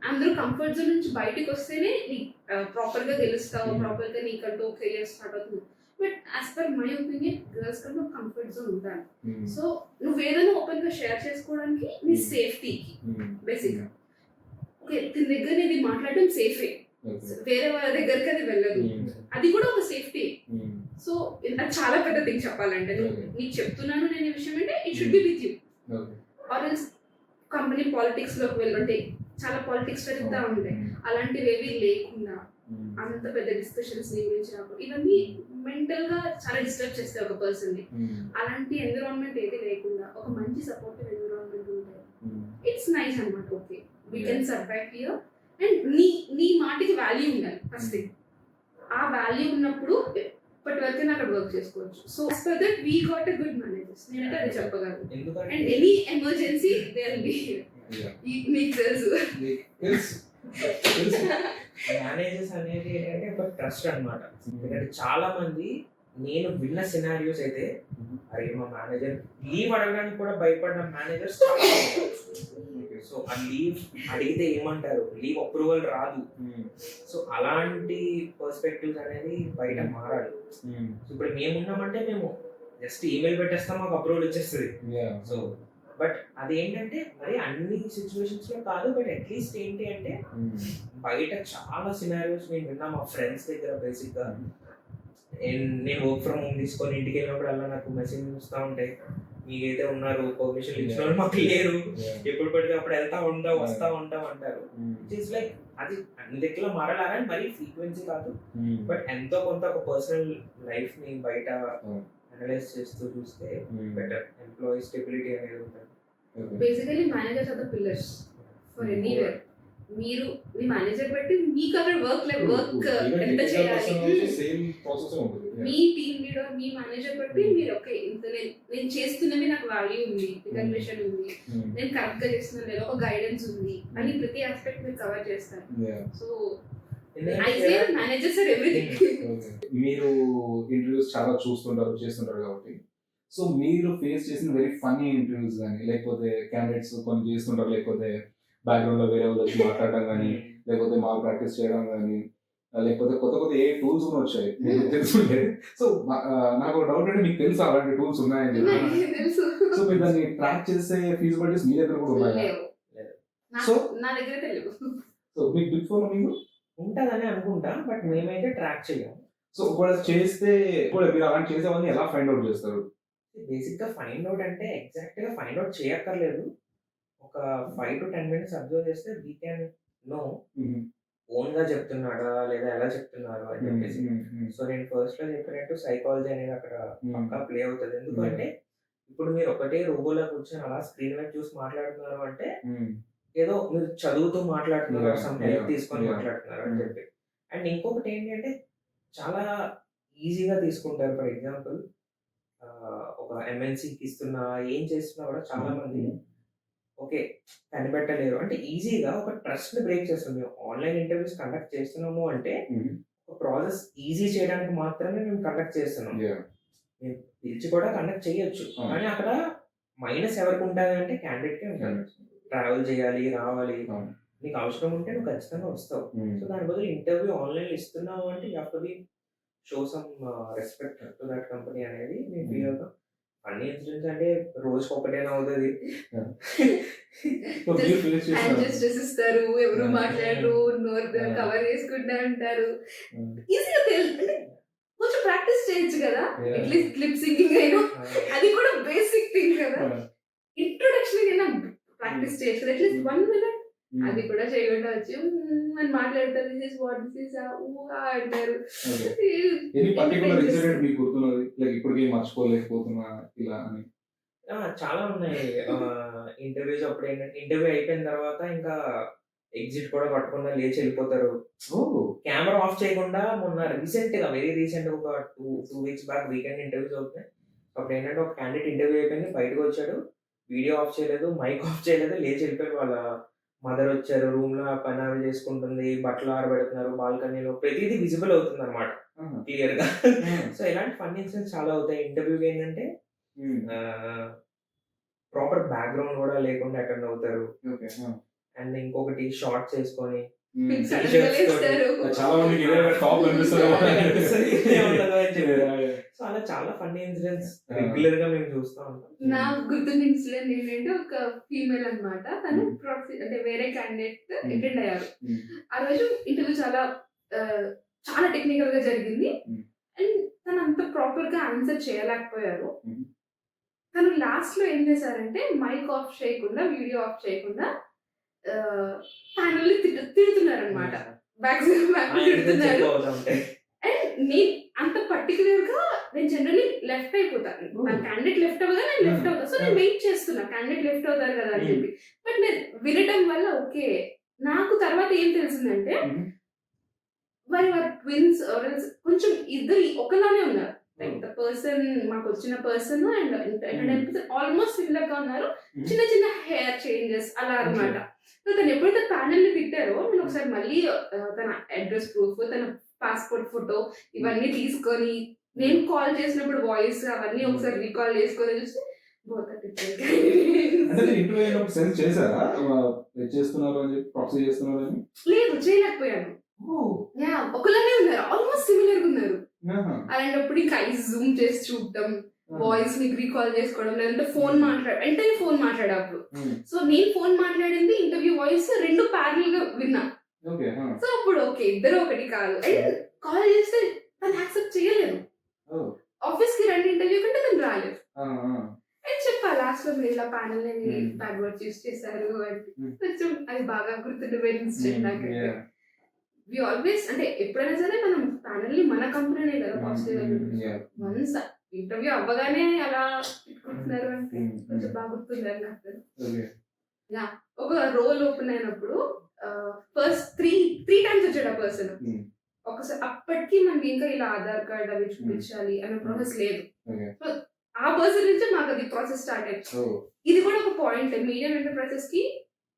అందరూ కంఫర్ట్ జోన్ నుంచి బయటకు వస్తేనే నీ ప్రాపర్ గా గెలుస్తావు, ప్రాపర్ గా నీకంటూ కెరియర్ స్టార్ట్ అవుతుంది. But as per my opinion girls కంటే ఒక కంఫర్ట్ జోన్ ఉండాలి. సో నువ్వు ఏదైనా ఓపెన్ గా షేర్ చేసుకోవడానికి నీ సేఫ్టీకి బేసిక్ గా. ఓకే, దీని దగ్గర ఇది మాట్లాడడం సేఫే, వేరే వాళ్ళ దగ్గరికి అది వెళ్ళదు, అది కూడా ఒక సేఫ్టీ. సో అది చాలా పెద్ద థింగ్ చెప్పాలంటే. నీకు చెప్తున్నాను నేను ఈ విషయం అంటే it should be with you. Or else company politics లోకి వెళ్ళంటే చాలా పాలిటిక్స్ జరుగుతూ ఉంటాయి, అలాంటివి ఏవి లేకుండా అంత పెద్ద డిస్కషన్స్ నీ గురించి రాకుండా, ఇవన్నీ మెంటల్ గా చాలా డిస్టర్బ్ చేస్తాయి ఒక పర్సన్ ని. అలాంటి ఎన్విరాన్మెంట్ ఏది లేకుండా ఒక మంచి సపోర్టివ్ ఎన్విరాన్మెంట్ ఉంటే ఇట్స్ నైస్ అన్నమాట. Okay, we can survive here. And నీ మాటకి వాల్యూ ఉండాలి ఫస్ట్ థింగ్. ఆ వాల్యూ ఉన్నప్పుడు ఇప్పటి వరకు అక్కడ వర్క్ చేసుకోవచ్చు. So for that we got a good managers, నేనైతే అది చెప్పగలను. And any emergency they will be here. మీకు తెలుసు మేనేజర్స్ అనేది ఏంటంటే ఒక ట్రస్ట్ అన్నమాట. ఎందుకంటే చాలా మంది నేను విన్న సినారియోస్ అయితే, అరే మా మేనేజర్ లీవ్ అడగడానికి కూడా భయపడిన మేనేజర్స్ చాలా. సో ఆ లీవ్ అడిగితే ఏమంటారు, లీవ్ అప్రూవల్ రాదు. సో అలాంటి పర్స్పెక్టివ్స్ అనేది బయట మారాలి. సో ఇప్పుడు మేమున్నామంటే మేము జస్ట్ ఈమెయిల్ పెట్టేస్తాం, మాకు అప్రూవల్ వచ్చేస్తుంది. సో బట్ అదేంటంటే మరి అన్ని సిచ్యువేషన్స్ లో కాదు, బట్ అట్లీస్ట్ ఏంటి అంటే బయట చాలా సినారియోస్ నేను విన్నా మా ఫ్రెండ్స్ దగ్గర. బేసిక్ గా నేను వర్క్ ఫ్రమ్ హోమ్ తీసుకొని ఇంటికి వెళ్ళినప్పుడు అలా నాకు మెసేజ్ వస్తూ ఉంటాయి, మీకైతే ఉన్నారు పర్మిషన్ ఇచ్చిన వాళ్ళు మాకు లేరు, ఎప్పుడు పడితే అప్పుడు వెళ్తా ఉంటావు వస్తా ఉంటావు అంటారు. ఇట్స్ లైక్ అది అన్ని దగ్గర మారాలని మరి ఫ్రీక్వెన్సీ కాదు, బట్ ఎంతో కొంత ఒక పర్సనల్ లైఫ్ ని బయట అనలైజ్ చేస్తూ చూస్తే బెటర్ ఎంప్లాయీ స్టెబిలిటీ అనేది ఉంటుంది. Basically managers are the pillars for anywhere. మీరు మీ మేనేజర్ బట్టి మీకు అక్కడ వర్క్ ఎంత చేయాలి, మీ టీమ్ లీడర్ మీ మేనేజర్ బట్టి మీరు ఓకే ఇంత నేను చేస్తున్నవి నాకు వాల్యూ ఉంది, రికగ్నిషన్ ఉంది, నేను కరెక్ట్ గా చేస్తున్నాను లేదా ఒక గైడెన్స్ ఉంది అని ప్రతి ఆస్పెక్ట్ మీరు కవర్ చేస్తారు. So I say managers are everything. మీరు ఇంటర్వ్యూస్ చాలా చూస్తుంటారు చేస్తుంటారు కాబట్టి, సో మీరు ఫేస్ చేసిన వెరీ ఫన్నీ ఇంటర్వ్యూస్ కానీ, లేకపోతే క్యాండిడేట్స్ కొన్ని చేస్తుంటారు, లేకపోతే బ్యాక్గ్రౌండ్ లో వేరే వాళ్ళు వచ్చి మాట్లాడడం కానీ, లేకపోతే మాల్ ప్రాక్టీస్ చేయడం కానీ, లేకపోతే కొత్త కొత్త ఏ టూల్స్ కూడా వచ్చాయి మీకు తెలుసుంటే. సో నాకు డౌట్ అంటే మీకు తెలుసు అలాంటి టూల్స్ ఉన్నాయని చెప్పి. సో మీరు దాన్ని ట్రాక్ చేసే ఫీజిబిలిటీస్ మీ దగ్గర కూడా ఉన్నాయా? సో నా దగ్గర తెలియదు. సో మీకు బిగ్ ఫోన్ మీకు ఉంటుందని అనుకుంటా, బట్ మేమైతే ట్రాక్ చేయము. సో ఒకవేళ చేస్తే మీరు అలాంటి చేసే వాళ్ళని ఎలా ఫైండ్ అవుట్ చేస్తారు? బేసిక్ గా ఫైండ్ అవుట్ అంటే ఎగ్జాక్ట్ గా ఫైండ్ అవుట్ చేయక్కర్లేదు. ఒక 5 to 10 minutes అబ్జర్వ్ చేస్తే వీ క్యాన్ నో ఓన్ గా చెప్తున్నాడా లేదా ఎలా చెప్తున్నారు అని చెప్పేసి. సో నేను ఫస్ట్ లో చెప్పినట్టు సైకాలజీ అనేది అక్కడ పక్కా ప్లే అవుతుంది. ఎందుకంటే ఇప్పుడు మీరు ఒకటే రూబోలో కూర్చొని అలా స్క్రీన్ మీద చూసి మాట్లాడుతున్నారు అంటే ఏదో మీరు చదువుతూ మాట్లాడుతున్నారు, సమ్ హెల్ప్ తీసుకొని మాట్లాడుతున్నారు అని చెప్పి. అండ్ ఇంకొకటి ఏంటి అంటే చాలా ఈజీగా తీసుకుంటారు. ఫర్ ఎగ్జాంపుల్ ఒక ఎంఎన్సీకి ఇస్తున్నా ఏం చేస్తున్నా కూడా చాలా మంది ఓకే కనిపెట్టలేరు అంటే ఈజీగా ఒక ట్రస్ట్ ని బ్రేక్ చేస్తుంది. ఆన్లైన్ ఇంటర్వ్యూస్ కండక్ట్ చేస్తున్నాము అంటే ఒక ప్రాసెస్ ఈజీ చేయడానికి మాత్రమే మేము కండక్ట్ చేస్తున్నాం. మేము పిలిచి కూడా కండక్ట్ చేయొచ్చు, కానీ అక్కడ మైనస్ ఎవరికి ఉంటుంది అంటే క్యాండిడేట్ కే ఉంటుంది. ట్రావెల్ చేయాలి, రావాలి, నీకు అవసరం ఉంటే నువ్వు ఖచ్చితంగా వస్తావు. సో దాని బదులు ఇంటర్వ్యూ ఆన్లైన్ ఇస్తున్నావు అంటే you have to be show some respect to that company అనేది నేను ఫీల్ అవుతాం. అన్ని ఇన్సిడెంట్స్ అంటే రోజుకి ఒకటేనా అవుతుంది. జస్టిస్ ఇస్తారు, ఎవరు మాట్లాడరు, నోరు కవర్ చేసుకుంటా అంటారు. ఈజీగా అంటే కొంచెం ప్రాక్టీస్ చేయొచ్చు కదా, అట్లీస్ట్ క్లిప్ సింగింగ్ అయినా, అది కూడా బేసిక్ థింగ్ కదా. ఇంట్రొడక్షన్ అయినా ప్రాక్టీస్ చేయొచ్చు కదా, అట్లీస్ట్ 1 minute. అది కూడా చేయకుండా వచ్చి అని మాట్లాడతారు, this is what this is అంటారు. చాలా ఉన్నాయి ఇంటర్వ్యూస్. అప్పుడు ఏంటంటే ఇంటర్వ్యూ అయిపోయిన తర్వాత ఇంకా ఎగ్జిట్ కూడా పట్టకుండా లేచి వెళ్ళిపోతారు. కెమెరా ఆఫ్ చేయకుండా. మొన్న వెరీ రీసెంట్ ఒక 2 weeks బ్యాక్ వీకెండ్ ఇంటర్వ్యూస్ అవుతున్నాయి. అప్పుడు ఏంటంటే ఒక క్యాండిడేట్ ఇంటర్వ్యూ అయిపోయింది, బయటకు వచ్చాడు, వీడియో ఆఫ్ చేయలేదు, మైక్ ఆఫ్ చేయలేదు, లేచి వెళ్ళిపోయారు. వాళ్ళ మదర్ వచ్చారు, రూమ్ లో పని ఆవిడ చేసుకుంటుంది, బట్టలు ఆరబెడుతున్నారు, బాల్కనీలో ప్రతిదీ విజిబుల్ అవుతుంది అనమాట క్లియర్ గా. సో ఇలాంటి ఫన్ ఇన్సిడెంట్స్ చాలా అవుతాయి. ఇంటర్వ్యూకి ఏంటంటే ప్రాపర్ బ్యాక్గ్రౌండ్ కూడా లేకుండా అటెండ్ అవుతారు. అండ్ ఇంకొకటి షార్ట్ చేసుకొని చాలా మందికి సో అలా చాలా ఫన్నీ ఇన్సిడెంట్స్ రెగ్యులర్ గా మేము చూస్తూ ఉంటాం. నాకు గుర్తున్న ఇన్సిడెంట్ ఏంటంటే ఒక ఫీమేల్ అన్నమాట, తను ప్రాక్సీ అంటే వేరే క్యాండిడేట్ అటెండ్ అయ్యారు. ఆ రోజు ఇంటర్వ్యూ చాలా టెక్నికల్ గా జరిగింది. అండ్ తను అంత ప్రాపర్ గా ఆన్సర్ చేయలేకపోయారు. తను లాస్ట్ లో ఏం చేశారంటే మైక్ ఆఫ్ చేయకుండా, వీడియో ఆఫ్ చేయకుండా ప్యానల్ తిడుతున్నారు అనమాట. తిడుతున్నారు. అండ్ నేను అంత పర్టికులర్ గా నేను జనరల్లీ లెఫ్ట్ అయిపోతాను. నా క్యాండిడేట్ లెఫ్ట్ అవ్వగా నేను లెఫ్ట్ అవుతాను. సో నేను వెయిట్ చేస్తున్నా క్యాండిడేట్ లెఫ్ట్ అవుతారు కదా అని చెప్పి. బట్ నేను వినడం వల్ల ఓకే, నాకు తర్వాత ఏం తెలిసిందంటే వారి ట్విన్స్ కొంచెం ఇద్దరు ఒకలానే ఉన్నారు. లైక్ ద పర్సన్, మాకు వచ్చిన పర్సన్ అండ్ ఆల్మోస్ట్ సిమిలర్ గా ఉన్నారు. చిన్న చిన్న హెయిర్ చేంజెస్ అలా అన్నమాట. సో తను ఎప్పుడైతే ప్యానల్ ని తిట్టారో నేను ఒకసారి మళ్ళీ తన అడ్రస్ ప్రూఫ్, తన పాస్పోర్ట్ ఫోటో ఇవన్నీ తీసుకొని, నేను కాల్ చేసినప్పుడు వాయిస్ అవన్నీ ఒకసారి రీకాల్ చేసుకొని చూస్తే లేదు, చేయలేకపోయాను. ఒకలానే ఉన్నారు, ఆల్మోస్ట్ సిమిలర్ గా ఉన్నారు. అలాంటప్పుడు ఇంకా ఐస్ జూమ్ చేసి చూడటం, వాయిస్ ని రీకాల్ చేసుకోవడం, లేదంటే ఫోన్ మాట్లాడేప్పుడు. సో నేను ఫోన్ మాట్లాడింది, ఇంటర్వ్యూ వాయిస్ రెండు ప్యారల్ గా విన్నా. సో అప్పుడు ఓకే, ఇద్దరు ఒకటి కాదు. అండ్ కాల్ చేస్తే తను యాక్సెప్ట్ చేయలేదు. ఆఫీస్ కి రండి ఇంటర్వ్యూ కంటే తను రాలేదు. అండ్ చెప్పా లాస్ట్ లో మీరు ఇలా ప్యానల్ ని బ్యాక్వర్డ్ యూస్ చేశారు అంటే కొంచెం అది బాగా గుర్తుండిపోయిన ఇన్సిడెంట్ నాకు. వి ఆల్వేస్ అంటే ఎప్పుడైనా సరే మనం ప్యానల్ ని మన కంపెనీనే కదా పాజిటివ్. వన్స్ ఇంటర్వ్యూ అవ్వగానే అలా పెట్టుకుంటున్నారు అంటే కొంచెం బాగా గుర్తుండాలి నాకు. ఒక రోల్ ఓపెన్ అయినప్పుడు ఫస్ట్ త్రీ టైమ్స్ వచ్చాడు ఆ పర్సన్. ఒకసారి అప్పటికి మనకి ఇంకా ఇలా ఆధార్ కార్డ్ అవి చూపించాలి అనే ప్రాసెస్ లేదు. సో ఆ పర్సన్ నుంచి మాకు అది ప్రాసెస్ స్టార్ట్ అయింది. ఇది కూడా ఒక పాయింట్, మీడియం ఎంటర్ప్రైజెస్ కి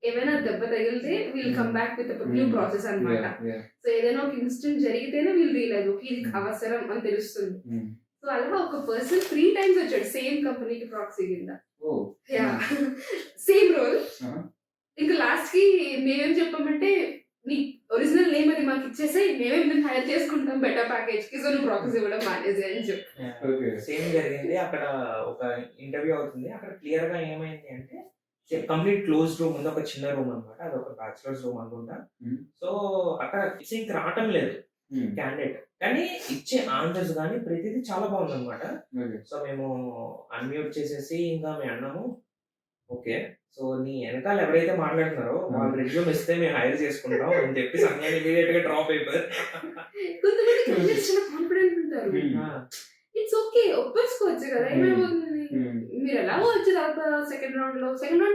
ఏమైనా దెబ్బ తగిలితే we'll come back with new process అన్నమాట. సో ఏదైనా ఒక ఇన్సిడెంట్ జరిగితేనే వీల్ రియలైజ్ ఓకే ఇది అవసరం అని తెలుస్తుంది. సో అలా ఒక పర్సన్ 3 times వచ్చాడు సేమ్ కంపెనీకి ప్రాక్సీ కింద. Same role. ఇంకా లాస్ట్ కి మేమేం చెప్పామంటే నీ ఒరిజినల్ నేమ్ అది మాకు ఇచ్చేసి మేమే మేము హైర్ చేసుకుంటాం బెటర్ ప్యాకేజ్ కి, సో నువ్వు ప్రాసెస్ ఇవ్వడం మానేసి అని చెప్పి. సేమ్ జరిగింది. అక్కడ ఒక ఇంటర్వ్యూ అవుతుంది. అక్కడ క్లియర్ గా ఏమైంది అంటే కంప్లీట్ క్లోజ్ రూమ్ ఉంది, ఒక చిన్న రూమ్ అనమాట, అది ఒక బ్యాచులర్స్ రూమ్ అనుకుంటా. సో అక్కడ సింక్ రావటం లేదు క్యాండిడేట్, కానీ ఇచ్చే ఆన్సర్స్ కానీ ప్రతిదీ చాలా బాగుంది అనమాట. సో మేము అన్మ్యూట్ చేసేసి ఇంకా మేము అన్నాము ఓకే, సో నీ వెనకాల ఎవరైతే మాట్లాడుతున్నారో వాళ్ళ రెజ్యూమ్ ఇస్తే మేము హైర్ చేసుకుంటాం అని చెప్పి సంఘాన్ని ఇమీడియట్ గా డ్రాప్ అయిపోయారు. కొంతమంది candidates చాలా కాన్ఫిడెంట్ ఉంటారు. ఇట్స్ ఓకే, ఒప్పేసుకోవచ్చు కదా, ఏమైపోతుంది. మీరు ఎలాగో వచ్చి తర్వాత సెకండ్ రౌండ్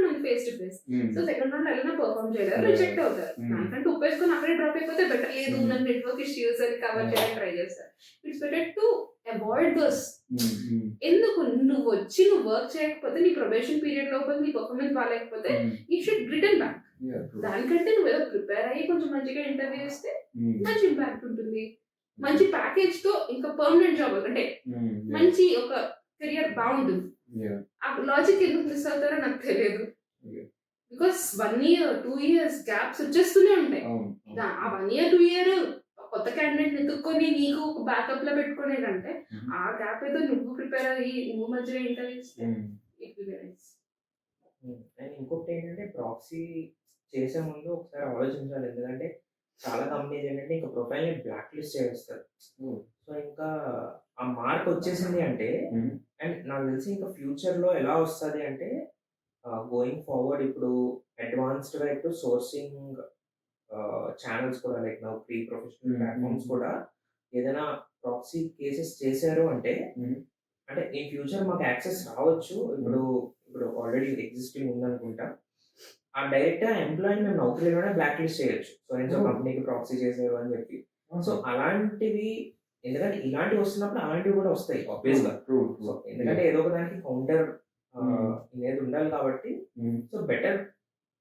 మనం face to face. So second round ఎలా పర్ఫార్మ్ చేయలేరు, రిజెక్ట్ అవుతారు. దానికంటే ఒప్పేసుకొని అక్కడే డ్రాప్ అయిపోతే బెటర్. లేదు నన్ను నెట్వర్క్ ఇష్యూస్ అని కవర్ చేయడానికి ట్రై చేస్తారు. It's better to avoid those. ఎందుకు నువ్వు వర్క్ చేయకపోతే, నీ ప్రొబేషన్ పీరియడ్ లోపల నీ పర్ఫార్మెన్స్ బాగాలేకపోతే యూ షుడ్ రిటర్న్ బ్యాక్. దానికంటే నువ్వు ఏదో ప్రిపేర్ అయ్యి కొంచెం మంచిగా ఇంటర్వ్యూ ఇస్తే మంచి ఇంపాక్ట్ ఉంటుంది. మంచి ప్యాకేజ్ తో ఇంకా పర్మనెంట్ జాబ్ అంటే మంచి ఒక కెరియర్ బాగుంటుంది. ఆ లాజిక్ ఎందుకు మిస్ అవుతారో నాకు తెలియదు. బికాస్ 1 year 2 years గ్యాప్స్ వచ్చేస్తూనే ఉంటాయి. ఆ 1 year 2 year కొత్త క్యాండిడేట్ ఎత్తుక్కొని నీకు ఒక బ్యాకప్ లో పెట్టుకునేదంటే ఆ గ్యాప్ అయితే నువ్వు ప్రిపేర్ అయ్యి నువ్వు మంచిగా ఇంటర్వ్యూ ఇస్తే it will be nice. And ఇంకొకటి ఏంటంటే ప్రాక్సీ చేసే ముందు ఒకసారి ఆలోచించాలి. ఎందుకంటే చాలా కంపెనీస్ ఏంటంటే ఇంకా ప్రొఫైల్ ని బ్లాక్ లిస్ట్ చేస్తారు. సో ఇంకా ఆ మార్క్ వచ్చేసింది అంటే, అండ్ నాకు తెలిసి ఇంకా ఫ్యూచర్ లో ఎలా వస్తుంది అంటే గోయింగ్ ఫార్వర్డ్ ఇప్పుడు అడ్వాన్స్డ్ గా ఇప్పుడు సోర్సింగ్ ఛానల్స్ కూడా లైక్ నా ప్రీ ప్రొఫెషనల్ ప్లాట్ఫామ్స్ కూడా ఏదైనా ప్రాక్సీ కేసెస్ చేశారు అంటే అంటే ఈ ఫ్యూచర్ మాకు యాక్సెస్ రావచ్చు. ఇప్పుడు ఆల్రెడీ ఎగ్జిస్టింగ్ ఉందనుకుంటా. ఆ డైరెక్ట్ ఎంప్లాయీ మేము నౌకరీలోనే బ్లాక్ లిస్ట్ చేయొచ్చు. సో ఎంతో కంపెనీకి ప్రాక్సీ చేశారు అని చెప్పి. సో అలాంటివి, ఎందుకంటే ఇలాంటివి వస్తున్నప్పుడు అలాంటివి కూడా వస్తాయి ఆబ్వియస్ గా. సో ఎందుకంటే ఏదో ఒక దానికి కౌంటర్ అనేది ఉండాలి కాబట్టి సో బెటర్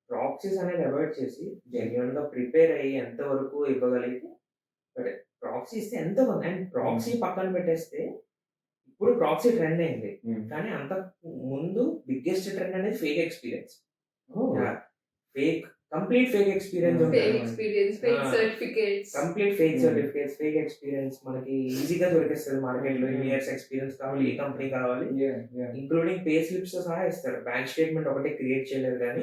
ప్రాక్సీస్ అనేది అవాయిడ్ చేసి జెన్యున్ గా ప్రిపేర్ అయ్యి ఎంతవరకు ఇవ్వగలిగితే బట్ ప్రాక్సీ ఇస్తే ఎంతో కొంత. అండ్ ప్రాక్సీ పక్కన పెట్టేస్తే ఇప్పుడు ప్రాక్సీ ట్రెండ్ అయింది, కానీ అంత ముందు బిగ్గెస్ట్ ట్రెండ్ అనేది fake experience. Complete fake experience complete fake certificates, fake experience మనకి ఈజీగా దొరికేస్తుంది మార్కెట్ లో. ఇయర్స్ ఎక్స్పీరియన్స్ కావాలి, ఏ కంపెనీ కావాలి, ఇంక్లూడింగ్ పే స్లిప్స్ సహా ఇస్తారు. బ్యాంక్ స్టేట్మెంట్ ఒకటే క్రియేట్ చేయలేదు కానీ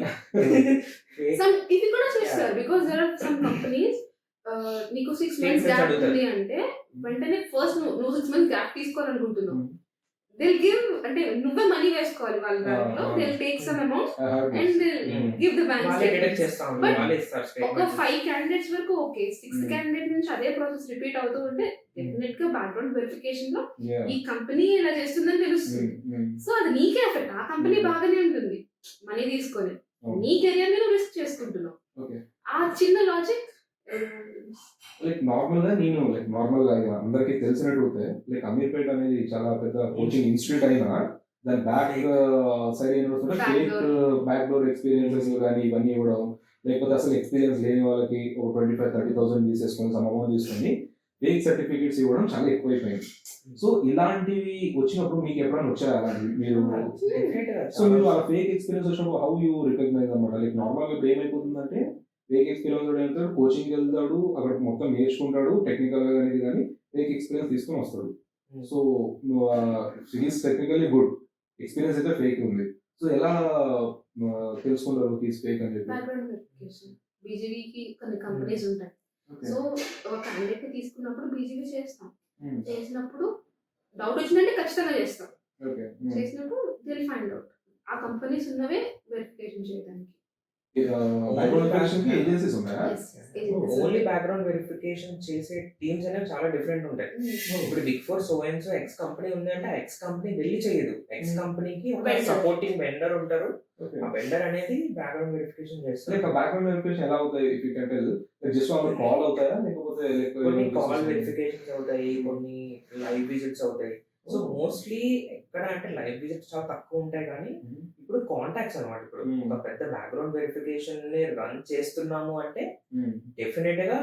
ఇది కూడా చేస్తారు. Because there are some companies నీకు 6 months గ్యాప్ ఉంది అంటే వెంటనే ఫస్ట్ నువ్వు 6 months గ్యాప్ తీసుకోవాలనుకుంటున్నావు, they'll give అంటే నువ్వే మనీ వేసుకోవాలి వాళ్ళ దాంట్లో. they'll take some amount and they'll give the bank statement. ఒక 5 candidates వరకు ఓకే, 6th candidate నుంచి అదే ప్రాసెస్ రిపీట్ అవుతూ ఉంటే డెఫినెట్ గా బ్యాక్గ్రౌండ్ వెరిఫికేషన్ లో ఈ కంపెనీ ఇలా చేస్తుందని తెలుస్తుంది. సో అది నీకే ఎఫెక్ట్. ఆ కంపెనీ బాగానే ఉంటుంది మనీ తీసుకొని, నీ కెరియర్ ని రిస్క్ చేసుకుంటున్నావు. ఆ చిన్న లాజిక్ లైక్ నార్మల్ గా అందరికి తెలిసినట్టు లైక్ అమీర్పేట్ అనేది చాలా పెద్ద కోచింగ్ ఇన్స్టిట్యూట్ అయినా దాని బ్యాక్ సైడ్ ఏమవుతుంటే ఫేక్ బ్యాక్ డోర్ ఎక్స్పీరియన్సెస్ కానీ ఇవన్నీ ఇవ్వడం, లేకపోతే అసలు ఎక్స్పీరియన్స్ లేని వాళ్ళకి ఒక 25,000-30,000 తీసేసుకొని సమ్ అమౌంట్ తీసుకొని ఫేక్ సర్టిఫికేట్స్ ఇవ్వడం చాలా ఎక్కువైపోయింది. సో ఇలాంటివి వచ్చినప్పుడు మీకు ఎప్పుడైనా వచ్చాయా అలాంటివి? మీరు సో మీరు ఆ ఫేక్ ఎక్స్పీరియన్స్ వచ్చినప్పుడు హౌ యూ రికగ్నైజ్ అనమాట? లైక్ నార్మల్గా ఇప్పుడు ఏమైపోతుందంటే ఫేక్ ఎక్స్పీరియన్స్ వెళ్తాడు, కోచింగ్ వెళ్తాడు, అక్కడ మొత్తం నేర్చుకుంటాడు టెక్నికల్ గా అనేది, కానీ ఫేక్ ఎక్స్పీరియన్స్ తీసుకొని వస్తాడు. So is technically good, experience అయితే ఫేక్ ఉంది. సో ఎలా తెలుసుకుంటారు ఈస్ ఫేక్ అని చెప్పి? బ్యాక్గ్రౌండ్ వెరిఫికేషన్ బీజీవీకి కొన్ని కంపెనీస్ ఉంటాయి. సో ఒక క్యాండిడేట్ ని తీసుకున్నప్పుడు బీజీవీ చేస్తాం. చేసినప్పుడు డౌట్ వచ్చిందంటే ఖచ్చితంగా చేస్తాం. చేసినప్పుడు దిల్ ఫైండ్ అవుట్ ఆ కంపెనీస్ ఉన్నవే వెరిఫికేషన్ చేయడానికి. ఓన్లీ బ్యాక్గ్రౌండ్ వెరిఫికేషన్ చేసే టీమ్స్ అనేవి చాలా డిఫరెంట్ ఉంటాయి. ఇప్పుడు big four so and so X company ఉంది అంటే ఎక్స్ కంపెనీ వెళ్ళి చేయదు. ఎక్స్ కంపెనీకి ఒక సపోర్టింగ్ వెండర్ ఉంటారు. ఆ వెండర్ అనేది బ్యాక్గ్రౌండ్ వెరిఫికేషన్ చేస్తారు. బ్యాక్గ్రౌండ్ వెరిఫికేషన్ ఎలా అవుతాయి? If you can tell, just call అవుతాయా లేకపోతే కొన్ని కాల్ వెరిఫికేషన్స్ అవుతాయి, కొన్ని లైవ్ విజిట్స్ అవుతాయి. సో మోస్ట్లీ ఎక్కడ అంటే లైవ్ విజిట్స్ చాలా తక్కువ ఉంటాయి, కానీ ఇప్పుడు కాంటాక్ట్స్ అనమాట. ఇప్పుడు ఒక పెద్ద బ్యాక్గ్రౌండ్ వెరిఫికేషన్ ని రన్ చేస్తున్నాము అంటే డెఫినెట్ గా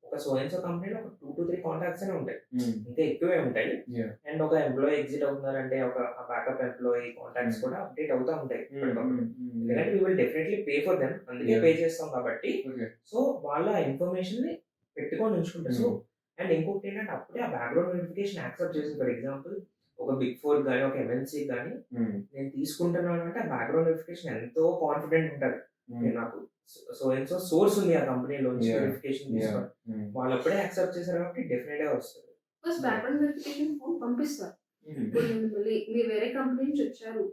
ఒక సో అండ్ సో కంపెనీలో ఒక 2 to 3 కాంటాక్ట్స్ అనే ఉంటాయి, ఇంకా ఎక్కువే ఉంటాయి. అండ్ ఒక ఎంప్లాయీ ఎగ్జిట్ అవుతున్నారంటే ఒక బ్యాకప్ ఎంప్లాయీ కాంటాక్ట్స్ కూడా అప్డేట్ అవుతా ఉంటాయి. ఎందుకంటే we will definitely pay for them, అందుకే పే చేస్తాం కాబట్టి. సో వాళ్ళ ఇన్ఫర్మేషన్ ని పెట్టుకొని ఉంచుకుంటారు. సో అండ్ ఇంకొకటి ఏంటంటే అప్పుడే ఆ బ్యాక్గ్రౌండ్ వెరిఫికేషన్ యాక్సెప్ట్ చేసింది. ఫర్ ఎగ్జాంపుల్ ఒక బిగ్ ఫోర్ కానీ ఒక ఎంఎన్సీ కానీ నేను తీసుకుంటున్నాను అంటే ఆ బ్యాక్గ్రౌండ్ వెరిఫికేషన్ ఎంతో కాన్ఫిడెంట్ ఉంటుంది. నాకు సో అండ్ సో సోర్స్ ఉంది ఆ కంపెనీలో వెరిఫికేషన్ తీసుకొని వాళ్ళు అప్పుడే యాక్సెప్ట్ చేశారు కాబట్టి డెఫినెట్ గా వస్తుంది. బ్యాక్గ్రౌండ్ వెరిఫికేషన్ ఫామ్ పంపిస్తారు. ఇప్పుడు మిమ్మల్ని మీరు వేరే కంపెనీ నుంచి వచ్చారు,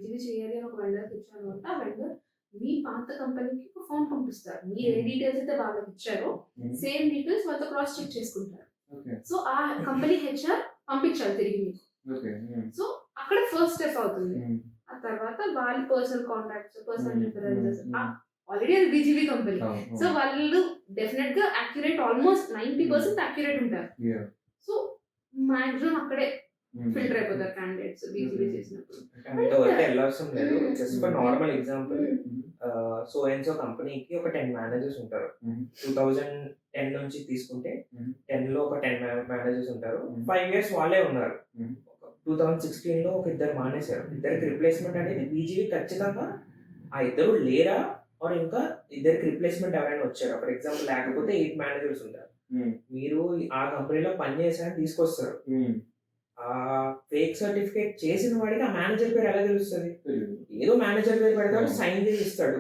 బిజీ చేయాలి అని ఒక వెండర్కి ఇచ్చారు అంటే ఆ వెండర్ మీ పాత కంపెనీకి ఒక ఫామ్ పంపిస్తారు. మీరు ఏ డీటెయిల్స్ అయితే వాళ్ళకి ఇచ్చారో సేమ్ డీటెయిల్స్ వాళ్ళతో క్రాస్ చెక్ చేసుకుంటారు. సో ఆ కంపెనీ హెచ్ఆర్ పంపించాలి తిరిగి మీకు. సో అక్కడ ఫస్ట్ స్టెప్ అవుతుంది. ఆ తర్వాత వాళ్ళ personal contacts, personal references, already అది బీజీవీ కంపెనీ, సో వాళ్ళు డెఫినెట్ గా అక్యురేట్, ఆల్మోస్ట్ 90% అక్యురేట్ ఉంటారు. సో మాక్సిమం అక్కడే ఫిల్టర్ అయిపోతారు క్యాండిడేట్స్ బీజీవీ చేసినప్పుడు. అంతవరకు వెళ్ళవసరం లేదు. Just for normal example, so and so కంపెనీకి ఒక 10 మేనేజర్స్ ఉంటారు. 2010 నుంచి తీసుకుంటే 10 లో ఒక 10 మేనేజర్స్ ఉంటారు. 5 years వాళ్ళే ఉన్నారు. 2016 లో ఒక ఇద్దరు మానేశారు. ఇద్దరికి రిప్లేస్మెంట్ అనేది బీజీవీ ఖచ్చితంగా ఆ ఇద్దరు లేరా ఆర్ ఇంకా ఇద్దరికి రిప్లేస్మెంట్ ఎవరైనా వచ్చారు. ఫర్ ఎగ్జాంపుల్ లేకపోతే 8 మేనేజర్స్ ఉంటారు. మీరు ఆ కంపెనీలో పని చేశారని తీసుకొస్తారు. ఆ ఫేక్ సర్టిఫికేట్ చేసిన వాడికి ఆ మేనేజర్ పేరు ఎలా తెలుస్తుంది? ఏదో మేనేజర్ పేరు పెడతాడు, సైన్ చేసి ఇస్తాడు.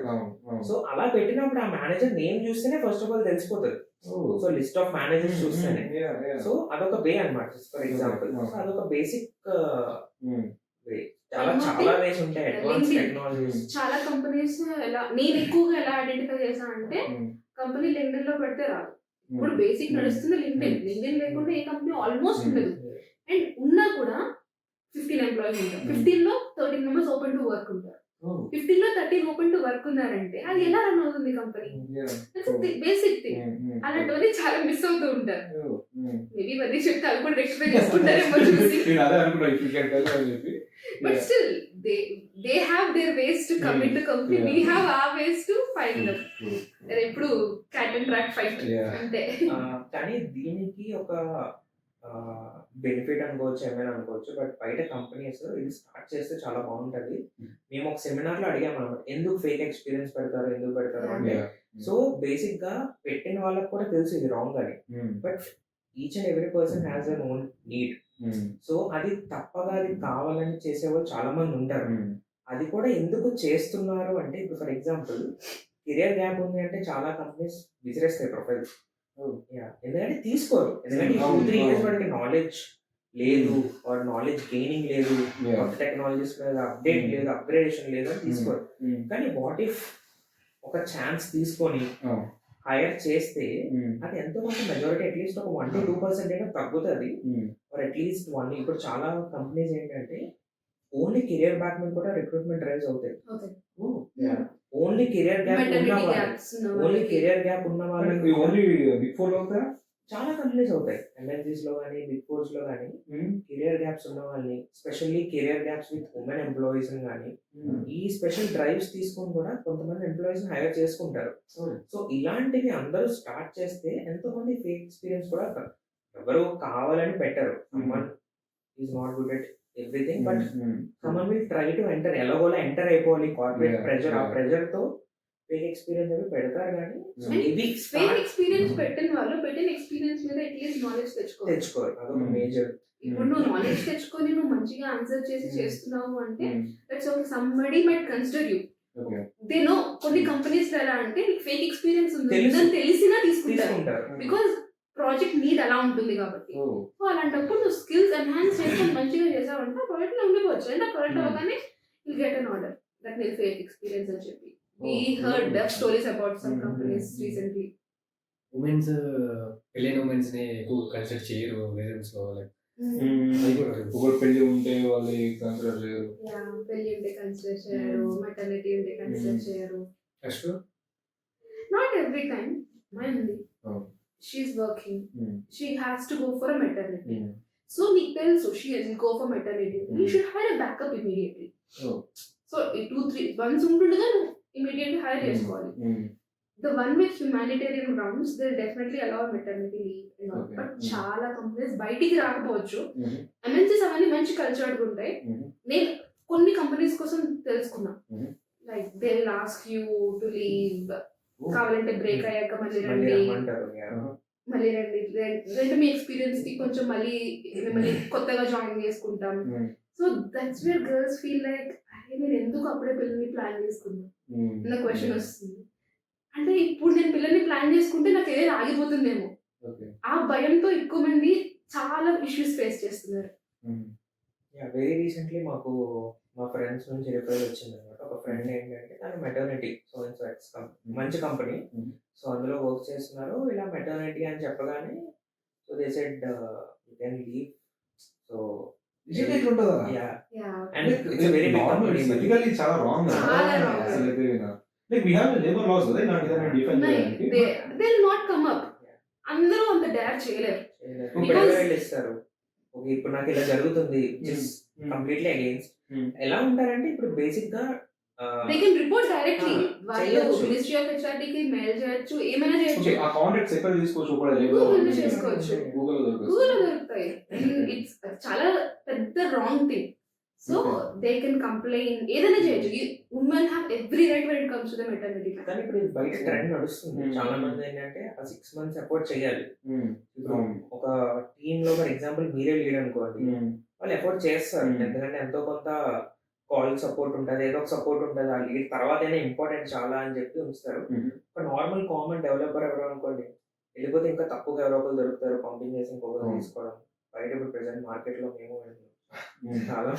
సో అలా పెట్టినప్పుడు ఆ మేనేజర్ నేమ్ చూస్తేనే ఫస్ట్ ఆఫ్ ఆల్ తెలిసిపోతుంది. సో లిస్ట్ ఆఫ్ మేనేజర్స్ చూస్తేనే. సో అదొక వే అన్నమాట. ఫర్ ఎగ్జాంపుల్ అదొక బేసిక్ వే. చాలా వేస్ ఉంటాయి, అడ్వాన్స్ టెక్నాలజీస్. చాలా కంపెనీస్ నేను ఎక్కువగా ఎలా ఐడెంటిఫై చేశాను అంటే కంపెనీ లింక్డ్ఇన్ లో పెడితే రాదు. ఇప్పుడు బేసిక్ నడుస్తుంది లింక్డ్ఇన్ లేకుండా ఏ కంపెనీ ఆల్మోస్ట్ ఉండదు. అండ్ ఉన్నా కూడా 15 ఎంప్లాయీస్ ఉంటారు. 15 లో 13 మెంబర్స్ ఓపెన్ టు వర్క్ ఉంటారు. 15 లో 13 ఓపెన్ టు వర్క్ ఉన్నారంటే అది ఎలా రన్ అవుతుంది కంపెనీ? Basic thing. అలాంటివన్నీ చాలా మిస్ అవుతూ ఉంటారు. మేబీ ఇవన్నీ చెప్తే అవి కూడా రెక్టిఫై చేసుకుంటారేమో చూసి. But still they have their ways to come in to company. We have our ways to find them. ఎప్పుడు క్యాట్ అండ్ ర్యాట్ ఫైట్ అంతే. కానీ దీనికి ఒక బెనిఫిట్ అనుకోవచ్చు, ఏమైనా అనుకోవచ్చు. బట్ బయట కంపెనీస్ ఇది స్టార్ట్ చేస్తే చాలా బాగుంటుంది. మేము ఒక సెమినార్ లో అడిగాము అన్నమాట, ఎందుకు ఫేక్ ఎక్స్పీరియన్స్ పెడతారు, ఎందుకు పెడతారు అంటే. సో బేసిక్ గా పెట్టిన వాళ్ళకి కూడా తెలుసు ఇది రాంగ్ అని. But each and every person has an own need. So అది తప్పగా అది కావాలని చేసేవాళ్ళు చాలా మంది ఉంటారు. అది కూడా ఎందుకు చేస్తున్నారు అంటే, ఇప్పుడు ఫర్ ఎగ్జాంపుల్ కెరియర్ గ్యాప్ ఉంది అంటే చాలా కంపెనీస్ విసిరేస్తాయి ప్రొఫైల్స్. ఎందుకంటే తీసుకోరు. ఎందుకంటే 2-3 years వాడికి నాలెడ్జ్ లేదు, వాడు నాలెడ్జ్ గెయినింగ్ లేదు, కొత్త టెక్నాలజీస్ మీద అప్డేట్ లేదు, అప్గ్రేడేషన్ లేదు అని తీసుకోరు. కానీ వాట్ ఇఫ్ ఒక ఛాన్స్ తీసుకొని హైర్ చేస్తే అది ఎంతో కొంత మెజారిటీ అట్లీస్ట్ ఒక 1-2% అయినా తగ్గుతుంది. ఆర్ అట్లీస్ట్ ఇప్పుడు చాలా కంపెనీస్ ఏంటంటే ఓన్లీ కెరియర్ బ్యాక్ మీద కూడా రిక్రూట్మెంట్ డ్రైవ్స్ అవుతాయి. ఓన్లీ కెరియర్ గ్యాప్ ఉన్న వాళ్ళకి చాలా కంపెనీస్ అవుతాయి. MNCs లో కానీ బిగ్ ఫోర్స్ లో కానీ కెరియర్ గ్యాప్స్ ఉన్న వాళ్ళని, specially career gaps with women employees కానీ ఈ స్పెషల్ డ్రైవ్స్ తీసుకొని కూడా కొంతమంది ఎంప్లాయీస్ హైర్ చేసుకుంటారు. సో ఇలాంటివి అందరూ స్టార్ట్ చేస్తే ఎంతో మంది ఫేక్ ఎక్స్పీరియన్స్ కూడా ఎవరు కావాలని పెట్టరు. Someone is not good at everything, but someone will try to enter, ఎలాగోలా ఎంటర్ అయిపోవాలి. కార్పొరేట్ ప్రెజర్, ఆ ప్రెజర్ తో ఫేక్ ఎక్స్పీరియన్స్ అవి పెడతారు. కానీ ఫేక్ ఎక్స్పీరియన్స్ పెట్టిన వాళ్ళు పెట్టిన ఎక్స్పీరియన్స్ మీద అట్లీస్ట్ నాలెడ్జ్ తెచ్చుకోరు. అదొక మేజర్. ఇప్పుడు నువ్వు నాలెడ్జ్ తెచ్చుకొని నువ్వు మంచిగా ఆన్సర్ చేసి చేస్తున్నావు అంటే that's okay, somebody might consider you. They know. కొన్ని కంపెనీస్ ఎలా అంటే నీకు ఫేక్ ఎక్స్పీరియన్స్ ఉందని తెలిసినా తీసుకుంటారు, బికాజ్ ప్రాజెక్ట్ నీడ్ అలా ఉంటుంది కాబట్టి. సో అలాంటప్పుడు నువ్వు స్కిల్స్ ఎన్హాన్స్ చేసుకొని మంచిగా చేసావంటే ఆ ప్రాజెక్ట్ లో ఉండిపోవచ్చు. అంటే ఆ ప్రాజెక్ట్ అవగానే you get an order that నీకు ఫేక్ ఎక్స్పీరియన్స్ అని చెప్పి. We heard stories about some companies recently. Women's పెళ్ళైన ఉమెన్స్ ని ఎక్కువ కన్సిడర్ చేయరు రీజన్స్ లో. లైక్ ఒకటి పెళ్లి ఉంటే వాళ్ళు కన్సిడర్ చేయరు, పెళ్లి ఉంటే కన్సిడర్ చేయరు, మెటర్నిటీ ఉంటే కన్సిడర్ చేయరు. Next not every time. మైంది she is working, she has to go for a maternity. So నీకు తెలుసు she will go for maternity, you should hire a backup immediately. So 2-3 months ఉంటుండగా నువ్వు immediately hire చేసుకోవాలి. The one with humanitarian grounds, they'll definitely allow maternity leave and all. But చాలా companies బయటికి రాకపోవచ్చు. MNCs అవన్నీ మంచి కల్చర్డ్ ఉంటాయి. నేను కొన్ని కంపెనీస్ కోసం తెలుసుకున్నా, like they will ask you to leave, కావాలంటే బ్రేక్ అయ్యాక మళ్ళీ రండి, అంటే మీ ఎక్స్పీరియన్స్ కి కొంచెం మళ్ళీ మిమ్మల్ని కొత్తగా జాయిన్ చేసుకుంటాం. So that's where girls feel like నేను ఎందుకు అప్పుడే పిల్లల్ని ప్లాన్ చేసుకున్నా అన్న క్వశ్చన్ వస్తుంది. అంటే ఇప్పుడు నేను పిల్లల్ని ప్లాన్ చేసుకుంటే నాకు ఏదైనా ఆగిపోతుందేమో, ఆ భయంతో ఎక్కువ మంది చాలా ఇష్యూస్ ఫేస్ చేస్తున్నారు. వెరీ రీసెంట్లీ మాకు మా ఫ్రెండ్స్ నుంచి రిఫర్ వచ్చింది అనమాట. ఒక ఫ్రెండ్ ఏంటంటే తను మెటర్నిటీ సో ఎక్స్ మంచి కంపెనీ, సో అందులో వర్క్ చేస్తున్నారు. ఇలా మెటర్నిటీ అని చెప్పగానే so they said you can leave. So నిజంగా ఇట్లా ఉంటుందా? And it's very normal ethically చాలా రాంగ్ చాలా wrong. అసలు అయితే like we have labour laws కదా ఇలాంటి దాన్ని డిఫెండ్ చేయడానికి. They will not come up. అందరూ అంత డేర్ చేయలేరు. ఇప్పుడు ఇస్తారు. ఓకే, ఇప్పుడు నాకు ఇలా జరుగుతుంది, కంప్లీట్లీ అగేన్స్ట్. ఎలా ఉంటారంటే ఇప్పుడు బేసిక్ గా దే కెన్ రిపోర్ట్ డైరెక్ట్లీ. వాళ్ళు చేయొచ్చు. మినిస్ట్రీ ఆఫ్ హెచ్ఆర్డీ కి మెయిల్ చేయొచ్చు, ఏమైనా ఓకే, చేయొచ్చు. ఆ కాంటాక్ట్స్ ఎక్కడ తీసుకోవచ్చు కూడా Google లో చేసుకోవచ్చు. గూగుల్ లో దొరుకుతుంది. గూగుల్ లో దొరుకుతాయి. ఇట్స్ చాలా పెద్ద wrong thing. So they can complain, ఏదైనా చేయొచ్చు. Women have every right when it comes to the maternity. కానీ ఇప్పుడు ఇది బయట ట్రెండ్ నడుస్తుంది. చాలా మంది ఏంటంటే ఆ 6 months ఎఫర్ట్ చేయాలి. ఇప్పుడు ఒక టీమ్ లో ఫర్ ఎగ్జాంపుల్ మీరే లీడ్ అనుకోండి, వాళ్ళు ఎఫర్ట్ చేస్తారు. ఎందుకంటే ఎంతో కొంత కాల్ సపోర్ట్ ఉంటుంది, ఏదో ఒక సపోర్ట్ ఉంటుంది. ఆ లీడ్ తర్వాత అయినా ఇంపార్టెంట్ చాలా అని చెప్పి ఉంచుతారు. ఒక నార్మల్ కామన్ డెవలపర్ ఎవరో అనుకోండి, వెళ్ళిపోతే ఇంకా తక్కువ ఎవరో ఒకరు దొరుకుతారు, పంపింగ్ చేసి ఇంకొకరు తీసుకోవడం. బయట ఇప్పుడు ప్రెసెంట్ మార్కెట్ లో మేము చాలా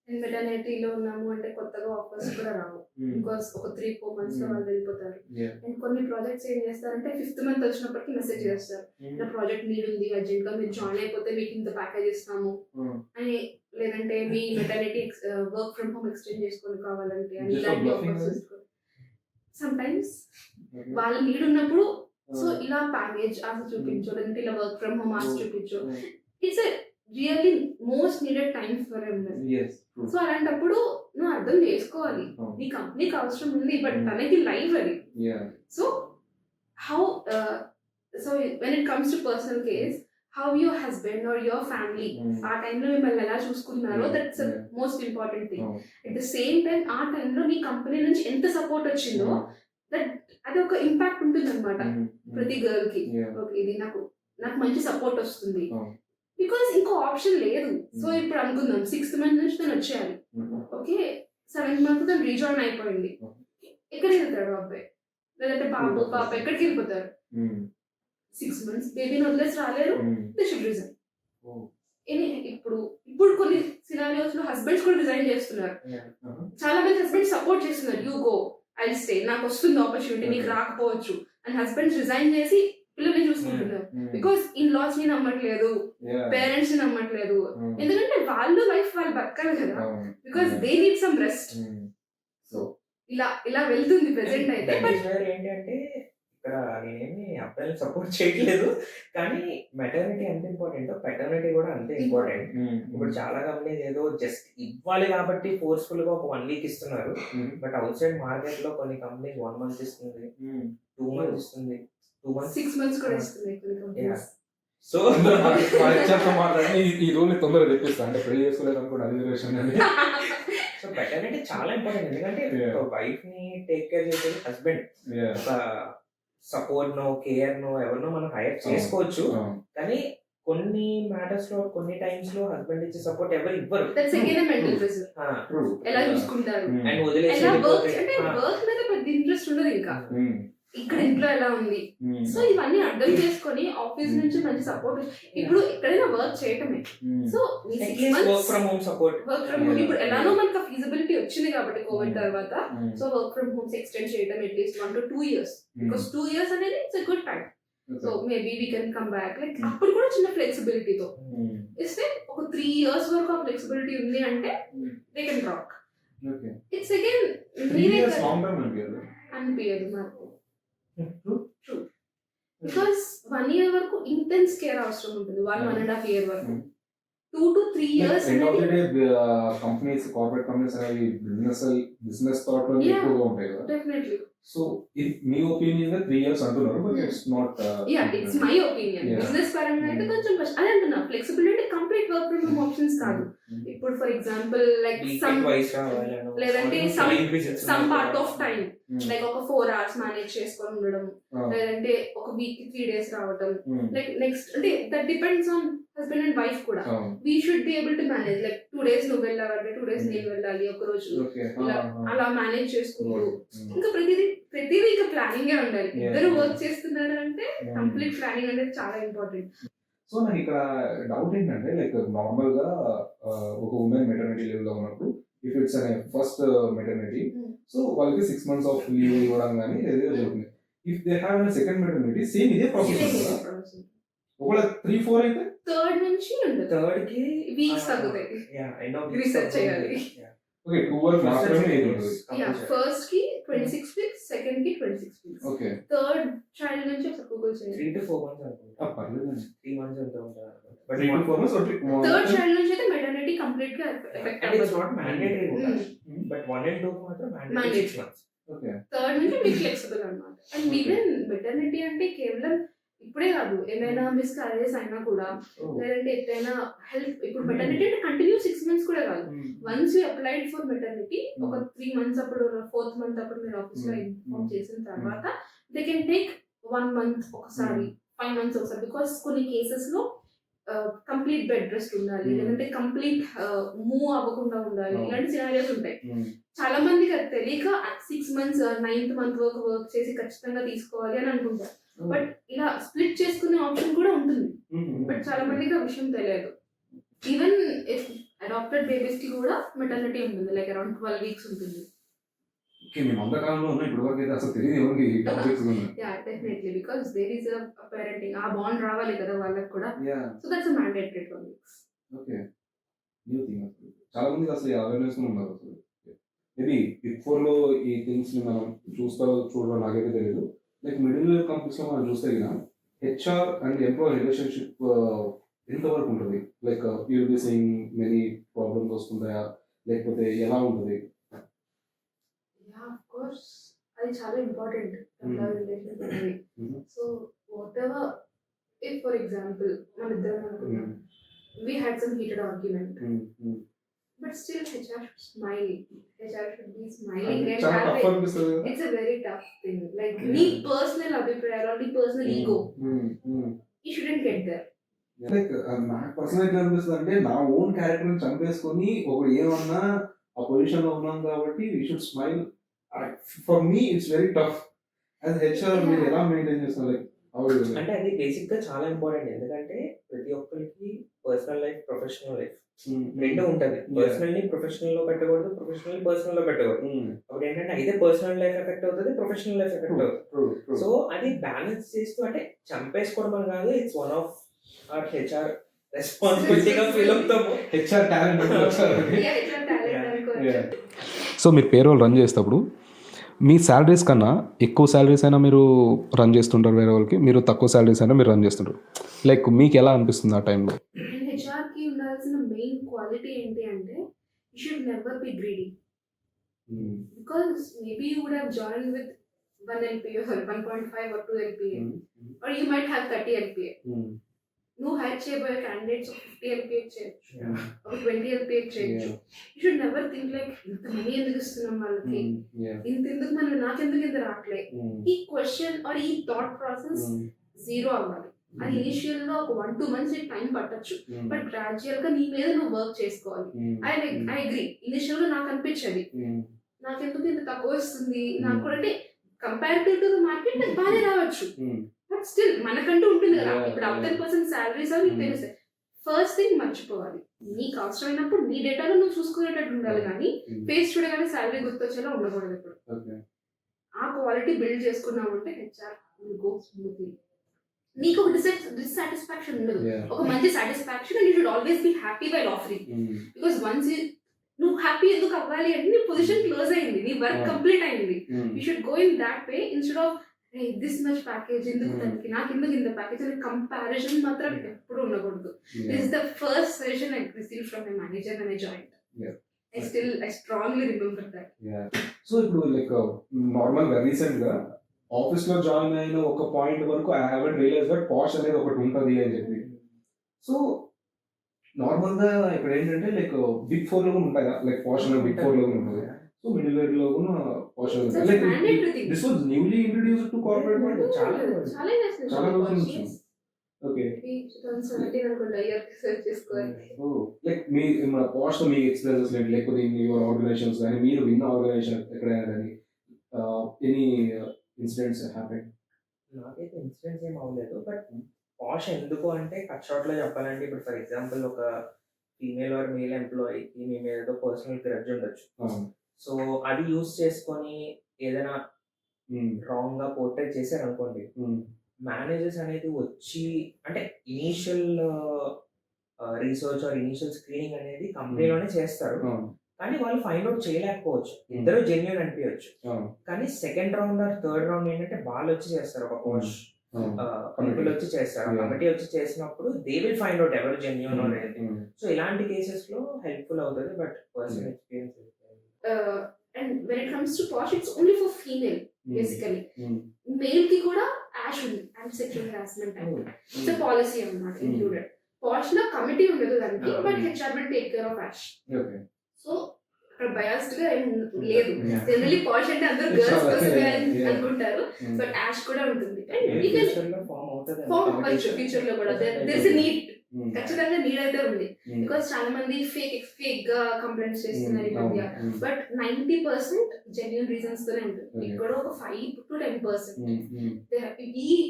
మెటర్నిటీలో ఉన్నాము అంటే కొత్తగా ఆఫర్స్ కూడా రావు. బికాస్ ఒక 3-4 months లో వాళ్ళు వెళ్ళిపోతారు. అండ్ కొన్ని ప్రాజెక్ట్స్ ఏం చేస్తారంటే 5th month వచ్చినప్పటికీ మెసేజ్ చేస్తారు, నా ప్రాజెక్ట్ నీడ్ ఉంది, అర్జెంట్ గా మీరు జాయిన్ అయిపోతే మీకు ఇంత ప్యాకేజ్ ఇస్తాము అని, లేదంటే మీ maternity work from home extend చేసుకొని కావాలంటే అని ఇలాంటి ఆఫర్స్. సమ్ టైమ్స్ వాళ్ళ నీడ్ ఉన్నప్పుడు సో ఇలా ప్యాకేజ్ ఆశ చూపించు, లేదంటే ఇలా వర్క్ ఫ్రమ్ హోమ్ ఆశ చూపించు. It's really most needed time for employee. So అలాంటప్పుడు నువ్వు అర్థం చేసుకోవాలి, నీ కంపెనీకి అవసరం ఉంది, బట్ తనకి లైఫ్ అది. So how so when it comes to personal case, how your husband or your family ఆ టైంలో మిమ్మల్ని ఎలా చూసుకున్నారో, that's most important thing. At the same time ఆ టైంలో నీ కంపెనీ నుంచి ఎంత సపోర్ట్ వచ్చిందో దట్ అది ఒక ఇంపాక్ట్ ఉంటుంది అనమాట ప్రతి గర్ల్ కి. ఓకే, ఇది నాకు మంచి సపోర్ట్ వస్తుంది, బికాస్ ఇంకో ఆప్షన్ లేదు. సో ఇప్పుడు అనుకుందాం 6th month నుంచి తను వచ్చేయాలి. ఓకే, 7th month తను రీజాయిన్ అయిపోయింది. ఎక్కడికి వెళ్తాడు అబ్బాయి, లేదంటే పాప ఎక్కడికి వెళ్ళిపోతారు? 6 months బేబీని వదిలేసి రాలేరు. They should resign. ఇప్పుడు కొన్ని సినారియోస్ లో హస్బెండ్స్ కూడా రిజైన్ చేస్తున్నారు. చాలా మంది హస్బెండ్స్ సపోర్ట్ చేస్తున్నారు, యూ గో, ఐ స్టే, నాకు వస్తుంది ఆపర్చునిటీ, నీకు రాకపోవచ్చు అని హస్బెండ్స్ రిజైన్ చేసి పిల్లల్ని చూసుకుంటున్నారు. బికాస్ ఇన్ లాస్ ని నమ్మట్లేదు, పేరెంట్స్ ని నమ్మట్లేదు. ఎందుకంటే వాళ్ళు లైఫ్ వాళ్ళు బతకాలి కదా, because they need some rest. So ఇలా వెళ్తుంది ప్రెసెంట్ అయితే. ఏంటంటే ఇక్కడ నేనేమి అబ్బాయిని సపోర్ట్ చేయట్లేదు, కానీ మెటర్నిటీ ఎంత ఇంపార్టెంట్, పెటర్నిటీ కూడా అంతే ఇంపార్టెంట్. ఇప్పుడు చాలా కంపెనీస్ ఏదో జస్ట్ ఇవ్వాలి కాబట్టి ఫోర్స్ఫుల్ గా ఒక 1 week ఇస్తున్నారు. బట్ అవుట్ సైడ్ మార్కెట్ లో కొన్ని కంపెనీస్ 1 month ఇస్తుంది, 2 months ఇస్తుంది, 2 months 6 months కూడా ఇస్తుంది. సో మాట్లాడి ఈ రోజు తొందరగా తెప్పిస్తా అంటే పెళ్లి చేసుకోలేదు అనుకోండి, అది రిలేషన్ అని. సో పెటర్నిటీ చాలా ఇంపార్టెంట్. ఎందుకంటే ఒక వైఫ్ ని టేక్ కేర్ చేసేది హస్బెండ్. ఒక సపోర్ట్ నో, కేర్ నో ఎవరినో మనం హైర్ చేసుకోవచ్చు, కానీ కొన్ని మ్యాటర్స్ లో కొన్ని టైమ్స్ లో హస్బెండ్ ఇచ్చే సపోర్ట్ ఎవరు ఇవ్వరు. That's again mental pressure. ఎలా చూసుకుంటారు అండ్ వదిలేసి ఎలా వర్క్ మీద పెద్ద ఇంట్రెస్ట్ ఉండదు. ఇంకా ఇక్కడ ఇంట్లో ఎలా ఉంది. సో ఇవన్నీ అర్థం చేసుకొని ఆఫీస్ నుంచి మంచి సపోర్ట్. ఇప్పుడు ఎక్కడైనా వర్క్ చేయటమే. So work from home support, work from home ఇప్పుడు ఎలానో మనకు ఫీజిబిలిటీ వచ్చింది కాబట్టి కోవిడ్ తర్వాత. So work from homes extend చేయడం at least 1 to 2 years, because 2 years అనేది it's a good time. So maybe we can come back. Like అప్పుడు కూడా చిన్న ఫ్లెక్సిబిలిటీతో ఇస్తే ఒక 3 years వరకు ఆ ఫ్లెక్సిబిలిటీ ఉంది అంటే they can rock. It's again అనిపించదు నాకు. ట్రూ, బికాస్ 1 year వరకు ఇంటెన్స్ కేర్ అవసరం ఉంటుంది. 1.5 year వరకు 2 to 3 years companies, corporate companies అనేవి బిజినెస్ థాట్ లో ఎక్కువగా ఉంటాయి కదా. డెఫినెట్లీ. సో ఇది మీ ఒపీనియన్ 3 years అంటున్నారు, but it's not. It's my opinion. Business పరంగా అయితే కొంచెం కష్టం. అదే అంటున్నా, flexibility complete work from home options కాదు. ఇప్పుడు ఫర్ ఎగ్జాంపుల్ లైక్ లేదంటే some part of time, like ఒక 4 hours మేనేజ్ చేసుకొని ఉండడం, లేదంటే ఒక వీక్ కి 3 days రావడం. లైక్ నెక్స్ట్ అంటే that depends on husband and wife కూడా. We should be able to manage. Like 2 days నువ్వు వెళ్ళాలంటే 2 days నేను వెళ్ళాలి, ఒక రోజు అలా మేనేజ్ చేసుకుంటూ. ఇంకా ప్రతిదీ ఇంకా ప్లానింగ్ ఉండాలి. ఇద్దరు వర్క్ చేస్తున్నారు అంటే కంప్లీట్ ప్లానింగ్ అనేది చాలా ఇంపార్టెంట్. సో నాకు ఇక్కడ డౌట్ ఏంటంటే లైక్ నార్మల్గా ఒక ఉమెన్ మెటర్నిటీ లీవ్లో ఉన్నప్పుడు ఇఫ్ ఇట్స్ అనే ఫస్ట్ మెటర్నిటీ సో వాళ్ళకి 6 months ఆఫ్ లీవ్ ఇవ్వడం కానీ ఏదో జరుగుతుంది. If they have second maternity same ఇదే ప్రాసెస్ కదా. ఒకవేళ 3-4 అయితే థర్డ్ నుంచి ఉండదు, థర్డ్ కి వీక్స్ తగ్గుతాయి. ఎండ్ ఆఫ్ Research చేయాలి. ఓకే 2 వరకు మాత్రమే ఏది ఉంటుంది. ఫస్ట్ కి 26 వీక్స్, సెకండ్ కి 26 వీక్స్, ఓకే థర్డ్ చైల్డ్ నుంచి ఒకసారి గూగుల్ చేయండి. 3 to 4 months అనుకుంటా. పర్లేదు 3 months ఎంత ఉంటుంది but 3 to 4 months third child నుంచి అయితే మెటర్నిటీ కంప్లీట్ గా ఎఫెక్ట్ అండ్ ఇట్స్ అవ్వదు. నాట్ మ్యాండేటరీ కూడా బట్ 1 and 2 మాత్రం మ్యాండేటరీ 6 months. ఓకే థర్డ్ నుంచి మీకు ఫ్లెక్సిబుల్ అన్నమాట. అండ్ ఈవెన్ మెటర్నిటీ అంటే కేవలం ఇప్పుడే కాదు, ఏమైనా మిస్ క్యారేజెస్ అయినా కూడా, లేదంటే ఎట్లయినా హెల్త్, ఇప్పుడు మెటర్నిటీ అంటే కంటిన్యూ 6 months కూడా కాదు. Once you applied for maternity ఒక 3 months అప్పుడు, 4th month అప్పుడు మీరు ఆఫీస్ లో ఇన్ఫార్మ్ చేసిన తర్వాత దే కెన్ టేక్ 1 month ఒకసారి, 5 months ఒకసారి. బికాస్ కొన్ని కేసెస్ లో కంప్లీట్ బెడ్ రెస్ట్ ఉండాలి, లేదంటే కంప్లీట్ మూవ్ అవ్వకుండా ఉండాలి, ఇలాంటి సినారియోస్ ఉంటాయి. చాలా మందికి అది తెలియక 6 months 9th month వరకు వర్క్ చేసి ఖచ్చితంగా తీసుకోవాలి అని అనుకుంటారు. బట్ ఇలా స్ప్లిట్ చేసుకునే ఆప్షన్ కూడా ఉంటుంది. బట్ చాలా మందికి ఆ విషయం తెలియదు. ఈవెన్ అడాప్టెడ్ బేబీస్ కి కూడా మెటర్నిటీ ఉంటుంది, లైక్ అరౌండ్ 12 weeks ఉంటుంది. ఓకే మేము అంతకాలంలో ఉన్నాం ఇప్పుడు వరకు అయితే అసలు తెలియదు ఎవరికి టాపిక్స్ ఉన్నాయి. Yeah definitely, because there is a parenting, ఆ బాండ్ రావాలి కదా వాళ్ళకి కూడా. Yeah so that's a mandatory 12 weeks. Okay new thing అసలు చాలా మందికి అసలు అవేర్నెస్ ఉన్నారు. అసలు మేబీ బిగ్ 4లో ఈ థింగ్స్ ని మనం చూడడం నాకైతే తెలియదు. లైక్ మిడిల్ కంపెనీస్ లో మనం చూస్తే కదా హెచ్ఆర్ అండ్ ఎంప్లాయీ రిలేషన్షిప్ ఎంతవరకు ఉంటుంది? Like you'll be seeing many problems వస్తుందా, లేకపోతే ఎలా ఉంటుంది? యా ఆఫ్ కోర్స్, అది చాలా ఇంపార్టెంట్ ఎంప్లాయీ రిలేషన్షిప్ అనేది. So what ever, if for example మన ఇద్దరం అనుకున్నాం, we had some heated argument, but still HR should smile, HR should be smiling and చాలా have టఫ్ it. అనిపిస్తుంది కదా. It's a very tough thing, like నీ personal అభిప్రాయాలు or నీ personal ego, you shouldn't get there. Like నాకు personal ఎట్లా అనిపిస్తుంది అంటే నా ఓన్ క్యారెక్టర్ చంపేసుకొని ఒకడు ఏమన్నా ఆ పొజిషన్ లో ఉన్నాం కాబట్టి we should smile. For me it's very tough. As HR మీరు ఎలా మెయింటైన్ చేస్తారు? లైక్ అంటే అది బేసిక్ గా చాలా ఇంపార్టెంట్. ఎందుకంటే ప్రతి ఒక్కరికి పర్సనల్ లైఫ్, ప్రొఫెషనల్ లైఫ్ రెండు ఉంటది. పర్సనల్ ని ప్రొఫెషనల్ లో పెట్టకూడదు, ప్రొఫెషనల్ పర్సనల్ లో పెట్టకూడదు. అప్పుడు ఏంటంటే అయితే పర్సనల్ లైఫ్ ఎఫెక్ట్ అవుతుంది, ప్రొఫెషనల్ లైఫ్ ఎఫెక్ట్ అవుతుంది. సో అది బ్యాలెన్స్ చేస్తూ, అంటే చంపేసుకోవడం అని కాదు, it's one of our HR రెస్పాన్సిబిలిటీగా ఫీల్ అవుతాము. HR talent Yeah, HR talent అనుకోవచ్చు. సో మీరు పేరోల్ రన్ చేసేటప్పుడు మీ శాలరీస్ కన్నా ఎక్కువ శాలరీస్ అయినా మీరు రన్ చేస్తుంటారు వేరే వాళ్ళకి, మీరు తక్కువ శాలరీస్ అయినా మీరు రన్ చేస్తుంటారు. లైక్ మీకు ఎలా అనిపిస్తుంది ఆ టైంలో? అండ్ హెచ్ఆర్ కి ఉండాల్సిన మెయిన్ క్వాలిటీ ఏంటి అంటే you should never be greedy. Because maybe you would have join with 1 LPA or 1.5 or 2 LPA, or you might have 30 LPA. నువ్వు హైర్ చేయబోయే క్యాండిడేట్స్ 50 LPA చేయొచ్చు, ఒక 20 LPA చేయొచ్చు. You should never think like ఇంత money ఎందుకు ఇస్తున్నాం వాళ్ళకి, ఇంత ఎందుకు మనం, నాకెందుకు ఇంత రావట్లే. ఈ క్వశ్చన్ ఆర్ ఈ థాట్ ప్రాసెస్ జీరో అవ్వాలి. అది ఇనిషియల్ గా ఒక 1-2 months నీకు టైం పట్టొచ్చు, బట్ గ్రాడ్యువల్ గా నీ మీద నువ్వు వర్క్ చేసుకోవాలి. ఐ అగ్రీ, ఇనిషియల్ గా నాకు అనిపించేది నాకెందుకు ఇంత తక్కువ వస్తుంది, నాకు కూడా అంటే కంపారిటివ్ టు ద మార్కెట్ నాకు బాగానే రావచ్చు, బట్ స్టిల్ మనకంటూ ఉంటుంది కదా. ఇప్పుడు 10% శాలరీస్ అని నీకు తెలుస్తాయి. ఫస్ట్ థింగ్ మర్చిపోవాలి, నీకు అవసరమైనప్పుడు నీ డేటాలో నువ్వు చూసుకునేటట్టు ఉండాలి, కానీ ఫేస్ చూడగానే శాలరీ గుర్తొచ్చేలా ఉండకూడదు. ఇప్పుడు ఆ క్వాలిటీ బిల్డ్ చేసుకున్నావు అంటే హెచ్ఆర్ గో స్మూత్లీ. నీకు ఒక డిస్సాటిస్ఫాక్షన్ ఉండదు, ఒక మంచి satisfaction. And you should always be happy while offering. Because once నువ్వు హ్యాపీ ఎందుకు అవ్వాలి అంటే నీ పొజిషన్ క్లోజ్ అయింది, నీ వర్క్ కంప్లీట్ అయింది. You should go in that way instead of this much package ఎందుకు దానికి, నాకు ఎందుకు ఇంత ప్యాకేజ్ అనే కంపారిజన్ మాత్రం ఎప్పుడు ఉండకూడదు. This is the first suggestion I received from my manager when I joined. I strongly remember that. So ఇప్పుడు లైక్ నార్మల్ గా రీసెంట్ గా ఆఫీస్ లో జాయిన్ అయిన ఒక పాయింట్ వరకు ఐ హావెంట్ రియలైజ్ దట్ పాష్ అనేది ఒకటి ఉంటుంది అని చెప్పి. సో నార్మల్ గా ఇక్కడ ఏంటంటే లైక్ బిగ్ 4 లో కూడా ఉంటాయి కదా, లైక్ పాష్ అనేది బిగ్ 4 లో కూడా ఉంటుంది. సో మిడిల్ వేర్ లో కూడా పాష్ That's like mandatory thing. This was newly introduced to corporate world. చాలా రోజుల నుంచి. ఓకే 2017 అనుకుంటా ఇయర్ సెర్చ్ చేసుకోవాలి. లైక్ మీ పాష్ లో మీ ఎక్స్పీరియన్సెస్ ఏంటి, లేకపోతే ఇన్ యువర్ ఆర్గనైజేషన్స్ కానీ మీరు విన్న ఆర్గనైజేషన్ ఎక్కడైనా కానీ ఎనీ ఇన్సిడెంట్స్ హ్యాపెన్? నాకైతే ఇన్సిడెంట్స్ ఏం అవ్వలేదు, బట్ పాష్ ఎందుకు అంటే కట్ షార్ట్ లో చెప్పాలంటే ఇప్పుడు ఫర్ ఎగ్జాంపుల్ ఒక ఫీమేల్ ఆర్ మేల్ ఎంప్లాయీకి మీ మీద ఏదో పర్సనల్ గ్రడ్జ్ ఉండొచ్చు. సో అది యూస్ చేసుకొని ఏదైనా రాంగ్ గా పోర్ట్రేట్ చేశారు అనుకోండి, మేనేజర్స్ అనేది వచ్చి అంటే initial research or initial screening అనేది కంపెనీలోనే చేస్తారు, కానీ వాళ్ళు ఫైండ్ అవుట్ చేయలేకపోవచ్చు. ఇద్దరు జెన్యున్ అనిపించచ్చు, కానీ second round or third round ఏంటంటే వాళ్ళు వచ్చి చేస్తారు, ఒక కోచ్ పీపుల్ వచ్చి చేస్తారు, కమిటీ వచ్చి చేసినప్పుడు దే విల్ ఫైండ్ అవుట్ ఎవరు జెన్యున్ అనేది. సో ఇలాంటి కేసెస్ లో హెల్ప్ఫుల్ అవుతుంది. But personal experience and when it comes to POSH it's only for female basically. Male కి కూడా యాష్ ఉంది, యాంటీ సెక్షువల్ హరాస్మెంట్ అంటే ఇట్స్ పాలసీ అన్నమాట ఇంక్లూడెడ్. పాష్ లో కమిటీ ఉండదు దానికి, but HR will take care of ASH. So అక్కడ biased గా ఏం లేదు. జనరలీ పాష్ అంటే అందరూ గర్ల్స్ కోసమే అనుకుంటారు, బట్ యాష్ కూడా ఉంటుంది. ఫామ్ అవ్వచ్చు ఫ్యూచర్ లో కూడా. దేర్ ఇస్ ఎ నీడ్, ఖచ్చితంగా నీడ్ అయితే ఉంది. బికాస్ చాలా మంది ఫేక్ గా కంప్లైంట్స్ చేస్తున్నారు ఈ మధ్య. బట్ 90% జెన్యున్ రీజన్స్ తోనే ఉంటుంది. ఇక్కడ ఒక 5 to 10%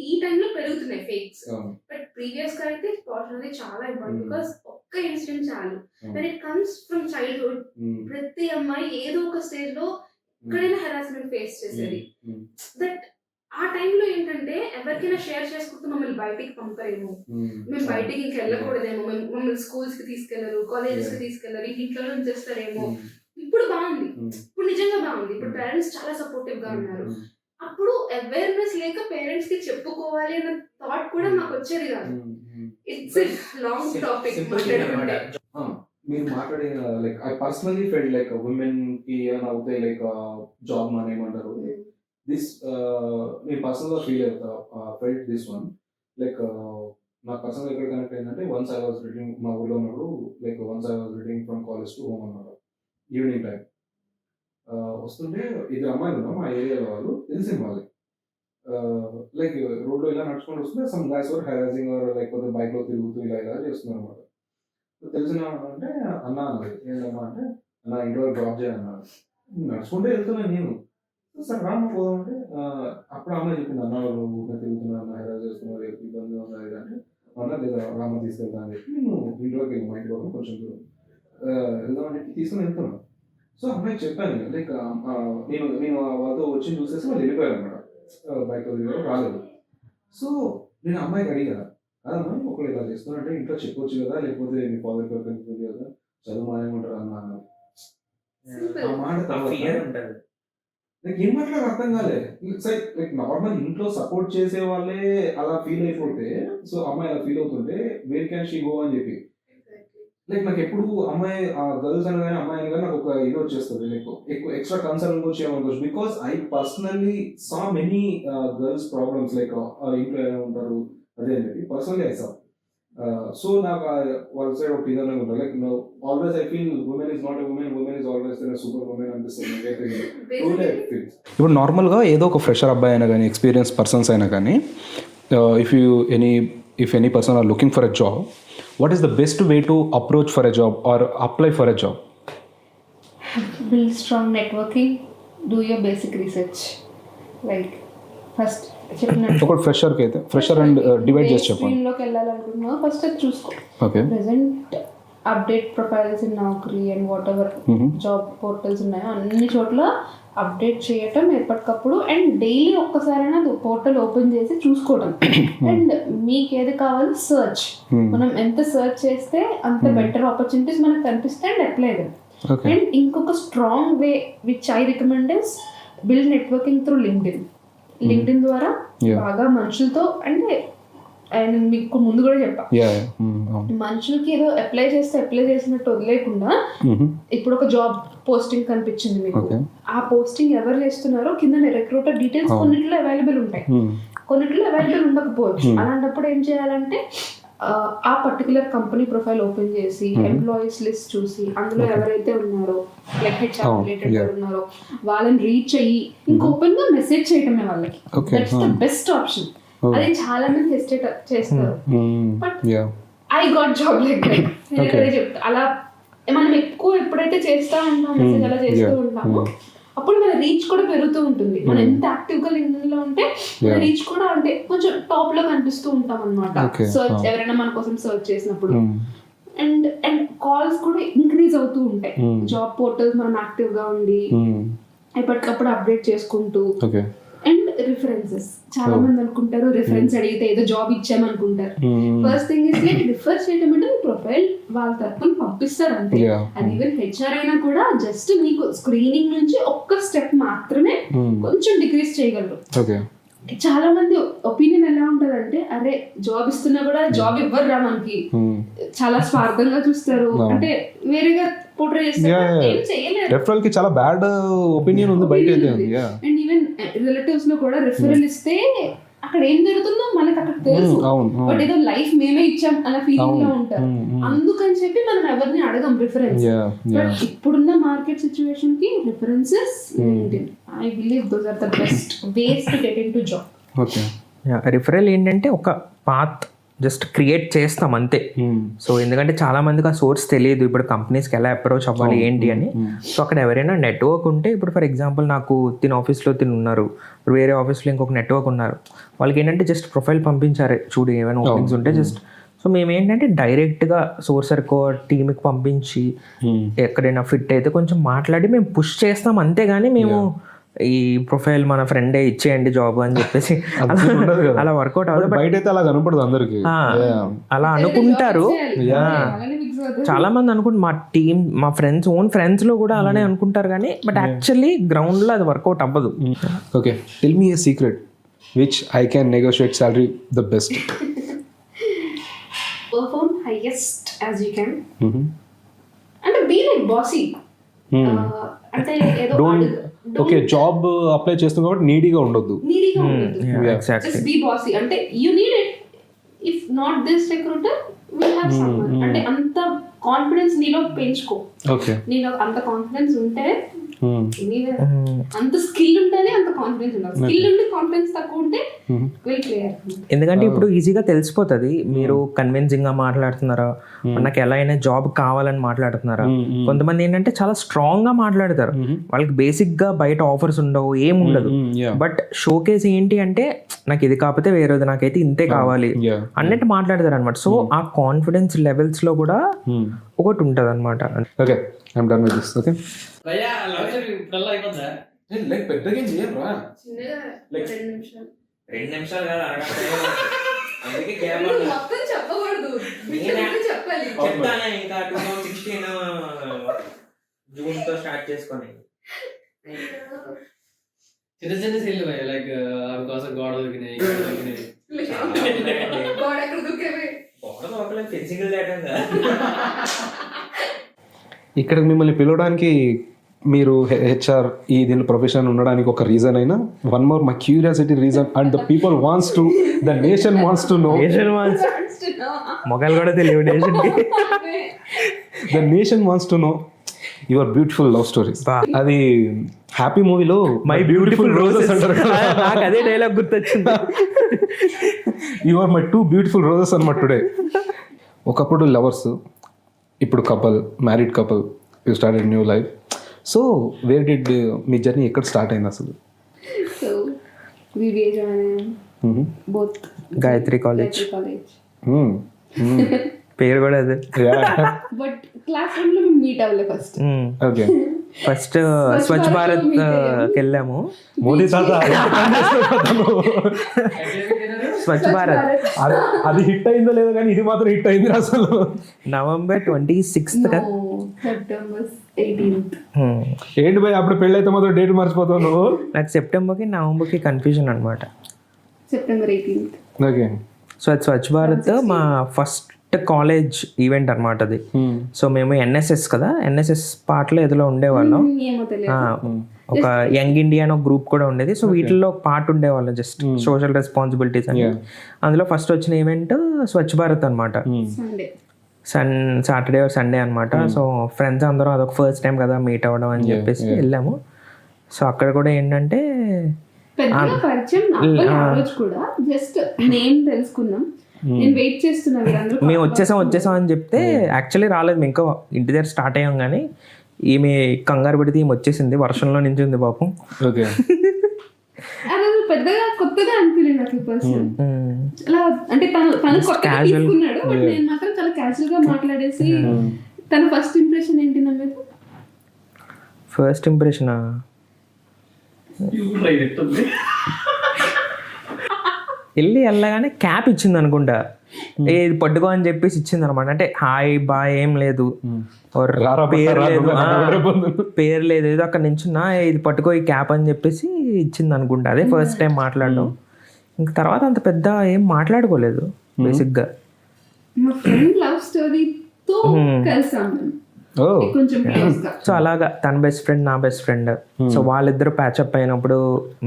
ఈ టైంలో పెరుగుతున్నాయి ఫేక్స్. బట్ ప్రీవియస్ గా అయితే పాష్ అనేది చాలా ఇంపార్టెంట్. బికాస్ ఒక్క ఇన్సిడెంట్ చాలు. When it comes from childhood, ప్రతి అమ్మాయి ఏదో ఒక స్టేజ్ లో ఎక్కడైనా హెరాస్మెంట్ ఫేస్ చేసేది. దట్ ఆ టైంలో ఏంటంటే ఎవరికైనా షేర్ చేసుకుంటూ మమ్మల్ని బయటికి పంపరేమో, మేము బయటికి ఇంక వెళ్ళకూడదేమో, మమ్మల్ని స్కూల్స్ కి తీసుకెళ్లరు, కాలేజెస్ కి తీసుకెళ్లరు, ఇంట్లో నుంచి చేస్తారేమో. ఇప్పుడు బాగుంది, ఇప్పుడు నిజంగా బాగుంది. ఇప్పుడు పేరెంట్స్ చాలా సపోర్టివ్ గా ఉన్నారు. అప్పుడు అవేర్నెస్ లేక పేరెంట్స్ కి చెప్పుకోవాలి అన్న థాట్ కూడా మాకు వచ్చేది కాదు. ఇట్స్ లాంగ్ టాపిక్ మాట్లాడుకుంటే. మీరు మాట్లాడే like I personally felt like women కి ఏమైనా అవుతాయి లైక్ జాబ్ మానేయమంటారు. దిస్ నేను పర్సనల్గా ఫెల్ట్ దిస్ వన్. లైక్ నాకు పర్సనల్గా ఎక్కడ కనెక్ట్ అయిందంటే వన్స్ ఐ వాజ్ రీడింగ్ మా ఊళ్ళో ఉన్నప్పుడు, like once I was reading from college to home అన్నమాట. ఈవినింగ్ టైం వస్తుంటే ఇద్దరు అమ్మాయిలు ఉన్నాం మా ఏరియాలో, వాళ్ళు తెలిసింది వాళ్ళకి. లైక్ రోడ్లో ఇలా నడుచుకుంటూ వస్తుంటే some guys were harassing or లేకపోతే బైక్లో తిరుగుతూ ఇలా ఇలా చేస్తున్నారు అనమాట. తెలిసిన అంటే అన్న అన్నది, ఏంటమ్మా అంటే అన్న ఇంట్లో డ్రాప్ చేయన్నాడు. నడుచుకుంటే వెళ్తున్నాను నేను, సార్ రామ్మ పోదామంటే అప్పుడు అమ్మాయి చెప్పింది, అన్న వాళ్ళు ఊరికే తిరుగుతున్నారు, అన్న హెరాస్ చేస్తున్నారు, ఇబ్బంది ఉన్నది అంటే అన్న లేదా రామ్మ తీసుకెళ్తా అని చెప్పి నేను ఇంట్లోకి వెళ్ళి మా ఇంటి వరకు కొంచెం దూరం వెళ్దామని చెప్పి తీసుకుని వెళ్తున్నాను. సో అమ్మాయికి చెప్పాను లైక్ నేను వాళ్ళతో వచ్చి చూసేసి వాళ్ళు వెళ్ళిపోయారు అనమాట, బైక్ రాలేదు. సో నేను అమ్మాయికి అడిగా, కాదమ్మా ఒకళ్ళు ఇలా చేస్తున్నారంటే ఇంట్లో చెప్పొచ్చు కదా, లేకపోతే మీ ఫాదర్ కనుక కదా, చదువు మానేమంటారు అన్న. ఆ మాట లైక్ ఏం మాట్లాడారు అర్థం కాలే. లైక్ నార్మల్ ఇంట్లో సపోర్ట్ చేసే వాళ్ళే అలా ఫీల్ అయిపోతే, సో అమ్మాయి అలా ఫీల్ అవుతుంటే వేర్ క్యాన్ షీ గో అని చెప్పి. లైక్ నాకు ఎప్పుడు అమ్మాయి గర్ల్స్ అనగానే అమ్మాయి అనగానే నాకు ఒక ఇది వచ్చేస్తుంది, లైక్ ఎక్కువ ఎక్స్ట్రా కన్సర్న్ వచ్చి ఏమనుకోవచ్చు. Because I personally saw many girls problems like ఇంట్లో ఎలా ఉంటారు అదే అని చెప్పి పర్సనల్లీ ఐ సా. సో నాకు వాళ్ళ సైడ్ ఒక ఇదనే ఉంటుంది. Like always I feel women is not a women, women is always super women అనిపిస్తుంది. ఇప్పుడు నార్మల్గా ఏదో ఒక ఫ్రెషర్ అబ్బాయి అయినా కానీ, ఎక్స్పీరియన్స్ పర్సన్స్ అయినా కానీ, if any person are looking for a job, what is the best way to approach for a job or apply for a job? Build strong networking, do your basic research. Like first చెప్పినట్టు ఒక ఫ్రెషర్కి అయితే fresher and divide చేసి చెప్పండి. స్ట్రీమ్లోకి వెళ్ళాలనుకుంటున్నావు, first అది చూసుకో. Okay, present update profiles in Naukri and what ever job portals ఉన్నాయో అన్ని చోట్ల అప్డేట్ చేయటం ఎప్పటికప్పుడు, అండ్ డైలీ ఒక్కసారైనా పోర్టల్ ఓపెన్ చేసి చూసుకోవడం. అండ్ మీకు ఏది కావాలో సర్చ్, మనం ఎంత సర్చ్ చేస్తే అంత బెటర్ ఆపర్చునిటీస్ మనకు కనిపిస్తాయి అండ్ అప్లై చేయాలి. అండ్ ఇంకొక strong way which I recommend is build networking through LinkedIn ద్వారా బాగా మనుషులతో, అంటే అండ్ మీకు ముందు కూడా చెప్పా, మనుషులకి ఏదో అప్లై చేసినట్టు వదిలేకుండా, ఇప్పుడు ఒక జాబ్ పోస్టింగ్ కనిపించింది మీకు, ఆ పోస్టింగ్ ఎవరు చేస్తున్నారో కింద రిక్రూటర్ డీటెయిల్స్ కొన్నిట్లో అవైలబుల్ ఉంటాయి, కొన్నిట్లో అవైలబుల్ ఉండకపోవచ్చు. అలాంటప్పుడు ఏం చేయాలంటే ఆ పర్టికులర్ కంపెనీ ప్రొఫైల్ ఓపెన్ చేసి ఎంప్లాయీస్ లిస్ట్ చూసి అందులో ఎవరైతే ఉన్నారో లైక్ హెచ్ఆర్ రిలేటెడ్ ఉన్నారో వాళ్ళని రీచ్ అయ్యి ఇంకా ఓపెన్ గా మెసేజ్ చేయటమే వాళ్ళకి. That's the best option. అది చాలా మంది హెసిటేట్ చేస్తారు, but I got job like that. నేను అదే చెప్తా, అలా మనం ఎక్కువ ఎప్పుడైతే చేస్తా ఉంటాం మెసేజ్ అలా చేస్తూ ఉంటామో అప్పుడు మన రీచ్ కూడా పెరుగుతూ ఉంటుంది. మనం ఎంత యాక్టివ్ గా లింక్డ్ఇన్ లో ఉంటే మన రీచ్ కూడా అంటే కొంచెం టాప్ లో కనిపిస్తూ ఉంటాం అనమాట. సర్చ్ ఎవరైనా మన కోసం సర్చ్ చేసినప్పుడు అండ్ కాల్స్ కూడా ఇంక్రీజ్ అవుతూ ఉంటాయి. జాబ్ పోర్టల్స్ మనం యాక్టివ్ గా ఉండి ఎప్పటికప్పుడు అప్డేట్ చేసుకుంటూ. అండ్ రిఫరెన్సెస్ చాలా మంది అనుకుంటారు రిఫరెన్స్ అడిగితే ఏదో జాబ్ ఇచ్చామనుకుంటారు. First thing is like refer చేయడం అంటే ప్రొఫైల్ వాళ్ళ తరఫున పంపిస్తారు అంతే. అది ఈవెన్ హెచ్ఆర్ అయినా కూడా జస్ట్ మీకు స్క్రీనింగ్ నుంచి ఒక్క స్టెప్ మాత్రమే కొంచెం డిక్రీజ్ చేయగలరు. చాలా మంది ఒపీనియన్ ఎలా ఉంటదంటే అరే జాబ్ ఇస్తున్నా కూడా జాబ్ ఇవ్వరురా మనకి, చాలా స్వార్థంగా చూస్తారు, అంటే వేరేగా పోర్ట్రే చేస్తారు, ఏం చేయలేరు. రెఫరల్ కి చాలా బ్యాడ్ ఒపీనియన్ ఉంది బయట. అండ్ ఈవెన్ రిలేటివ్స్ లో కూడా రిఫరల్ ఇస్తే అక్కడ ఏం జరుగుతుందో మనకు అక్కడ తెలుసు, బట్ ఏదో లైఫ్ మేమే ఇచ్చాం అన్న ఫీలింగ్ లో ఉంటారు. అందుకని చెప్పి మనం ఎవరిని అడగం రిఫరెన్స్. బట్ ఇప్పుడున్న మార్కెట్ సిచ్యువేషన్ కి references I believe those are the best ways to get into job. Referral ఏంటంటే ఒక పాత్ జస్ట్ క్రియేట్ చేస్తాం అంతే. సో ఎందుకంటే చాలా మందికి ఆ సోర్స్ తెలియదు, ఇప్పుడు కంపెనీస్కి ఎలా అప్రోచ్ అవ్వాలి ఏంటి అని. సో అక్కడ ఎవరైనా నెట్వర్క్ ఉంటే, ఇప్పుడు ఫర్ ఎగ్జాంపుల్ నాకు తిన ఆఫీస్లో ఉన్నారు, ఇప్పుడు వేరే ఆఫీస్లో ఇంకొక నెట్వర్క్ ఉన్నారు, వాళ్ళకి ఏంటంటే జస్ట్ ప్రొఫైల్ పంపించారు, చూడు ఏమైనా ఓపెనింగ్స్ ఉంటే జస్ట్. సో మేము ఏంటంటే డైరెక్ట్గా సోర్సర్కో టీమ్కి పంపించి ఎక్కడైనా ఫిట్ అయితే కొంచెం మాట్లాడి మేము పుష్ చేస్తాం అంతేగాని మేము ఈ ప్రొఫైల్ మన ఫ్రెండే ఇచ్చేయండి జాబ్ అని చెప్పేసి అలా వర్కౌట్ అవ్వదు. బయట అయితే అలా కనపడదు అందరికి, అలా అనుకుంటారు. చాలా మంది అనుకుంటారు, మా టీమ్ మా ఫ్రెండ్స్ ఓన్ ఫ్రెండ్స్ లో కూడా అలానే అనుకుంటారు కానీ బట్ యాక్చువల్లీ గ్రౌండ్ లో అది వర్కౌట్ అవ్వదు. Okay, tell me A secret which I can negotiate salary the best. Perform highest as you can. అంటే be like bossy. అంటే ఏదో ఓకే, జాబ్ అప్లై చేస్తాం కాబట్టి నీడీగా ఉండొద్దు. Just be bossy. అంటే you need it. If not this recruiter, we'll have someone. అంటే అంత confidence నీలో పెంచుకో. ఓకే, నీలో అంత కాన్ఫిడెన్స్ ఉంటే అంత స్కిల్ ఉంటేనే అంత కాన్ఫిడెన్స్ ఉండాలి. స్కిల్ ఉండి కాన్ఫిడెన్స్ తక్కువ ఉంటే విల్ క్లియర్. ఎందుకంటే ఇప్పుడు ఈజీగా తెలిసిపోతుంది మీరు కన్విన్సింగ్ గా మాట్లాడుతున్నారా, నాకు ఎలా అయినా జాబ్ కావాలని మాట్లాడుతున్నారా. కొంతమంది ఏంటంటే చాలా స్ట్రాంగ్ గా మాట్లాడతారు, వాళ్ళకి బేసిక్ గా బయట ఆఫర్స్ ఉండవు, ఏముండదు, బట్ షోకేస్ ఏంటి అంటే నాకు ఇది కాకపోతే వేరేది, నాకైతే ఇంతే కావాలి అన్నట్టు మాట్లాడతారు అనమాట. సో ఆ కాన్ఫిడెన్స్ లెవెల్స్ లో కూడా ఒకటి ఉంటది అనమాట. Okay, I'm done with this. Okay, చిన్నగా 2 నిమిషాలు. 2 నిమిషాలు కాదు, అందుకే మొత్తం చెప్పకూడదు, చెప్పాలి. చెప్తానా ఇంకా 2016 జూన్ తో స్టార్ట్ చేసుకొని చిన్న చిన్న సెల్లు లైక్ అవి కోసం గోడ దొరికినాయి గోడ ఎక్కడ దొరికేవి, ఫెన్సింగ్ చేయడం కదా. ఇక్కడికి మిమ్మల్ని పిలవడానికి మీరు హెచ్ఆర్ ఈ దీని ప్రొఫెషన్ ఉండడానికి ఒక రీజన్ అయినా, one more my curiosity reason, and the people wants to, the nation wants to know, మొగలు కూడా తెలియదు నేషన్ కి, the nation wants to know your beautiful love stories. అది హ్యాపీ మూవీలో మై బ్యూటిఫుల్ రోజెస్ అంటారు, నాకు అదే డైలాగ్ గుర్తొచ్చింది. యువర్ మై 2 బ్యూటిఫుల్ రోజెస్ అన్నమాట టుడే. ఒకప్పుడు లవర్స్, ఇప్పుడు couple, married couple, you started new life. So where did మీ జర్నీ ఎక్కడ స్టార్ట్ అయింది అసలు? సో వివిఏ జాయిన్ బోత్ గాయత్రి కాలేజ్. పేరు కూడా అదే, బట్ క్లాస్ రూమ్ లో మీట్ అవ్వలే first. Okay, first Swachh Bharat వెళ్ళాము. మోదీ తాత స్వచ్ఛ భారత్ అది హిట్ అయిందో లేదో కానీ ఇది మాత్రం హిట్ అయింది అసలు. November 26th September 18th. ఏంటి భయ్, అప్పుడు పెళ్ళి అయితే మాత్రం డేట్ మర్చిపోతావు నువ్వు. నాకు సెప్టెంబర్కి నవంబర్కి కన్ఫ్యూజన్ అనమాట. September 18th. Okay, Swachh Bharat మా ఫస్ట్ కాలేజ్ ఈవెంట్ అనమాట అది. సో మేము ఎన్ఎస్ఎస్ కదా, ఎన్ఎస్ఎస్ పార్ట్లో ఏదో ఉండేవాళ్ళం. ఒక యంగ్ ఇండియా అని ఒక గ్రూప్ కూడా ఉండేది. సో వీటిల్లో పార్ట్ ఉండేవాళ్ళం, జస్ట్ సోషల్ రెస్పాన్సిబిలిటీస్ అని. అందులో ఫస్ట్ వచ్చిన ఈవెంట్ స్వచ్ఛ భారత్ అనమాట. సాటర్డే ఆర్ సండే అనమాట. సో ఫ్రెండ్స్ అందరం అదొక ఫస్ట్ టైం కదా మీట్ అవ్వడం అని చెప్పేసి వెళ్ళాము. సో అక్కడ కూడా ఏంటంటే మేము వచ్చేసాం అని చెప్తే యాక్చువల్లీ రాలేదు, మేము ఇంకా ఇంటి దగ్గర స్టార్ట్ అయ్యాం కానీ ఈమె కంగారు పడితే ఈమె వచ్చేసింది, వర్షంలో నుంచి ఉంది పాపం. ఓకే. అది అసలు పెద్దగా కొత్తగా అనిపించలేదు నాకు ఈ పర్సన్. అలా అంటే తను కొత్తగా తీసుకున్నాడు, బట్ నేను మాత్రం చాలా క్యాజువల్ గా మాట్లాడేసి. తన ఫస్ట్ ఇంప్రెషన్ ఏంటి నా మీద? ఫస్ట్ ఇంప్రెషన్ వెళ్ళగానే క్యాప్ ఇచ్చింది అనుకుంటా, ఇది పట్టుకో అని చెప్పేసి ఇచ్చింది అనమాట. అంటే హాయ్ బాయ్ ఏం లేదు, పేరు లేదు, ఏదో అక్కడ నించున్నా ఇది పట్టుకో ఈ క్యాప్ అని చెప్పేసి ఇచ్చింది అనుకుంటా. అదే ఫస్ట్ టైం మాట్లాడడం. ఇంకా తర్వాత అంత పెద్ద ఏం మాట్లాడుకోలేదు బేసిక్ గా. మా ఫ్రెండ్ లవ్ స్టోరీతో కలిసాం కొంచెం క్లోజ్ గా. సో అలాగా తన బెస్ట్ ఫ్రెండ్ నా బెస్ట్ ఫ్రెండ్, సో వాళ్ళిద్దరు ప్యాచప్ అయినప్పుడు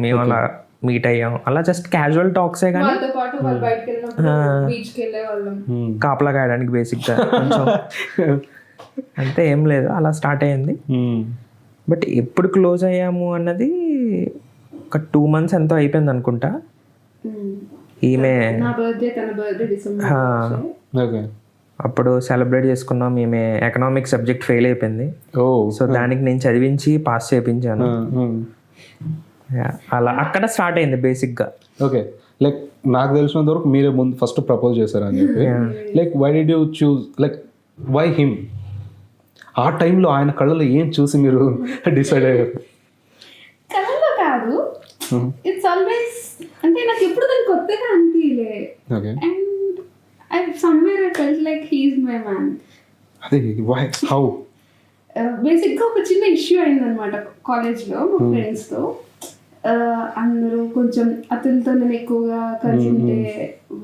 మేము అలా మీట్ అయ్యాం. అలా జస్ట్ క్యాజువల్ టాక్సే కానీ వాళ్ళతో పాటు వాళ్ళు బయటకు వెళ్ళినప్పుడు బీచ్ కి వెళ్ళే వాళ్ళం, కాపలా కాయడానికి బేసిక్ గా కొంచెం అంతే, ఏం లేదు. అలా స్టార్ట్ అయ్యింది. బట్ ఎప్పుడు క్లోజ్ అయ్యాము అన్నది ఒక 2 months ఎంతో అయిపోయింది అనుకుంటా. ఈమె నా బర్త్డే తన బర్త్డే డిసెంబర్, అప్పుడు సెలబ్రేట్ చేసుకున్నాం. ఈమె ఎకనామిక్ సబ్జెక్ట్ ఫెయిల్ అయిపోయింది, సో దానికి నేను చదివించి పాస్ చేయించాను. అలా అక్కడ స్టార్ట్ అయింది బేసిక్ గా. ఓకే, లైక్ నాకు తెలిసినంత వరకు మీరే ముందు ఫస్ట్ ప్రపోజ్ చేశారని చెప్పి, like why did you choose, like why him? ఆ టైంలో ఆయన కళ్ళలో ఏం చూసి మీరు డిసైడ్ అయ్యారు? కళలో కాదు, ఇట్స్ ఆల్వేస్ అంటే నాకు ఎప్పుడు దాన్ని కొత్తగా అనిపించలే. And I somewhere I felt like he is my man. అదే వై, హౌ? బేసిక్గా ఒక చిన్న ఇష్యూ అయిందనమాట కాలేజ్లో మా ఫ్రెండ్స్తో. అందరూ కొంచెం అతనితో నేను ఎక్కువగా కలిసి ఉంటే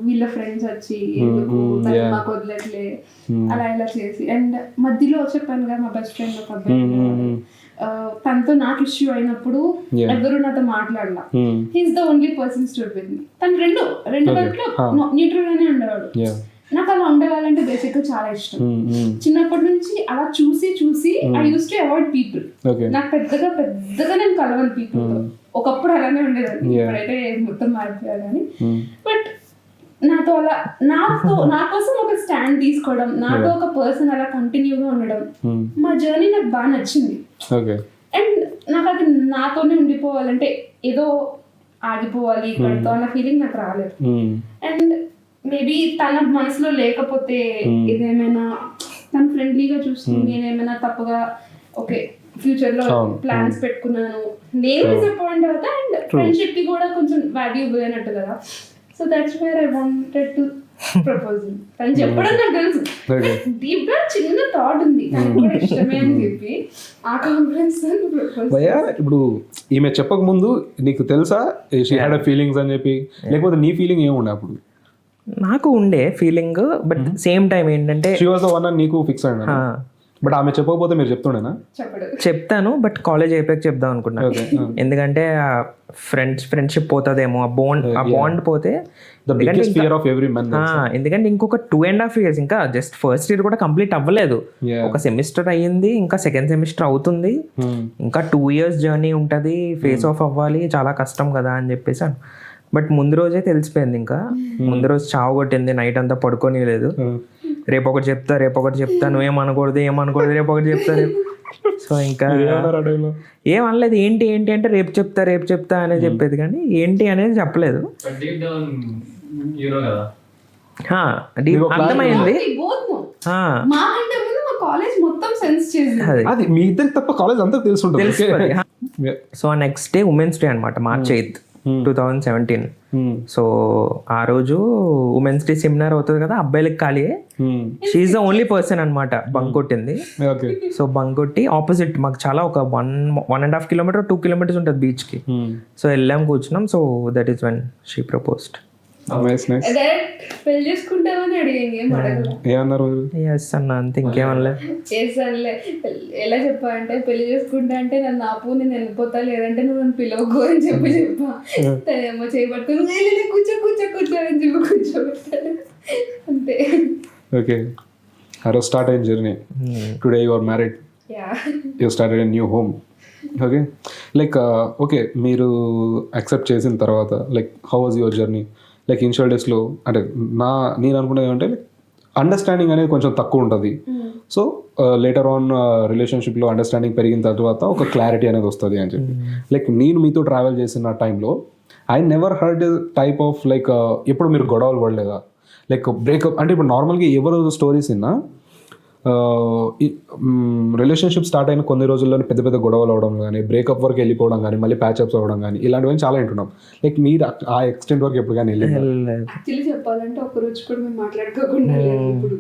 వీళ్ళ ఫ్రెండ్స్ వచ్చి ఎందుకు తను మాకు వదలట్లే అలా ఇలా చేసి, అండ్ మధ్యలో చెప్పాను కదా మా బెస్ట్ ఫ్రెండ్ ఒక అబ్బాయి, తనతో నాకు ఇష్యూ అయినప్పుడు ఎవరు నాతో మాట్లాడలా. He is the only person stood with me. తను రెండు వైపులో న్యూట్రల్ గానే ఉండేవాడు. నాకు అలా ఉండేవాళ్ళంటే బేసిక్ గా చాలా ఇష్టం. చిన్నప్పటి నుంచి అలా చూసి I use to avoid people. నాకు పెద్దగా నేను కలవను పీపుల్. ఒకప్పుడు అలానే ఉండేదాన్ని, ఇప్పుడైతే మొత్తం మారిపోయారు కానీ. బట్ నాతో అలా నా కోసం ఒక స్టాండ్ తీసుకోవడం, నాతో ఒక పర్సన్ అలా కంటిన్యూగా ఉండడం, మా జర్నీ నాకు బాగా నచ్చింది. అండ్ నాకు అది నాతోనే ఉండిపోవాలంటే ఏదో ఆగిపోవాలి ఇక్కడితో అన్న ఫీలింగ్ నాకు రాలేదు. అండ్ మేబీ తన మనసులో లేకపోతే ఇదేమైనా తను ఫ్రెండ్లీగా చూస్తుంది, నేనేమైనా తప్పుగా ఓకే ఫ్యూచర్ లో ప్లాన్స్ పెట్టుకున్నాను, నేను డిసప్పాయింట్ అవుతా. అండ్ ఫ్రెండ్షిప్ కి కూడా కొంచెం వాల్యూబుల్ అయినట్టు కదా. So that's where I wanted to propose. తను చెప్పడం నాకు తెలుసు, డీప్ గా చిన్న థాట్ ఉంది తనకు కూడా ఇష్టమే అని చెప్పి ఆ కాన్ఫిడెన్స్ ప్రపోజ్. ఇప్పుడు ఈమె చెప్పక ముందు నీకు తెలుసా షీ హ్యాడ్ ఎ ఫీలింగ్స్ అని చెప్పి, లేకపోతే నీ ఫీలింగ్ ఏముండే అప్పుడు? నాకు ఉండే ఫీలింగ్, బట్ సేమ్ టైం ఏంటంటే షీ వాస్ ద వన్ అని నీకు ఫిక్స్ అయ్యాను. బట్ ఆమె చెప్పకపోతే మీరు చెప్తుండేనా? చెప్తాను, బట్ కాలేజ్ అయిపోయాక చెప్దాం అనుకున్నాను. ఎందుకంటే ఫ్రెండ్షిప్ పోతుందేమో, ఆ బాండ్ పోతే. ఎందుకంటే ఇంకొక 2.5 years, ఇంకా జస్ట్ ఫస్ట్ ఇయర్ కూడా కంప్లీట్ అవ్వలేదు. ఒక సెమిస్టర్ అయ్యింది, ఇంకా సెకండ్ సెమిస్టర్ అవుతుంది, ఇంకా 2 years జర్నీ ఉంటుంది, ఫేస్ ఆఫ్ అవ్వాలి, చాలా కష్టం కదా అని చెప్పేసి. బట్ ముందు రోజే తెలిసిపోయింది. ఇంకా ముందు రోజు చావు కొట్టింది, నైట్ అంతా పడుకొని లేదు. రేపు ఒకటి చెప్తా నువ్వేమనకూడదు, రేపు చెప్తా. సో ఇంకా ఏమనలేదు. ఏంటి అంటే రేపు చెప్తా అనేది చెప్పేది, కానీ ఏంటి అనేది చెప్పలేదు. అర్థమైంది. అది మీ ఇద్దరికి తప్ప కాలేజ్ అంతా తెలుసుంటుంది. So next day women's day అనమాట, March 8th, 2017. సో ఆ రోజు ఉమెన్స్ డే సెమినార్ అవుతుంది కదా, అబ్బాయిలకి ఖాళీయే. షీఈ్ ద ఓన్లీ పర్సన్ అనమాట బంక్ కొట్టింది. సో బంక్ కొట్టి ఆపోజిట్ మాకు చాలా ఒక 1.5 kilometers 2 kilometers ఉంటుంది బీచ్ కి. సో వెళ్ళాం, కూర్చున్నాం. So that is when she proposed. పెళ్లి చేసుకుంటామని అడిగింది, ఏమన్నారు? ఎస్ అన్న, అంతే, ఇంకేమనలే. చేసానులే. ఎలా చెప్పా అంటే పెళ్లి చేసుకుంటా అంటే నన్ను ఆపు, నేను వెళ్ళిపోతా, లేదంటే నువ్వు నన్ను పిలవకు అని చెప్పా. తనేమో చేయబట్టుకుని కూర్చో అని చెప్పి కూర్చోబెట్టాడు, అంతే. ఓకే, ఆ రోజు స్టార్ట్ అయిన journey. Today you are married, you started a new home. Okay, like okay, మీరు యాక్సెప్ట్ చేసిన తర్వాత like how was your journey? Like initial డేస్లో అంటే నేను అనుకునేది అంటే అండర్స్టాండింగ్ అనేది కొంచెం తక్కువ ఉంటుంది. సో లేటర్ ఆన్ రిలేషన్షిప్లో అండర్స్టాండింగ్ పెరిగిన తర్వాత ఒక క్లారిటీ అనేది వస్తుంది అని చెప్పి. లైక్ నేను మీతో ట్రావెల్ చేసిన టైంలో I never heard type of like ఎప్పుడు మీరు గొడవలు పడలేదా, లైక్ బ్రేకప్ అంటే ఇప్పుడు నార్మల్గా ఎవరు స్టోరీస్ విన్నా రిలేషన్షిప్ స్టార్ట్ అయిన కొన్ని రోజుల్లోనే పెద్ద పెద్ద గొడవలు అవడం కానీ, బ్రేకప్ వరకు వెళ్ళిపోవడం కానీ, మళ్ళీ ప్యాచప్స్ అవ్వడం కానీ, ఇలాంటివన్నీ చాలా వింటున్నాం. లైక్ మీరు ఆ ఎక్స్టెంట్ వరకు ఎప్పుడు కానీ వెళ్ళి యాక్చువల్లీ చెప్పాలంటే ఒక రోజు కూడా మేము మాట్లాడుకోకుండా లేము. ఇప్పుడు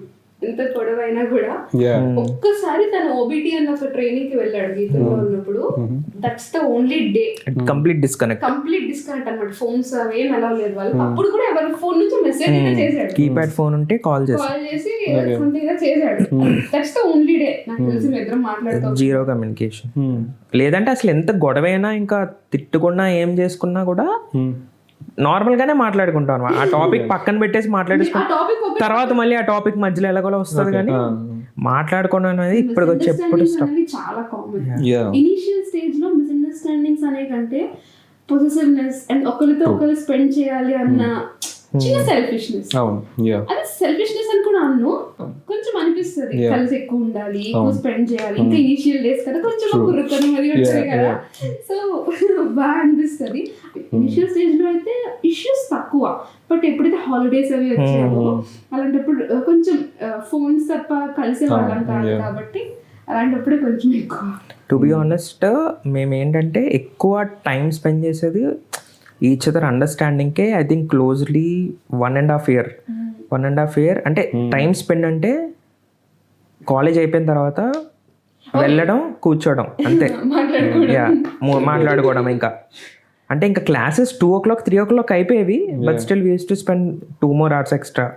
ఎంత గొడవ అయినా కూడా ఒక్కసారి తను ఓబిటి అన్న ఒక ట్రైనింగ్ కి వెళ్ళాడు గీతలో ఉన్నప్పుడు. That's the only day complete disconnect అన్నమాట. ఫోన్స్ అవేం అలా లేదు వాళ్ళు. అప్పుడు కూడా ఎవరి ఫోన్ నుంచి మెసేజ్ అయితే చేశాడు, కీప్యాడ్ ఫోన్ ఉంటే కాల్ చేసి సంథింగ్ చేశాడు. దట్స్ ద ఓన్లీ డే నాకు తెలిసి మేము ఇద్దరం మాట్లాడుతాం. Zero communication. లేదంటే అసలు ఎంత గొడవైనా ఇంకా తిట్టుకున్నా ఏం చేసుకున్నా కూడా నార్మల్ గానే మాట్లాడుకుంటాం. ఆ టాపిక్ పక్కన పెట్టేసి మాట్లాడేసుకుంటాం. తర్వాత మళ్ళీ ఆ టాపిక్ మధ్యలో ఎలాగోలా వస్తుంది కానీ మాట్లాడుకోవడం అనేది ఇప్పటికి వచ్చి ఎప్పుడు చాలా కామన్. ఇనిషియల్ స్టేజ్ లో మిస్అండర్స్టాండింగ్స్ అనే కంటే పొసెసివ్నెస్ అండ్ ఒకరితో ఒకరు స్పెండ్ చేయాలి అన్న చిన్న సెల్ఫిష్నెస్. అది సెల్ఫిష్నెస్ అని కూడా అన్ను కొంచెం అనిపిస్తుంది. కలిసి ఎక్కువ ఉండాలి, ఎక్కువ స్పెండ్ చేయాలి. ఇంకా ఇనిషియల్ డేస్ కదా కొంచెం కుర్రతనం అది వచ్చాయి కదా, సో బాగా అనిపిస్తుంది. ఇనిషియల్ స్టేజ్ లో అయితే ఇష్యూస్ తక్కువ, బట్ ఎప్పుడైతే హాలిడేస్ అవి వచ్చాయో అలాంటప్పుడు కొంచెం ఫోన్స్ తప్ప కలిసే వాళ్ళం కాదు కాబట్టి అలాంటప్పుడే కొంచెం ఎక్కువ. టు బి ఆనెస్ట్ మేము ఏంటంటే ఎక్కువ టైం స్పెండ్ చేసేది ఈచ్ అదర్ అండర్స్టాండింగ్కే. I think closely 1.5 year. అంటే టైం స్పెండ్ అంటే కాలేజ్ అయిపోయిన తర్వాత వెళ్ళడం, కూర్చోవడం అంతే. మాట్లాడుకోవడం. ఇంకా అంటే ఇంకా క్లాసెస్ 2 o'clock 3 o'clock అయిపోయేవి, but still we use to spend 2 more hours extra.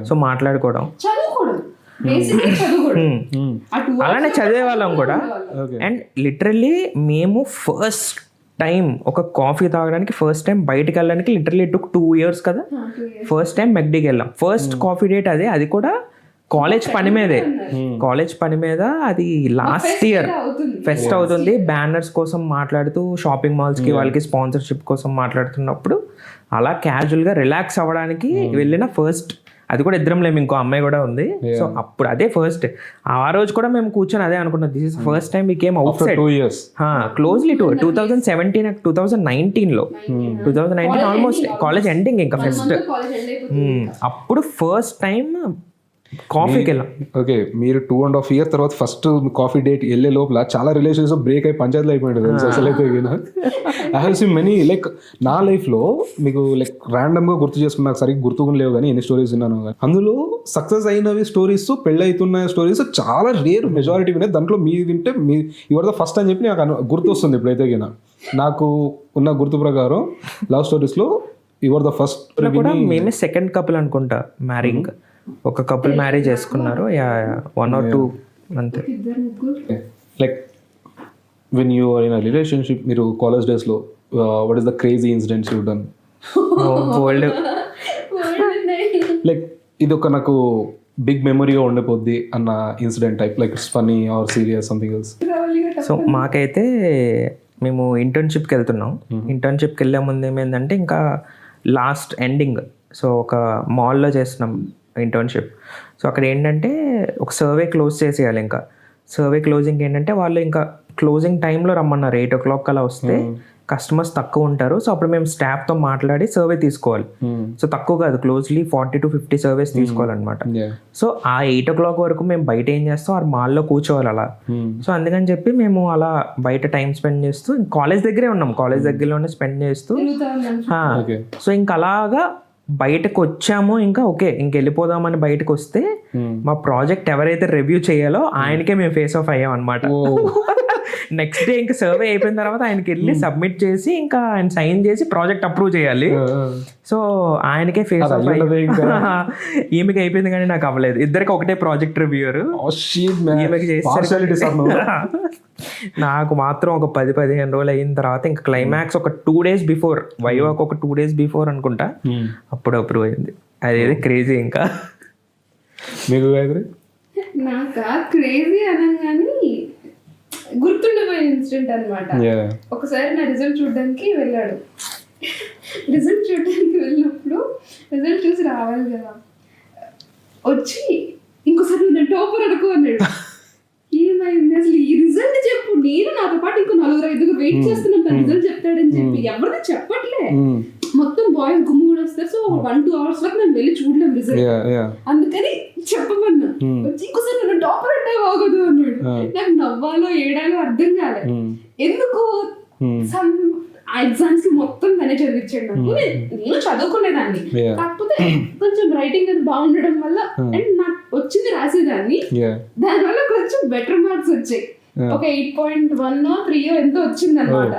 So మాట్లాడుకోవడం, అలానే చదివే వాళ్ళం కూడా. అండ్ లిటరల్లీ మేము ఫస్ట్ టైం ఒక కాఫీ తాగడానికి ఫస్ట్ టైం బయటకు వెళ్ళడానికి లిటరల్లీ టుక్ 2 years కదా. ఫస్ట్ టైం మెక్డీకి వెళ్ళాం. ఫస్ట్ కాఫీ డేట్ అదే. అది కూడా కాలేజ్ పని మీదే. కాలేజ్ పని మీద అది లాస్ట్ ఇయర్ ఫెస్ట్ అవుతుంది. బ్యానర్స్ కోసం మాట్లాడుతూ షాపింగ్ మాల్స్కి వాళ్ళకి స్పాన్సర్షిప్ కోసం మాట్లాడుతున్నప్పుడు అలా క్యాజువల్గా రిలాక్స్ అవ్వడానికి వెళ్ళిన ఫస్ట్. అది కూడా ఇద్దరం లేము, ఇంకో అమ్మాయి కూడా ఉంది. సో అప్పుడు అదే ఫస్ట్. ఆ రోజు కూడా మేము కూర్చొని అదే అనుకున్నాం, this is first time we came outside. 2 years closely 2017 2019 almost college ending ఇంకా ఫస్ట్. అప్పుడు ఫస్ట్ టైం కాఫీకి వెళ్ళాం. ఓకే, మీరు 2.5 years తర్వాత ఫస్ట్ కాఫీ డేట్ వెళ్ళే లోపల చాలా రిలేషన్స్ బ్రేక్ అయి పంచాయతీలు అయిపోయింది అసలు అయితే. I have seen many. Like నా లైఫ్లో మీకు లైక్ ర్యాండమ్గా గుర్తు చేసుకున్న, నాకు సరిగ్గా గుర్తుకుని లేవు కానీ ఎన్ని స్టోరీస్ విన్నాను. అందులో సక్సెస్ అయినవి స్టోరీస్, పెళ్ళి అవుతున్న స్టోరీస్ చాలా రేర్, మెజారిటీ వినే. దాంట్లో మీరు వింటే మీ యువర్ ద ఫస్ట్ అని చెప్పి నాకు గుర్తు వస్తుంది. ఇప్పుడైతే గిన నాకు ఉన్న గుర్తు ప్రకారం లవ్ స్టోరీస్లో యువర్ ద ఫస్ట్. మేమే సెకండ్ కపుల్ అనుకుంటా మ్యారింగ్. ఒక కపుల్ మ్యారేజ్ చేసుకున్నారు, 1 or 2 అంతే. Like when you are in a relationship, మీరు కాలేజ్ డేస్లో what is the crazy incidents you done? Like ఇది ఒక నాకు బిగ్ మెమరీగా ఉండిపోద్ది అన్న incident type, like it's funny or serious something else. So మాకైతే మేము ఇంటర్న్షిప్కి వెళ్తున్నాం. ఇంటర్న్షిప్కి వెళ్ళే ముందు ఏమైందంటే ఇంకా లాస్ట్ ఎండింగ్. సో ఒక మాల్లో చేస్తున్నాం ఇంటర్న్షిప్. సో అక్కడ ఏంటంటే ఒక సర్వే క్లోజ్ చేసేయాలి. ఇంకా సర్వే క్లోజింగ్ ఏంటంటే వాళ్ళు ఇంకా క్లోజింగ్ టైంలో రమ్మన్నారు. 8 o'clock అలా వస్తే కస్టమర్స్ తక్కువ ఉంటారు. సో అప్పుడు మేము స్టాఫ్తో మాట్లాడి సర్వే తీసుకోవాలి. సో తక్కువ కాదు, క్లోజ్లీ 40 to 50 సర్వేస్ తీసుకోవాలన్నమాట. సో ఆ 8 o'clock వరకు మేము బయట ఏం చేస్తాం, ఆ మాల్లో కూర్చోవాలి అలా. సో అందుకని చెప్పి మేము అలా బయట టైం స్పెండ్ చేస్తూ కాలేజ్ దగ్గరే ఉన్నాం. కాలేజ్ దగ్గరలోనే స్పెండ్ చేస్తూ సో ఇంకా అలాగా బయటకు వచ్చాము. ఇంకా ఓకే ఇంక వెళ్ళిపోదామని బయటకు వస్తే మా ప్రాజెక్ట్ ఎవరైతే రివ్యూ చేయాలో ఆయనకే మేము ఫేస్ ఆఫ్ అయ్యాం అనమాట. నెక్స్ట్ డే ఇంకా సర్వే అయిపోయిన తర్వాత ఆయనకి వెళ్ళి సబ్మిట్ చేసి ఇంకా ఆయన సైన్ చేసి ప్రాజెక్ట్ అప్రూవ్ చేయాలి. సో ఆయనకే ఫేస్ ఆఫ్ ఈమెకి అయిపోయింది కానీ నాకు అవ్వలేదు. ఇద్దరికి ఒకటే ప్రాజెక్ట్ రివ్యూయర్. ఈమెకి చేస్తారు, నాకు మాత్రం ఒక 10-15 రోజులు అయిన తర్వాత ఇంకా క్లైమాక్స్ ఒక 2 days బిఫోర్, వైవాక్ ఒక 2 days బిఫోర్ అనుకుంటా, అప్పుడు అప్రూవ్ అయింది. అదేది క్రేజీ. ఇంకా మీకు నాకా క్రేజీ అనగానే గుర్తుండిపోయిన ఇన్సిడెంట్ అనమాట. ఒకసారి నా రిజల్ట్ చూడడానికి వెళ్ళాడు. రిజల్ట్ చూడడానికి వెళ్ళినప్పుడు రిజల్ట్ చూసి రావాలి కదా, వచ్చి ఇంకోసారి నేను టాపర్ అనుకో అన్నాడు. అన్నాడు. ఏమైంది అసలు ఈ రిజల్ట్ చెప్పు, నేను నాతో పాటు ఇంకో 4-5 వెయిట్ చేస్తున్నాం తన రిజల్ట్ చెప్తాడని చెప్పి. ఎవరిది చెప్పట్లే, మొత్తం బాయ్స్ గుమ్ము కూడా వస్తారు. సో 1-2 hours వరకు నేను వెళ్ళి చూడలేం రిజల్ట్. అందుకని చెప్పమన్నా. వచ్చి ఇంకోసారి నేను టాపర్ అంటే బాగోదు అన్నాడు. నాకు నవ్వాలో ఏడాలో అర్థం కాలేదు. ఎందుకు ఆ ఎగ్జామ్స్ కి మొత్తం తనే చదివించాడు నాకు. నేను చదువుకునేదాన్ని, కాకపోతే కొంచెం రైటింగ్ అది బాగుండడం వల్ల అండ్ నాకు వచ్చింది రాసేదాన్ని, దానివల్ల కొంచెం బెటర్ మార్క్స్ వచ్చాయి. ఒక 8.1 3 ఎంతో వచ్చింది అనమాట.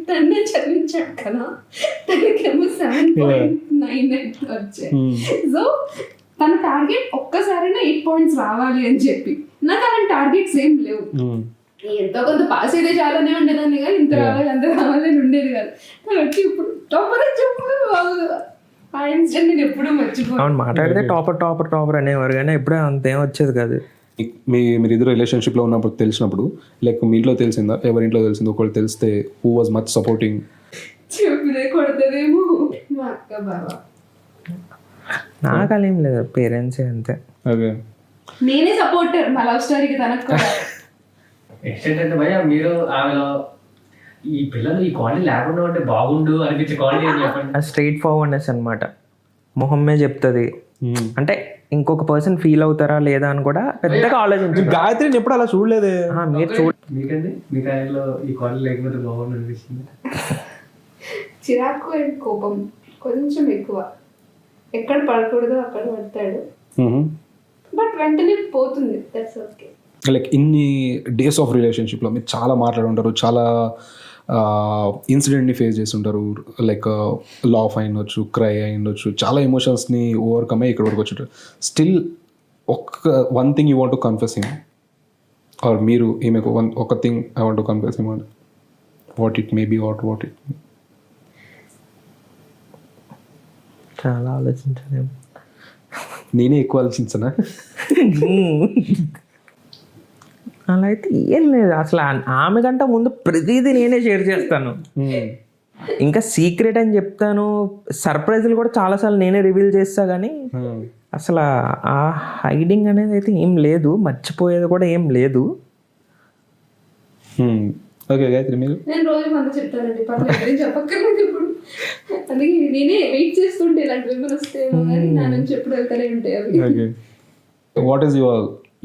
తనే చదివించాడు కదా, తనకేమో 7.98 వచ్చాయి. సో తన టార్గెట్ ఒక్కసారైనా 8 points రావాలి అని చెప్పి. నాకు అలాంటి టార్గెట్స్ ఏం లేవు. ఎంతో కొంత పాస్ అయితే చాలానే ఉండేదాన్ని, కానీ ఇంత రావాలి అంత రావాలని ఉండేది కాదు. కానీ వచ్చి ఇప్పుడు టాపర్ అని చెప్పడం ఆ ఇన్సిడెంట్ నేను ఎప్పుడూ మర్చిపోను. మాట్లాడితే టాపర్ అనేవారు, కానీ ఎప్పుడూ అంతేం వచ్చేది కాదు. మీరు ఇద్దరు రిలేషన్షిప్లో ఉన్నప్పుడు తెలిసినప్పుడు, లైక్ మీ ఇంట్లో తెలిసిందా, ఎవరింట్లో తెలిసిందో, ఒకళ్ళు తెలిస్తే హూ వాజ్ మచ్ సపోర్టింగ్? చెప్పితే కొడతదేమో మా అక్క బావ. నాకు అలా ఏం లేదు, పేరెంట్సే అంతే. ఓకే, నేనే సపోర్టర్ మా లవ్ స్టోరీకి తనకు కూడా. ఎక్స్టెంట్ అంటే భయ మీరు ఆమెలో ఈ పిల్లలు ఈ క్వాలిటీ లేకుండా ఉంటే బాగుండు అనిపించే క్వాలిటీ అని చెప్పండి. స్ట్రైట్ ఫార్వర్డ్నెస్ అనమాట, మొహమ్మే చెప్తుంది. అంటే ఇంకొక పర్సన్ ఫీల్ అవుతారా లేదా అని కూడా పెద్దగా ఆలోచించారు. గాయత్రిని ఎప్పుడు అలా చూడలేదే. మీరు చూడ, మీకండి మీ కాలంలో ఈ క్వాలిటీ లేకపోతే బాగుండు అనిపిస్తుంది? చిరాకు అండ్ కోపం కొంచెం ఎక్కువ. ఎక్కడ పడకూడదో అక్కడ పడతాడు, బట్ వెంటనే పోతుంది. That's okay. లైక్ ఇన్ని డేస్ ఆఫ్ రిలేషన్షిప్లో మీరు చాలా మాట్లాడి ఉంటారు, చాలా ఇన్సిడెంట్ని ఫేస్ చేసి ఉంటారు. లైక్ లాఫ్ అయి ఉండొచ్చు, క్రై అయి ఉండొచ్చు, చాలా ఎమోషన్స్ని ఓవర్కమ్ అయ్యి ఇక్కడ వరకు వచ్చి still one thing you want to confess him, or మీరు ఈమెకు ఒక thing I want to confess him, what it may be, what it. చాలా ఆలోచించలేము. నేనే ఎక్కువ ఆలోచించనా? అలా అయితే ఏం లేదు అసలు. ఆమె కంటే ముందు ప్రతిదీ నేనే షేర్ చేస్తాను, ఇంకా సీక్రెట్ అని చెప్తాను. సర్ప్రైజ్లు కూడా చాలాసార్లు నేనే రివీల్ చేస్తా, కానీ అసలు ఆ హైడింగ్ అనేది అయితే ఏం లేదు, మర్చిపోయేది కూడా ఏం లేదు. ఓకే గాయత్రి, మీరు? నేను రోజు మంది చెప్తానండి, పర్లేదు చెప్పక్కర్లేదు ఇప్పుడు. అందుకే నేనే వెయిట్ చేస్తుంటే ఇలాంటి విమర్శలు వస్తేమో కానీ నా నుంచి ఎప్పుడు వెళ్తానే ఉంటాయి అవి. What is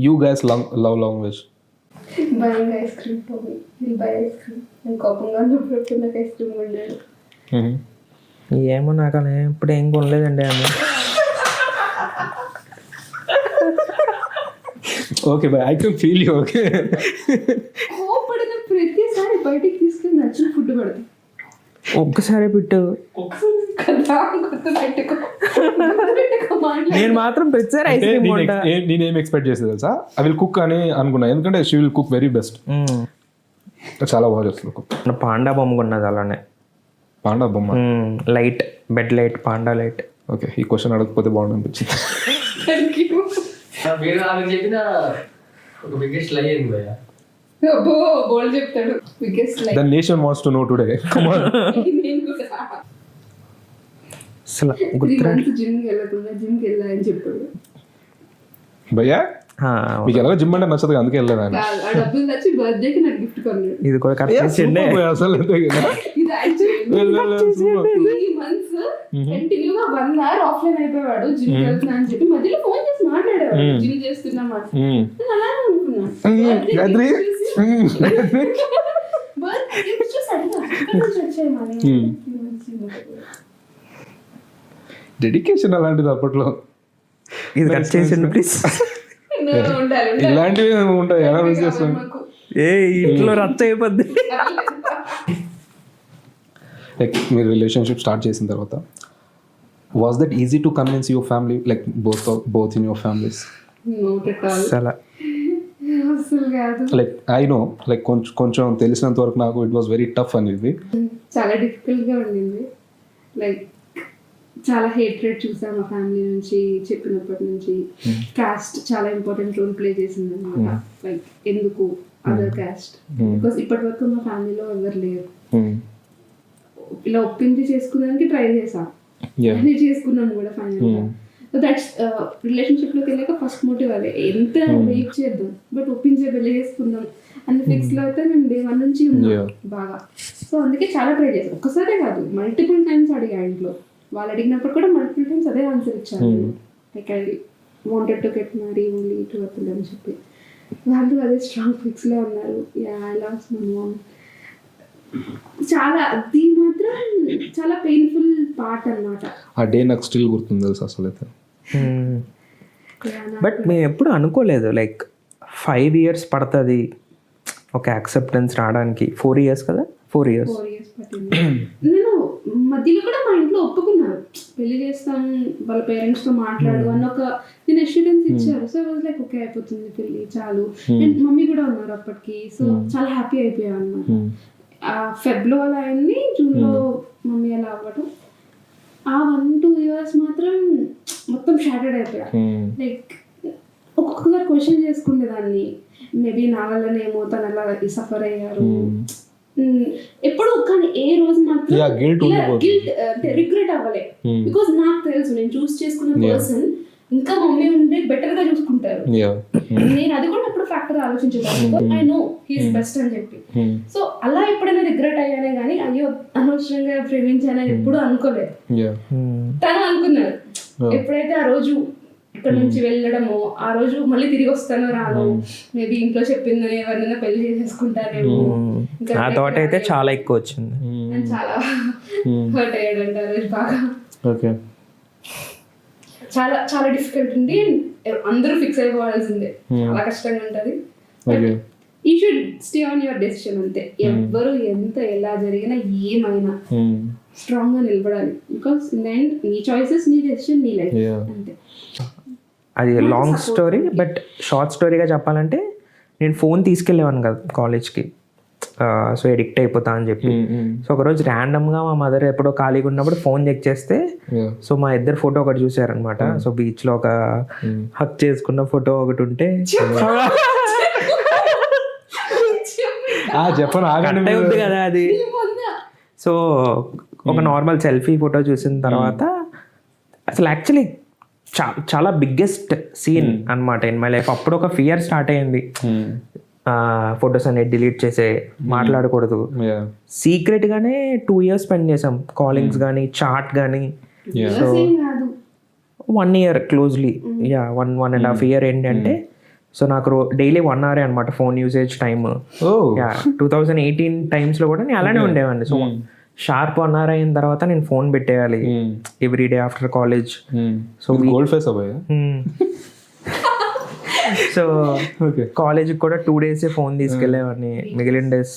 you guys love language? Buying ice cream for me, will buy ice cream. నేను కోపంగా ఉన్నప్పుడు నాకు ఐస్ క్రీమ్ కొన్నాడు. ఏమో నాకు అలా ఇప్పుడు ఏం కొనలేదండి ఆమె. Okay bye, I can feel you. Okay, కోపడిన ప్రతిసారి బయటికి తీసుకుని నచ్చిన ఫుడ్ పెడతాం. ఒక్కసారి పెట్టు కదా, గుర్తుపెట్టుకో మాట్లాడు. నేను మాత్రం ప్రతిసారి ఐస్ క్రీమ్ కొంటా. నేనేం ఎక్స్పెక్ట్ చేసేది తెలుసా, ఐ విల్ కుక్ అని అనుకున్నా, ఎందుకంటే she will cook very best. చాలా బాగా చేస్తుంది కుక్. పాండా బొమ్మ కొన్నది అలానే. పాండా బొమ్మ light, bed light, panda light. Okay, ఈ క్వశ్చన్ అడగకపోతే బాగుంది అనిపించింది. Thank you. మీరు ఆమె చెప్పిన ఒక బిగ్గెస్ట్ లై ఏంది భయ? అబ్బో బోల్ చెప్తాడు biggest like. The nation wants to know today. Come on. నేను కూడా అసలు 3 గుర్తురా. months జిమ్కి వెళ్ళకుండా జిమ్కి వెళ్ళా అని చెప్పాడు. భయ్యా, మీకు ఎలాగో జిమ్ అంటే నచ్చదు, అందుకే వెళ్ళలేదు ఆయన. ఆ డబ్బులు తెచ్చి బర్త్డేకి నాకు గిఫ్ట్ కొన్నాడు. ఇది కూడా కట్ చేసిండే. అసలు ఇది యాక్చువల్లీ 3 months కంటిన్యూగా 1 hour ఆఫ్లైన్ అయిపోయాడు. జిమ్ వెళ్తున్నా అని చెప్పి మధ్యలో ఫోన్ చేసి మాట్లాడేవాడు, జిమ్ చేస్తున్నా మాట. నేను అలానే అనుకున్నా గాయత్రి, డెడికేషన్ అలాంటిది అప్పట్లో. ఇది కట్ చేసిండు ప్లీజ్. ఇలాంటివి ఉంటాయి, ఎలా మిస్ చేస్తాం. ఏ ఇంట్లో రచ్చ అయిపోద్ది. లైక్ మీరు రిలేషన్షిప్ స్టార్ట్ చేసిన తర్వాత was that easy to convince your family, like both in your families? అసలు అసలు కాదు. లైక్ ఐ నో, లైక్ కొంచెం తెలిసినంత వరకు నాకు ఇట్ వాస్ వెరీ టఫ్ అనేది. చాలా డిఫికల్ట్ గా ఉండింది. లైక్ చాలా హేట్రెడ్ చూసాం మా ఫ్యామిలీ నుంచి చెప్పినప్పటి నుంచి. కాస్ట్ చాలా ఇంపార్టెంట్ రోల్ ప్లే చేసింది అనమాట. లైక్ ఎందుకు అదర్ కాస్ట్, బికాస్ ఇప్పటి వరకు మా ఫ్యామిలీలో ఎవరు లేరు. ఇలా ఒప్పించి చేసుకున్నానికి ట్రై చేసాం, అన్ని చేసుకున్నాం కూడా ఫైనల్ గా. సో దట్స్ రిలేషన్షిప్లోకి వెళ్ళాక ఫస్ట్ మోటివ్ అదే, ఎంత వెయిట్ చేద్దాం బట్ ఒప్పించే పెళ్లి చేసుకుందాం అన్న ఫిక్స్లో అయితే మేము డే 1 నుంచి ఉన్నాం బాగా. సో అందుకే చాలా ట్రై చేసాం, ఒక్కసారే కాదు మల్టిపుల్ టైమ్స్ అడిగా ఇంట్లో. వాళ్ళు అడిగినప్పుడు కూడా మల్టిపుల్ టైమ్స్ అదే ఆన్సర్ ఇచ్చాను, like I wanted to get marry only to అతను అని చెప్పి. వాళ్ళు అదే స్ట్రాంగ్ ఫిక్స్లో ఉన్నారు. Yeah I love my mom. చాలా అది మాత్రం చాలా పెయిన్ఫుల్ పార్ట్ అన్నమాట. ఆ డే నాకు స్టిల్ గుర్తుంది తెలుసు అసలు అయితే. బట్ మేము ఎప్పుడు అనుకోలేదు లైక్ 5 years పడుతుంది ఒక యాక్సెప్టెన్స్ రావడానికి. 4 years కదా, 4 years. 4 years పట్టింది. నేను మధ్యలో కూడా మా ఇంట్లో ఒప్పుకున్నారు, పెళ్లి చేస్తాం వాళ్ళ పేరెంట్స్తో మాట్లాడు అన్న ఒక నేను అష్యూరెన్స్ ఇచ్చారు. సో వాజ్ లైక్ ఓకే అయిపోతుంది పెళ్లి చాలు. అండ్ మమ్మీ కూడా ఉన్నారు అప్పటికి, సో చాలా హ్యాపీ అయిపోయాను అన్నమాట. ఫెబ్లో అలా అయింది, జూన్లో మమ్మీ అలా అవ్వడం. ఆ 1-2 years మాత్రం మొత్తం షాటర్డ్ అయిపోయా. లైక్ ఒక్కొక్కసారి క్వశ్చన్ చేసుకునేదాన్ని, మేబీ నా వల్లనేమో తను అలా సఫర్ అయ్యారు ఎప్పుడు. కానీ ఏ రోజు మాత్రం గిల్ట్ రిగ్రెట్ అవ్వలే, బికాస్ నాకు తెలుసు నేను చూస్ చేసుకున్న పర్సన్ ఇంకా మమ్మీ ఉంటే బెటర్ గా చూసుకుంటారు. నేను అది కూడా ఎప్పుడు ఫ్యాక్టర్ ఆలోచించేదాన్ని, ఐ నో హీస్ బెస్ట్ అని చెప్పి. సో అలా ఎప్పుడైనా రిగ్రెట్ అయ్యానే కానీ అయ్యో అనవసరంగా ప్రేమించానని ఎప్పుడు అనుకోలేదు. తను అనుకున్నారు ఎప్పుడైతే ఆ రోజు ఇక్కడ నుంచి వెళ్ళడమో, ఆ రోజు మళ్ళీ తిరిగి వస్తానో రాను, మేబీ ఇంట్లో చెప్పిందని ఎవరినైనా పెళ్లి చేసేసుకుంటానేమో, ఆ థాట్ అయితే చాలా ఎక్కువ వచ్చింది. చాలా హర్ట్ అయ్యాడంట ఆ రోజు బాగా. ఓకే, చాలా చాలా డిఫికల్ట్ ఉంది. అందరూ ఫిక్స్ అయిపోవాల్సిందే, చాలా కష్టంగా ఉంటది. You should stay on your decision అంతే. ఎవ్వరు ఎంత ఎలా జరిగినా ఏమైనా స్ట్రాంగ్ గా నిలబడాలి, బికాస్ ఇన్ ద ఎండ్ నీ చాయిసెస్, నీ డెసిషన్, నీ లైఫ్ అంతే. అది లాంగ్ స్టోరీ, బట్ షార్ట్ స్టోరీగా చెప్పాలంటే నేను ఫోన్ తీసుకెళ్ళేవాను కదా కాలేజ్కి, సో ఎడిక్ట్ అయిపోతా అని చెప్పి. సో ఒకరోజు ర్యాండమ్గా మా మదర్ ఎప్పుడో ఖాళీగా ఉన్నప్పుడు ఫోన్ చెక్ చేస్తే సో మా ఇద్దరు ఫోటో ఒకటి చూసారనమాట. సో బీచ్లో ఒక హక్ చేసుకున్న ఫోటో ఒకటి ఉంటే చెప్పను ఉంది కదా అది. సో ఒక నార్మల్ సెల్ఫీ ఫోటో చూసిన తర్వాత అసలు యాక్చువల్లీ చాలా బిగ్గెస్ట్ సీన్ అనమాట ఇన్ మై లైఫ్. అప్పుడు ఒక ఫియర్ స్టార్ట్ అయ్యింది, ఫొటోస్ అనేది డిలీట్ చేసే, మాట్లాడకూడదు. సీక్రెట్ గానే 2 years స్పెండ్ చేసాం, కాలింగ్స్ కానీ చాట్ కానీ. సో 1 year క్లోజ్లీ, 1.5 year ఏంటంటే సో నాకు డైలీ 1 hour అనమాట ఫోన్ యూసేజ్ టైమ్. 2018 టైమ్స్లో కూడా నేను అలానే ఉండేవాడిని. సో షార్ప్ 1 hour అయిన తర్వాత నేను ఫోన్ పెట్టేయాలి every day after college. So gold face అవ్వయా. సో కాలేజ్కి కూడా 2 days ఫోన్ తీసుకెళ్ళేవాడిని, మిగిలిన డేస్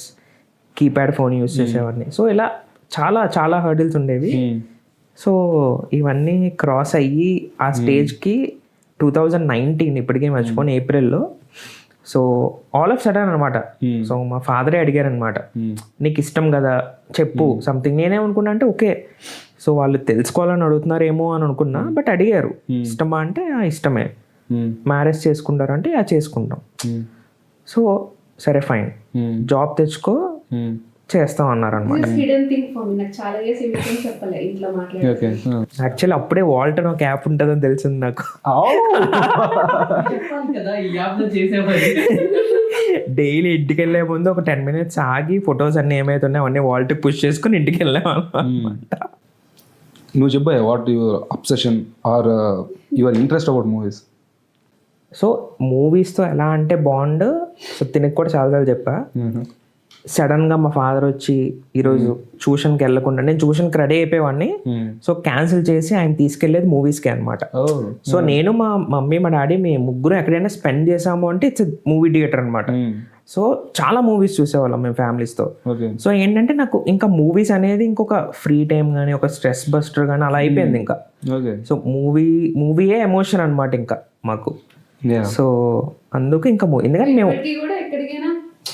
కీప్యాడ్ ఫోన్ యూజ్ చేసేవాడిని. సో ఇలా చాలా చాలా హర్డిల్స్ ఉండేవి. సో ఇవన్నీ క్రాస్ అయ్యి ఆ స్టేజ్కి 2019 ఇప్పటికే మర్చిపోయి ఏప్రిల్లో సో ఆల్ ఆఫ్ సడన్ అనమాట. సో మా ఫాదరే అడిగారు అనమాట, నీకు ఇష్టం కదా చెప్పు సంథింగ్. నేనేమనుకున్నా అంటే ఓకే సో వాళ్ళు తెలుసుకోవాలని అడుగుతున్నారేమో అని అనుకున్నా, బట్ అడిగారు ఇష్టమా అంటే ఇష్టమే, మ్యారేజ్ చేసుకుంటారు అంటే చేసుకుంటాం. సో సరే ఫైన్, జాబ్ తెచ్చుకో చేస్తాం అన్నారు అనమాట. యాక్చువల్లీ అప్పుడే వాల్టర్ ఒక యాప్ ఉంటుందని తెలిసింది నాకు. డైలీ ఇంటికి వెళ్ళే ముందు ఒక 10 minutes ఆగి ఫొటోస్ అన్ని ఏమైతున్నాయి అవన్నీ వాల్ట్కి పుష్ చేసుకుని ఇంటికి వెళ్ళాము అనమాట. నువ్వు చెప్పా what your obsession or your interest about movies? So మూవీస్తో ఎలా అంటే బాండ్, సో తినకు కూడా చాలాసార్లు చెప్పా. సడన్గా మా ఫాదర్ వచ్చి ఈరోజు ట్యూషన్కి వెళ్ళకుండా, నేను ట్యూషన్కి రెడీ అయిపోయేవాడిని, సో క్యాన్సిల్ చేసి ఆయన తీసుకెళ్లేది మూవీస్కి అనమాట. సో నేను మా మమ్మీ మా డాడీ మేము ముగ్గురు ఎక్కడైనా స్పెండ్ చేసాము అంటే ఇట్స్ మూవీ థియేటర్ అనమాట. సో చాలా మూవీస్ చూసేవాళ్ళం మేము ఫ్యామిలీస్తో. సో ఏంటంటే నాకు ఇంకా మూవీస్ అనేది ఇంకొక ఫ్రీ టైం కానీ ఒక స్ట్రెస్ బస్టర్ కానీ అలా అయిపోయింది ఇంకా. సో మూవీయే ఎమోషన్ అనమాట ఇంకా మాకు. సో అందుకు ఇంకా ఎందుకంటే మేము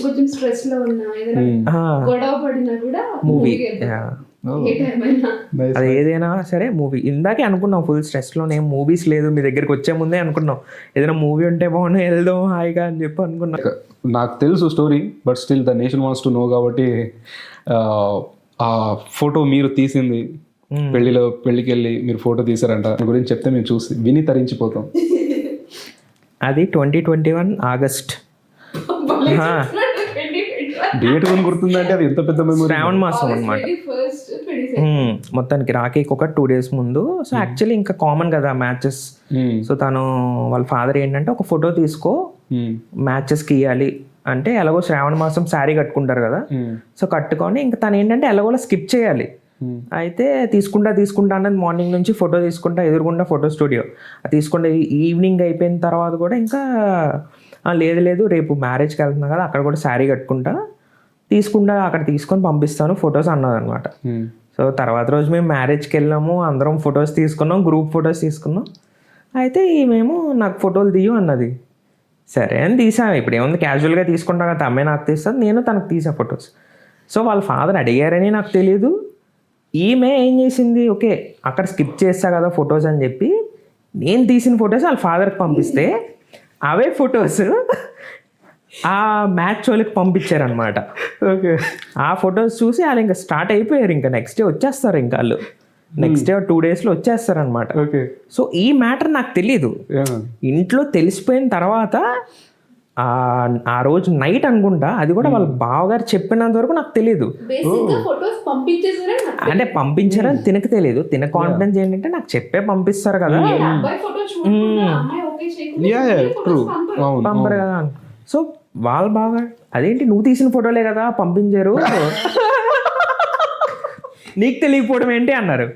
కొంచెం స్ట్రెస్ లో ఉన్నా, ఏదైనా గొడవ పడినా కూడా మూవీ, అది ఏదైనా సరే మూవీ. ఇందాకే అనుకున్నాం ఫుల్ స్ట్రెస్లో నేను మూవీస్ లేదు మీ దగ్గరికి వచ్చే ముందే అనుకున్నాం ఏదైనా మూవీ ఉంటే బాగుండు వెళ్దాం హాయిగా అని చెప్పి అనుకున్నా. నాకు తెలుసు story, but still the nation wants to know కాబట్టి ఆ ఫోటో మీరు తీసింది పెళ్ళికి వెళ్ళి మీరు ఫోటో తీసారంట దాని గురించి చెప్తే మేము చూసి విని తరించిపోతాం. అది 2021 ఆగస్ట్ డేట్ కొని గుర్తుందంటే అది ఎంత పెద్ద మెమరీ. శ్రావణ మాసం అనమాట. మొత్తానికి రాఖీకి ఒక 2 days ముందు. సో యాక్చువల్లీ ఇంకా కామన్ కదా మ్యాచెస్. సో తను వాళ్ళ ఫాదర్ ఏంటంటే ఒక ఫోటో తీసుకో మ్యాచెస్కి ఇవ్వాలి అంటే, ఎలాగో శ్రావణ మాసం శారీ కట్టుకుంటారు కదా, సో కట్టుకొని ఇంకా తను ఏంటంటే ఎలాగోలా స్కిప్ చేయాలి. అయితే తీసుకుంటా అన్నది మార్నింగ్ నుంచి ఫోటో తీసుకుంటా, ఎదురుగుండా ఫోటో స్టూడియో తీసుకుంటా. ఈవినింగ్ అయిపోయిన తర్వాత కూడా ఇంకా లేదు రేపు మ్యారేజ్కి వెళ్తున్నా కదా, అక్కడ కూడా శారీ కట్టుకుంటా అక్కడ తీసుకొని పంపిస్తాను ఫొటోస్ అన్నదన్నమాట. సో తర్వాత రోజు మేము మ్యారేజ్కి వెళ్ళాము, అందరం ఫొటోస్ తీసుకున్నాం, గ్రూప్ ఫొటోస్ తీసుకున్నాం. అయితే మేము నాకు ఫోటోలు తీయు అన్నది. సరే అని తీసాను. ఇప్పుడు ఏముంది, క్యాజువల్గా తీసుకుంటాం కదా, అమ్మాయి నాకు తీస్తాను, నేను తనకు తీసా ఫొటోస్. సో వాళ్ళ ఫాదర్ అడిగారని నాకు తెలియదు. ఈమె ఏం చేసింది, ఓకే అక్కడ స్కిప్ చేస్తా కదా ఫొటోస్ అని చెప్పి నేను తీసిన ఫొటోస్ వాళ్ళ ఫాదర్కి పంపిస్తే అవే ఫొటోస్ ఆ మ్యాచ్ వాళ్ళకి పంపించారనమాట. ఓకే. ఆ ఫొటోస్ చూసి వాళ్ళు ఇంకా స్టార్ట్ అయిపోయారు. ఇంకా నెక్స్ట్ డే వచ్చేస్తారు, ఇంకా వాళ్ళు నెక్స్ట్ డే 2 daysలో వచ్చేస్తారనమాట. ఓకే. సో ఈ మ్యాటర్ నాకు తెలీదు. ఇంట్లో తెలిసిపోయిన తర్వాత ఆ రోజు నైట్ అనుకుంటా, అది కూడా వాళ్ళ బావగారు చెప్పినంత వరకు నాకు తెలియదు. అంటే పంపించారని తినకు తెలియదు. తిన కాన్ఫిడెన్స్ ఏంటంటే నాకు చెప్పే పంపిస్తారు కదా, పంపరు కదా. సో వాళ్ళ బాగా అదేంటి నువ్వు తీసిన ఫోటోలే కదా పంపించారు, నీకు తెలియకపోవడం ఏంటి అన్నారు.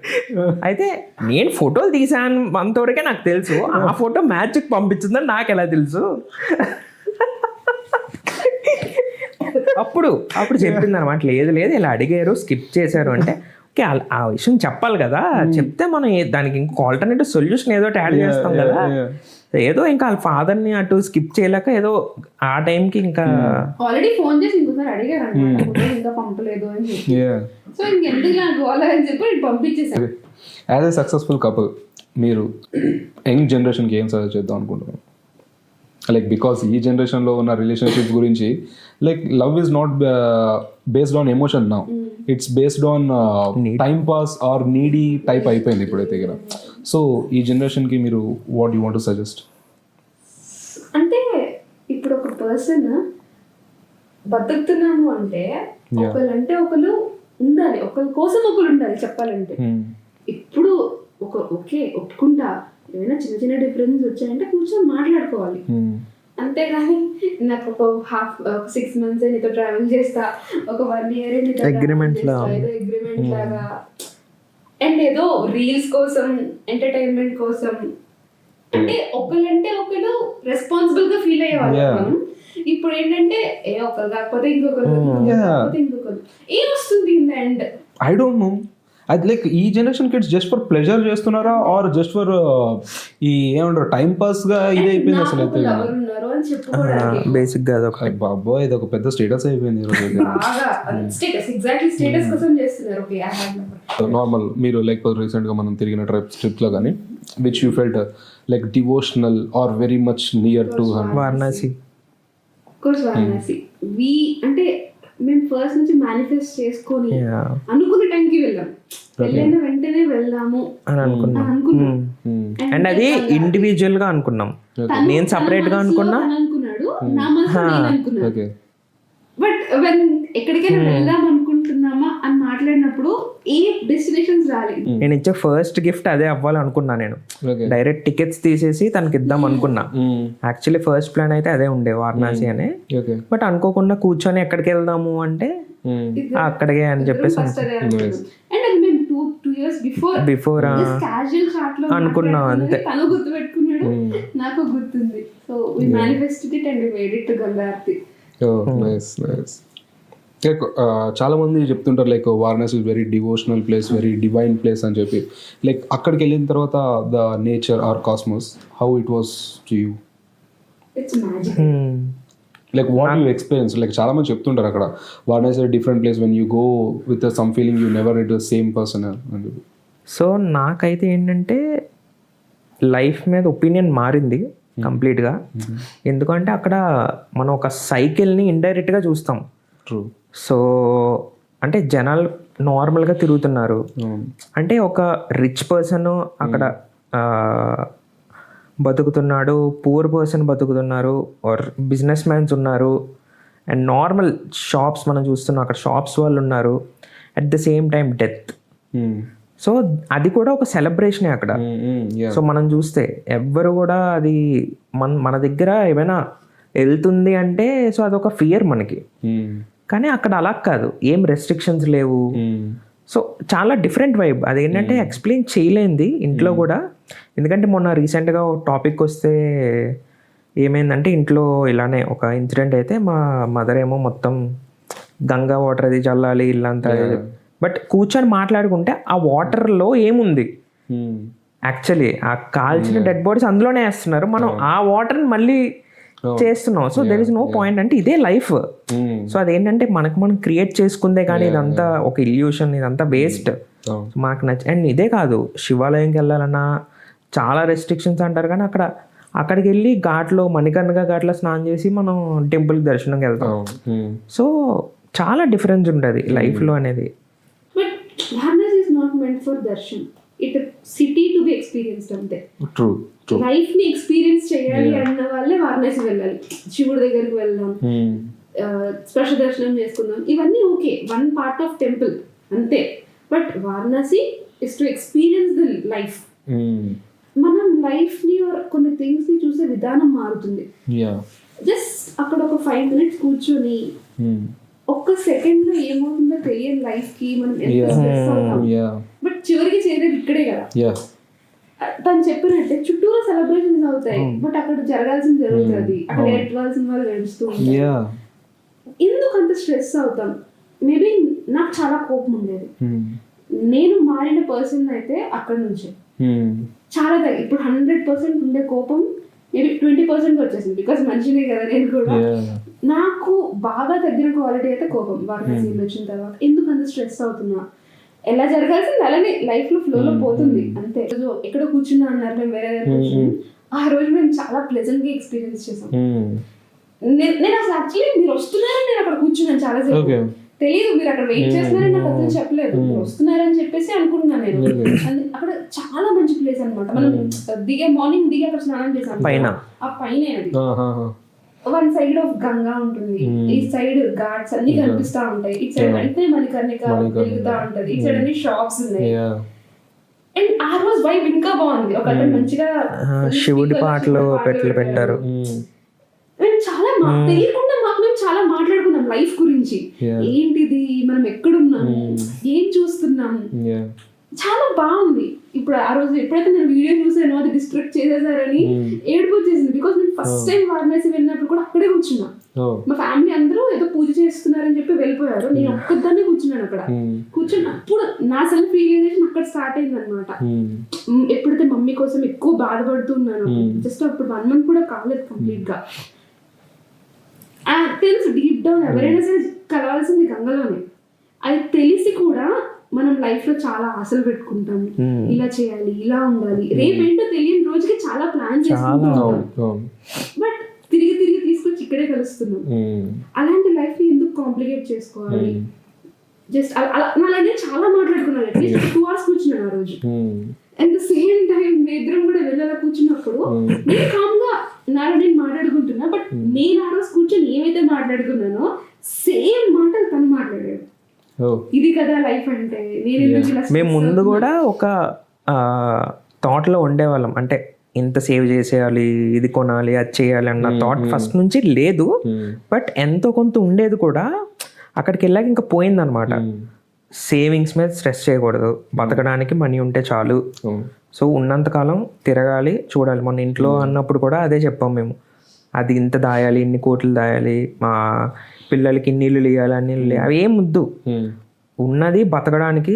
అయితే నేను ఫోటోలు తీసాను అంతవరకే నాకు తెలుసు, ఆ ఫోటో మ్యాచ్కి పంపించిందని నాకు ఎలా తెలుసు? అప్పుడు చెప్పింది అనమాట, లేదు ఇలా అడిగారు స్కిప్ చేశారు అంటే, ఓకే ఆ విషయం చెప్పాలి కదా, చెప్తే మనం దానికి ఇంకో ఆల్టర్నేటివ్ సొల్యూషన్ ఏదో యాడ్ చేస్తాం కదా. ఏదో ఇంకా వాళ్ళ ఫాదర్ని అటు స్కిప్ చేయలేక ఏదో ఆ టైంకి ఇంకా ఆల్రెడీ ఫోన్ చేసి ఇంకోసారి అడిగారు ఇంకా పంపలేదు అని చెప్పి, సో ఇంకెందుకు అని చెప్పి నేను పంపించేసాను. యాజ్ ఎ సక్సెస్ఫుల్ కపుల్ మీరు యంగ్ జనరేషన్కి ఏం సజెస్ట్ చేద్దాం అనుకుంటున్నాను? లైక్ బికాస్ ఈ జనరేషన్లో ఉన్న రిలేషన్షిప్ గురించి, like love is not based on emotion now, it's based on time pass or needy type అయిపోయింది ఇప్పుడైతే కదా. సో ఈ జనరేషన్కి మీరు what you want to suggest? అంటే ఇప్పుడు ఒక పర్సన్ బతుకుతున్నాము అంటే ఒకళ్ళంటే ఒకళ్ళు ఉండాలి, ఒకరి కోసం ఒకరు ఉండాలి చెప్పాలంటే. ఇప్పుడు ఓకే ఒప్పుకుంటా, ఏమైనా చిన్న డిఫరెన్స్ వచ్చాయంటే కూర్చొని మాట్లాడుకోవాలి, అంతేగాని నాకు ఒక 6 months నీతో ట్రావెల్ చేస్తా, ఒక 1 year అగ్రిమెంట్ లాగా, అండ్ ఏదో రీల్స్ కోసం ఎంటర్టైన్మెంట్ కోసం, అంటే ఒకళ్ళంటే ఒకళ్ళు రెస్పాన్సిబుల్ గా ఫీల్ అయ్యేవాళ్ళు మనం. ఇప్పుడు ఏంటంటే ఒకరు కాకపోతే ఇంకొకరు ఏం వస్తుంది in the end? I don't no. అది లైక్ ఈ generation kids just for pleasure చేస్తున్నారా ఆర్ జస్ట్ ఫర్ ఈ ఏమంటారు టైం పాస్ గా ఇది అయిపోయింది అసలు అయితే బేసిక్ గా అదొక బాబోయ్ ఇది ఒక పెద్ద స్టేటస్ అయిపోయింది నార్మల్. మీరు లైక్ రీసెంట్ గా మనం తిరిగిన ట్రిప్స్ లో కానీ which you felt like devotional or very much near to Varanasi? అంటే మేము ఫస్ట్ నుంచి మేనిఫెస్ట్ చేసుకొని అనుకున్న టైంకి వెళ్ళాం, వెళ్ళిన వెంటనే వెళ్దాము అని అనుకున్నాం. అండ్ అది ఇండివిజువల్ గా అనుకున్నాం, నేను సపరేట్ గా అనుకున్నా, అనుకున్నాడు నా మనసు నేను అనుకున్నాను. బట్ ఎక్కడికైనా వెళ్దాం అనుకుంటున్నామా అని మాట్లాడినప్పుడు ఏ డెస్టినేషన్స్ రాలేదు. నేను ఇచ్చే ఫస్ట్ గిఫ్ట్ అదే అవ్వాలి అనుకున్నా. నేను డైరెక్ట్ టికెట్స్ తీసేసి తనకి ఇద్దాం అనుకున్నా. యాక్చువల్లీ ఫస్ట్ ప్లాన్ అయితే అదే ఉండే, వారణాసి అనే. బట్ అనుకోకుండా కూర్చొని ఎక్కడికి వెళ్దాము అంటే అక్కడికే అని చెప్పేసి బిఫోర్ అనుకున్నా అంతే. తను గుర్తు పెట్టుకున్నాడు, నాకు గుర్తుంది. So we manifested it and we made it to Ganga Aarti. చాలా మంది చెప్తుంటారు like Varanasi is very devotional place, very divine place అని చెప్పి. లైక్ అక్కడికి వెళ్ళిన తర్వాత the nature or cosmos, how it was to you? It's magic. Like what you experience? Like చాలా మంది చెప్తుంటారు అక్కడ Varanasi different place, when you go with some feeling you never it the same person అని చెప్పి. So నాకైతే ఏంటంటే life మీద opinion మారింది కంప్లీట్గా. ఎందుకంటే అక్కడ మనం ఒక సైకిల్ని ఇండైరెక్ట్గా చూస్తాం. ట్రూ. సో అంటే జనాలు నార్మల్గా తిరుగుతున్నారు. అంటే ఒక రిచ్ పర్సన్ అక్కడ బతుకుతున్నాడు, పూర్ పర్సన్ బతుకుతున్నారు, ఆర్ బిజినెస్ మ్యాన్స్ ఉన్నారు, అండ్ నార్మల్ షాప్స్ మనం చూస్తున్నాం, అక్కడ షాప్స్ వాళ్ళు ఉన్నారు. At the same time death. So అది కూడా ఒక సెలబ్రేషనే అక్కడ. సో మనం చూస్తే ఎవ్వరు కూడా అది మన దగ్గర ఏమైనా వెళ్తుంది అంటే సో అదొక ఫియర్ మనకి. కానీ అక్కడ అలా కాదు, ఏం రెస్ట్రిక్షన్స్ లేవు. సో చాలా డిఫరెంట్ వైబ్. అదేంటంటే ఎక్స్ప్లెయిన్ చేయలేంది ఇంట్లో కూడా. ఎందుకంటే మొన్న రీసెంట్గా ఒక టాపిక్ వస్తే ఏమైందంటే ఇంట్లో ఇలానే ఒక ఇన్సిడెంట్ అయితే మా మదర్ ఏమో మొత్తం గంగా వాటర్ అది చల్లాలి ఇల్లంతా. బట్ కూర్చొని మాట్లాడుకుంటే ఆ వాటర్లో ఏముంది యాక్చువల్లీ, ఆ కాల్చిన డెడ్ బాడీస్ అందులోనే వేస్తున్నారు, మనం ఆ వాటర్ని మళ్ళీ చేస్తున్నాం. So there is no point. అంటే ఇదే లైఫ్. సో అదేంటంటే మనకు మనం క్రియేట్ చేసుకుందే కానీ ఇదంతా ఒక ఇల్యూషన్, ఇదంతా వేస్ట్. మాకు అండ్ ఇదే కాదు, శివాలయంకి వెళ్ళాలన్నా చాలా రెస్ట్రిక్షన్స్ అంటారు. కానీ అక్కడికి వెళ్ళి ఘాట్లో మణికర్ణిక ఘాట్లో స్నానం చేసి మనం టెంపుల్కి దర్శనంకి వెళ్తాం. సో చాలా డిఫరెన్స్ ఉంటుంది లైఫ్లో అనేది. But Varanasi is not meant for Darshan, it city to be experienced అంతే. ట్రూ. లైఫ్ ని ఎక్స్పీరియన్స్ చేయాలి అన్న వాళ్ళే వారణాసి వెళ్ళాలి. శివుడి దగ్గరికి వెళ్దాం, స్పెషల్ దర్శనం చేసుకుందాం, ఇవన్నీ okay, one part of temple అంతే. But Varanasi is to experience the life. మనం లైఫ్ ని కొన్ని థింగ్స్ ని చూసే విధానం మారుతుంది. జస్ట్ అక్కడ ఒక 5 minutes కూర్చొని ఒక్క సెకండ్ లో ఏమవుతుందో తెలియని లైఫ్ కి మనం ఎంత స్ట్రెస్ అవుతాం. బట్ చివరికి చేరేది ఇక్కడే కదా. తను చెప్పినట్టే చుట్టూరా సెలబ్రేషన్స్ అవుతాయి, బట్ అక్కడ జరగాల్సింది జరుగుతుంది, అక్కడ ఏడ్వాల్సిన వాళ్ళు ఏడుస్తూ ఉంటారు. ఎందుకు అంత స్ట్రెస్ అవుతాం? మేబీ నాకు చాలా కోపం ఉండేది. నేను మారిన పర్సన్ అయితే అక్కడ నుంచే చాలా ఇప్పుడు 100% ఉండే కోపం మేబీ 20% వచ్చేసింది. బికాస్ మనిషినే కదా నేను కూడా. నాకు బాగా తగ్గిన క్వాలిటీ అయితే కోపం. వారణాసి వచ్చిన తర్వాత ఎందుకు అంత స్ట్రెస్ అవుతున్నా, ఎలా జరగాల్సింది అలానే లైఫ్ లో ఫ్లో లో పోతుంది అంతే. ఎక్కడ కూర్చున్నా అన్నారు మేము వేరే ఆ రోజు మేము చాలా ప్లెజెంట్ గా ఎక్స్పీరియన్స్ చేసాం. నేను అసలు యాక్చువల్లీ మీరు వస్తున్నారని నేను అక్కడ కూర్చున్నాను చాలాసేపు. తెలియదు మీరు అక్కడ వెయిట్ చేస్తున్నారని నాకు అర్థం చెప్పలేదు. మీరు వస్తున్నారని చెప్పేసి అనుకుంటున్నాను నేను. అక్కడ చాలా మంచి ప్లేస్ అనమాట. మనం మార్నింగ్ దిగి అక్కడ స్నానం చేసాం ఆ పైన. వన్ సైడ్ ఆఫ్ గంగా ఉంటుంది, ఈ సైడ్ ఘాట్స్ అన్ని కనిపిస్తా ఉంటాయి, ఇటు సైడ్ వెంటనే మణికర్ణిక వెలుగుతా ఉంటది, ఇటు సైడ్ అన్ని షాప్స్ ఉన్నాయి. అండ్ ఆ రోజు వైబ్ ఇంకా బాగుంది. ఒక మంచిగా శివుడి పాటలు పెట్టారు. చాలా తెలియకుండా మేము చాలా మాట్లాడుకున్నాం లైఫ్ గురించి. ఏంటిది, మనం ఎక్కడున్నాము, ఏం చూస్తున్నాము, చాలా బాగుంది. ఇప్పుడు ఆ రోజు ఎప్పుడైతే నేను వీడియో చూసానో అది డిస్ట్రాక్ట్ చేసేసారని ఏడుపు వచ్చేసింది. బికాస్ నేను ఫస్ట్ టైం వారణాసి వెళ్ళినప్పుడు కూడా అక్కడే కూర్చున్నా. మా ఫ్యామిలీ అందరూ ఏదో పూజ చేస్తున్నారని చెప్పి వెళ్ళిపోయారు, నేను ఒక్కదాన్నే కూర్చున్నాను అక్కడ. కూర్చుని అప్పుడు నా సెల్ఫ్ రియలైజేషన్ అక్కడ స్టార్ట్ అయింది అనమాట. ఎప్పుడైతే మమ్మీ కోసం ఎక్కువ బాధపడుతున్నాను, జస్ట్ అప్పుడు 1 month కూడా కాలేదు కంప్లీట్ గా. తెలుసు డీప్ డౌన్ ఎవరైనా సరే కలవాల్సింది గంగలోనే. అది తెలిసి కూడా మనం లైఫ్ లో చాలా ఆశలు పెట్టుకుంటాం, ఇలా చేయాలి, ఇలా ఉండాలి, రేపేంటో తెలియని రోజుకి చాలా ప్లాన్ చేసుకుంటాం. బట్ తిరిగి తీసుకొచ్చి ఇక్కడే కలుస్తున్నాం. అలాంటి లైఫ్ ని ఎందుకు కాంప్లికేట్ చేసుకోవాలి? జస్ట్ అలా నేను చాలా మాట్లాడుకున్నాను. అట్లీస్ట్ 2 hours కూర్చున్నాను ఆ రోజు. అట్ ద సేమ్ టైం ఇద్దరం కూడా వెళ్ళాలా కూర్చున్నప్పుడు నేను కామ్ గా నేను మాట్లాడుకుంటున్నా. బట్ నేను ఆ రోజు కూర్చొని ఏమైతే మాట్లాడుకున్నానో సేమ్ మాటలు తను మాట్లాడాడు. ఇది కదా లైఫ్ అంటే. మేము ముందు కూడా ఒక థాట్లో ఉండేవాళ్ళం, అంటే ఇంత సేవ్ చేసేయాలి, ఇది కొనాలి, అది చేయాలి అన్న థాట్ ఫస్ట్ నుంచి లేదు. బట్ ఎంతో కొంత ఉండేది కూడా అక్కడికి వెళ్ళాక ఇంకా పోయిందనమాట. సేవింగ్స్ మీద స్ట్రెస్ చేయకూడదు, బతకడానికి మనీ ఉంటే చాలు. సో ఉన్నంతకాలం తిరగాలి, చూడాలి. మన ఇంట్లో అన్నప్పుడు కూడా అదే చెప్పాం మేము, అది ఇంత దాయాలి, ఇన్ని కోట్లు దాయాలి, మా పిల్లలకి ఇన్ని ఇల్లు ఇవ్వాలి, అన్ని ఇల్లు, అవి ఏం ముద్దు. ఉన్నది బతకడానికి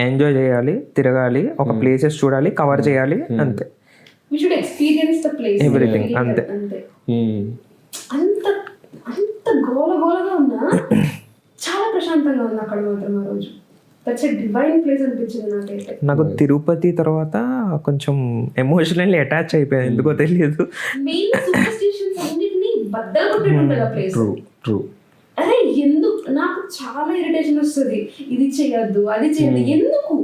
ఎంజాయ్ చేయాలి, తిరగాలి, ఒక ప్లేసెస్ చూడాలి, కవర్ చేయాలి, అంతే. ఎవ్రీథింగ్ అంతే. అంత గోలగోలగా ఉన్నా చాలా ప్రశాంతంగా ఉంది అక్కడ మాత్రం ఆ రోజు. దట్స్ ఎ డివైన్ ప్లేస్ అనిపించింది నాకైతే. నాకు తిరుపతి తర్వాత కొంచెం ఎమోషనల్లీ అటాచ్ అయిపోయాను, ఎందుకో తెలియదు. మెయిన్ సూపర్స్టిషన్స్ అన్నిటిని బద్దలు కొట్టేట్టుంటది ఆ ప్లేస్. ట్రూ. అరే ఎందుకు నాకు చాలా ఇరిటేషన్ వస్తుంది, ఇది చేయొద్దు అది చేయొద్దు ఎందుకు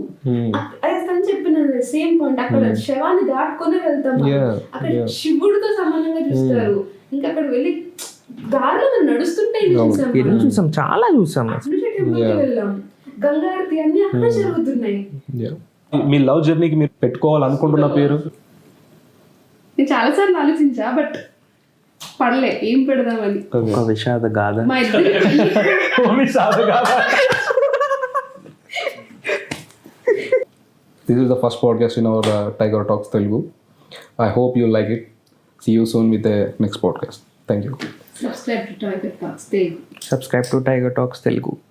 అదే తను చెప్పిన సేమ్ పాయింట్. అక్కడ శవాన్ని దాటుకునే వెళ్తాం మనం. Yeah, అక్కడ శివుడితో సమానంగా చూస్తారు. ఇంకా అక్కడ వెళ్ళి దారిలో మనం నడుస్తుంటే ఇది చూసాం ఎన్ని మనం. చూసాం, చాలా చూసాం. అక్కడ టెంపుల్కి వెళ్ళాం, గంగా ఆరతి అన్ని అక్కడ జరుగుతున్నాయి. మీ లవ్ జర్నీకి మీరు పెట్టుకోవాలనుకుంటున్న పేరు? నేను చాలా సార్లు ఆలోచించా, బట్ పడలే ఏం పెడదామని. ఒక విషాద గాథ. మా ఇద్దరు This is the first podcast in our Tiger Talks Telugu. I hope you like it. See you soon with the next podcast. Thank you. Subscribe to Tiger talks Telugu. Subscribe to Tiger talks Telugu.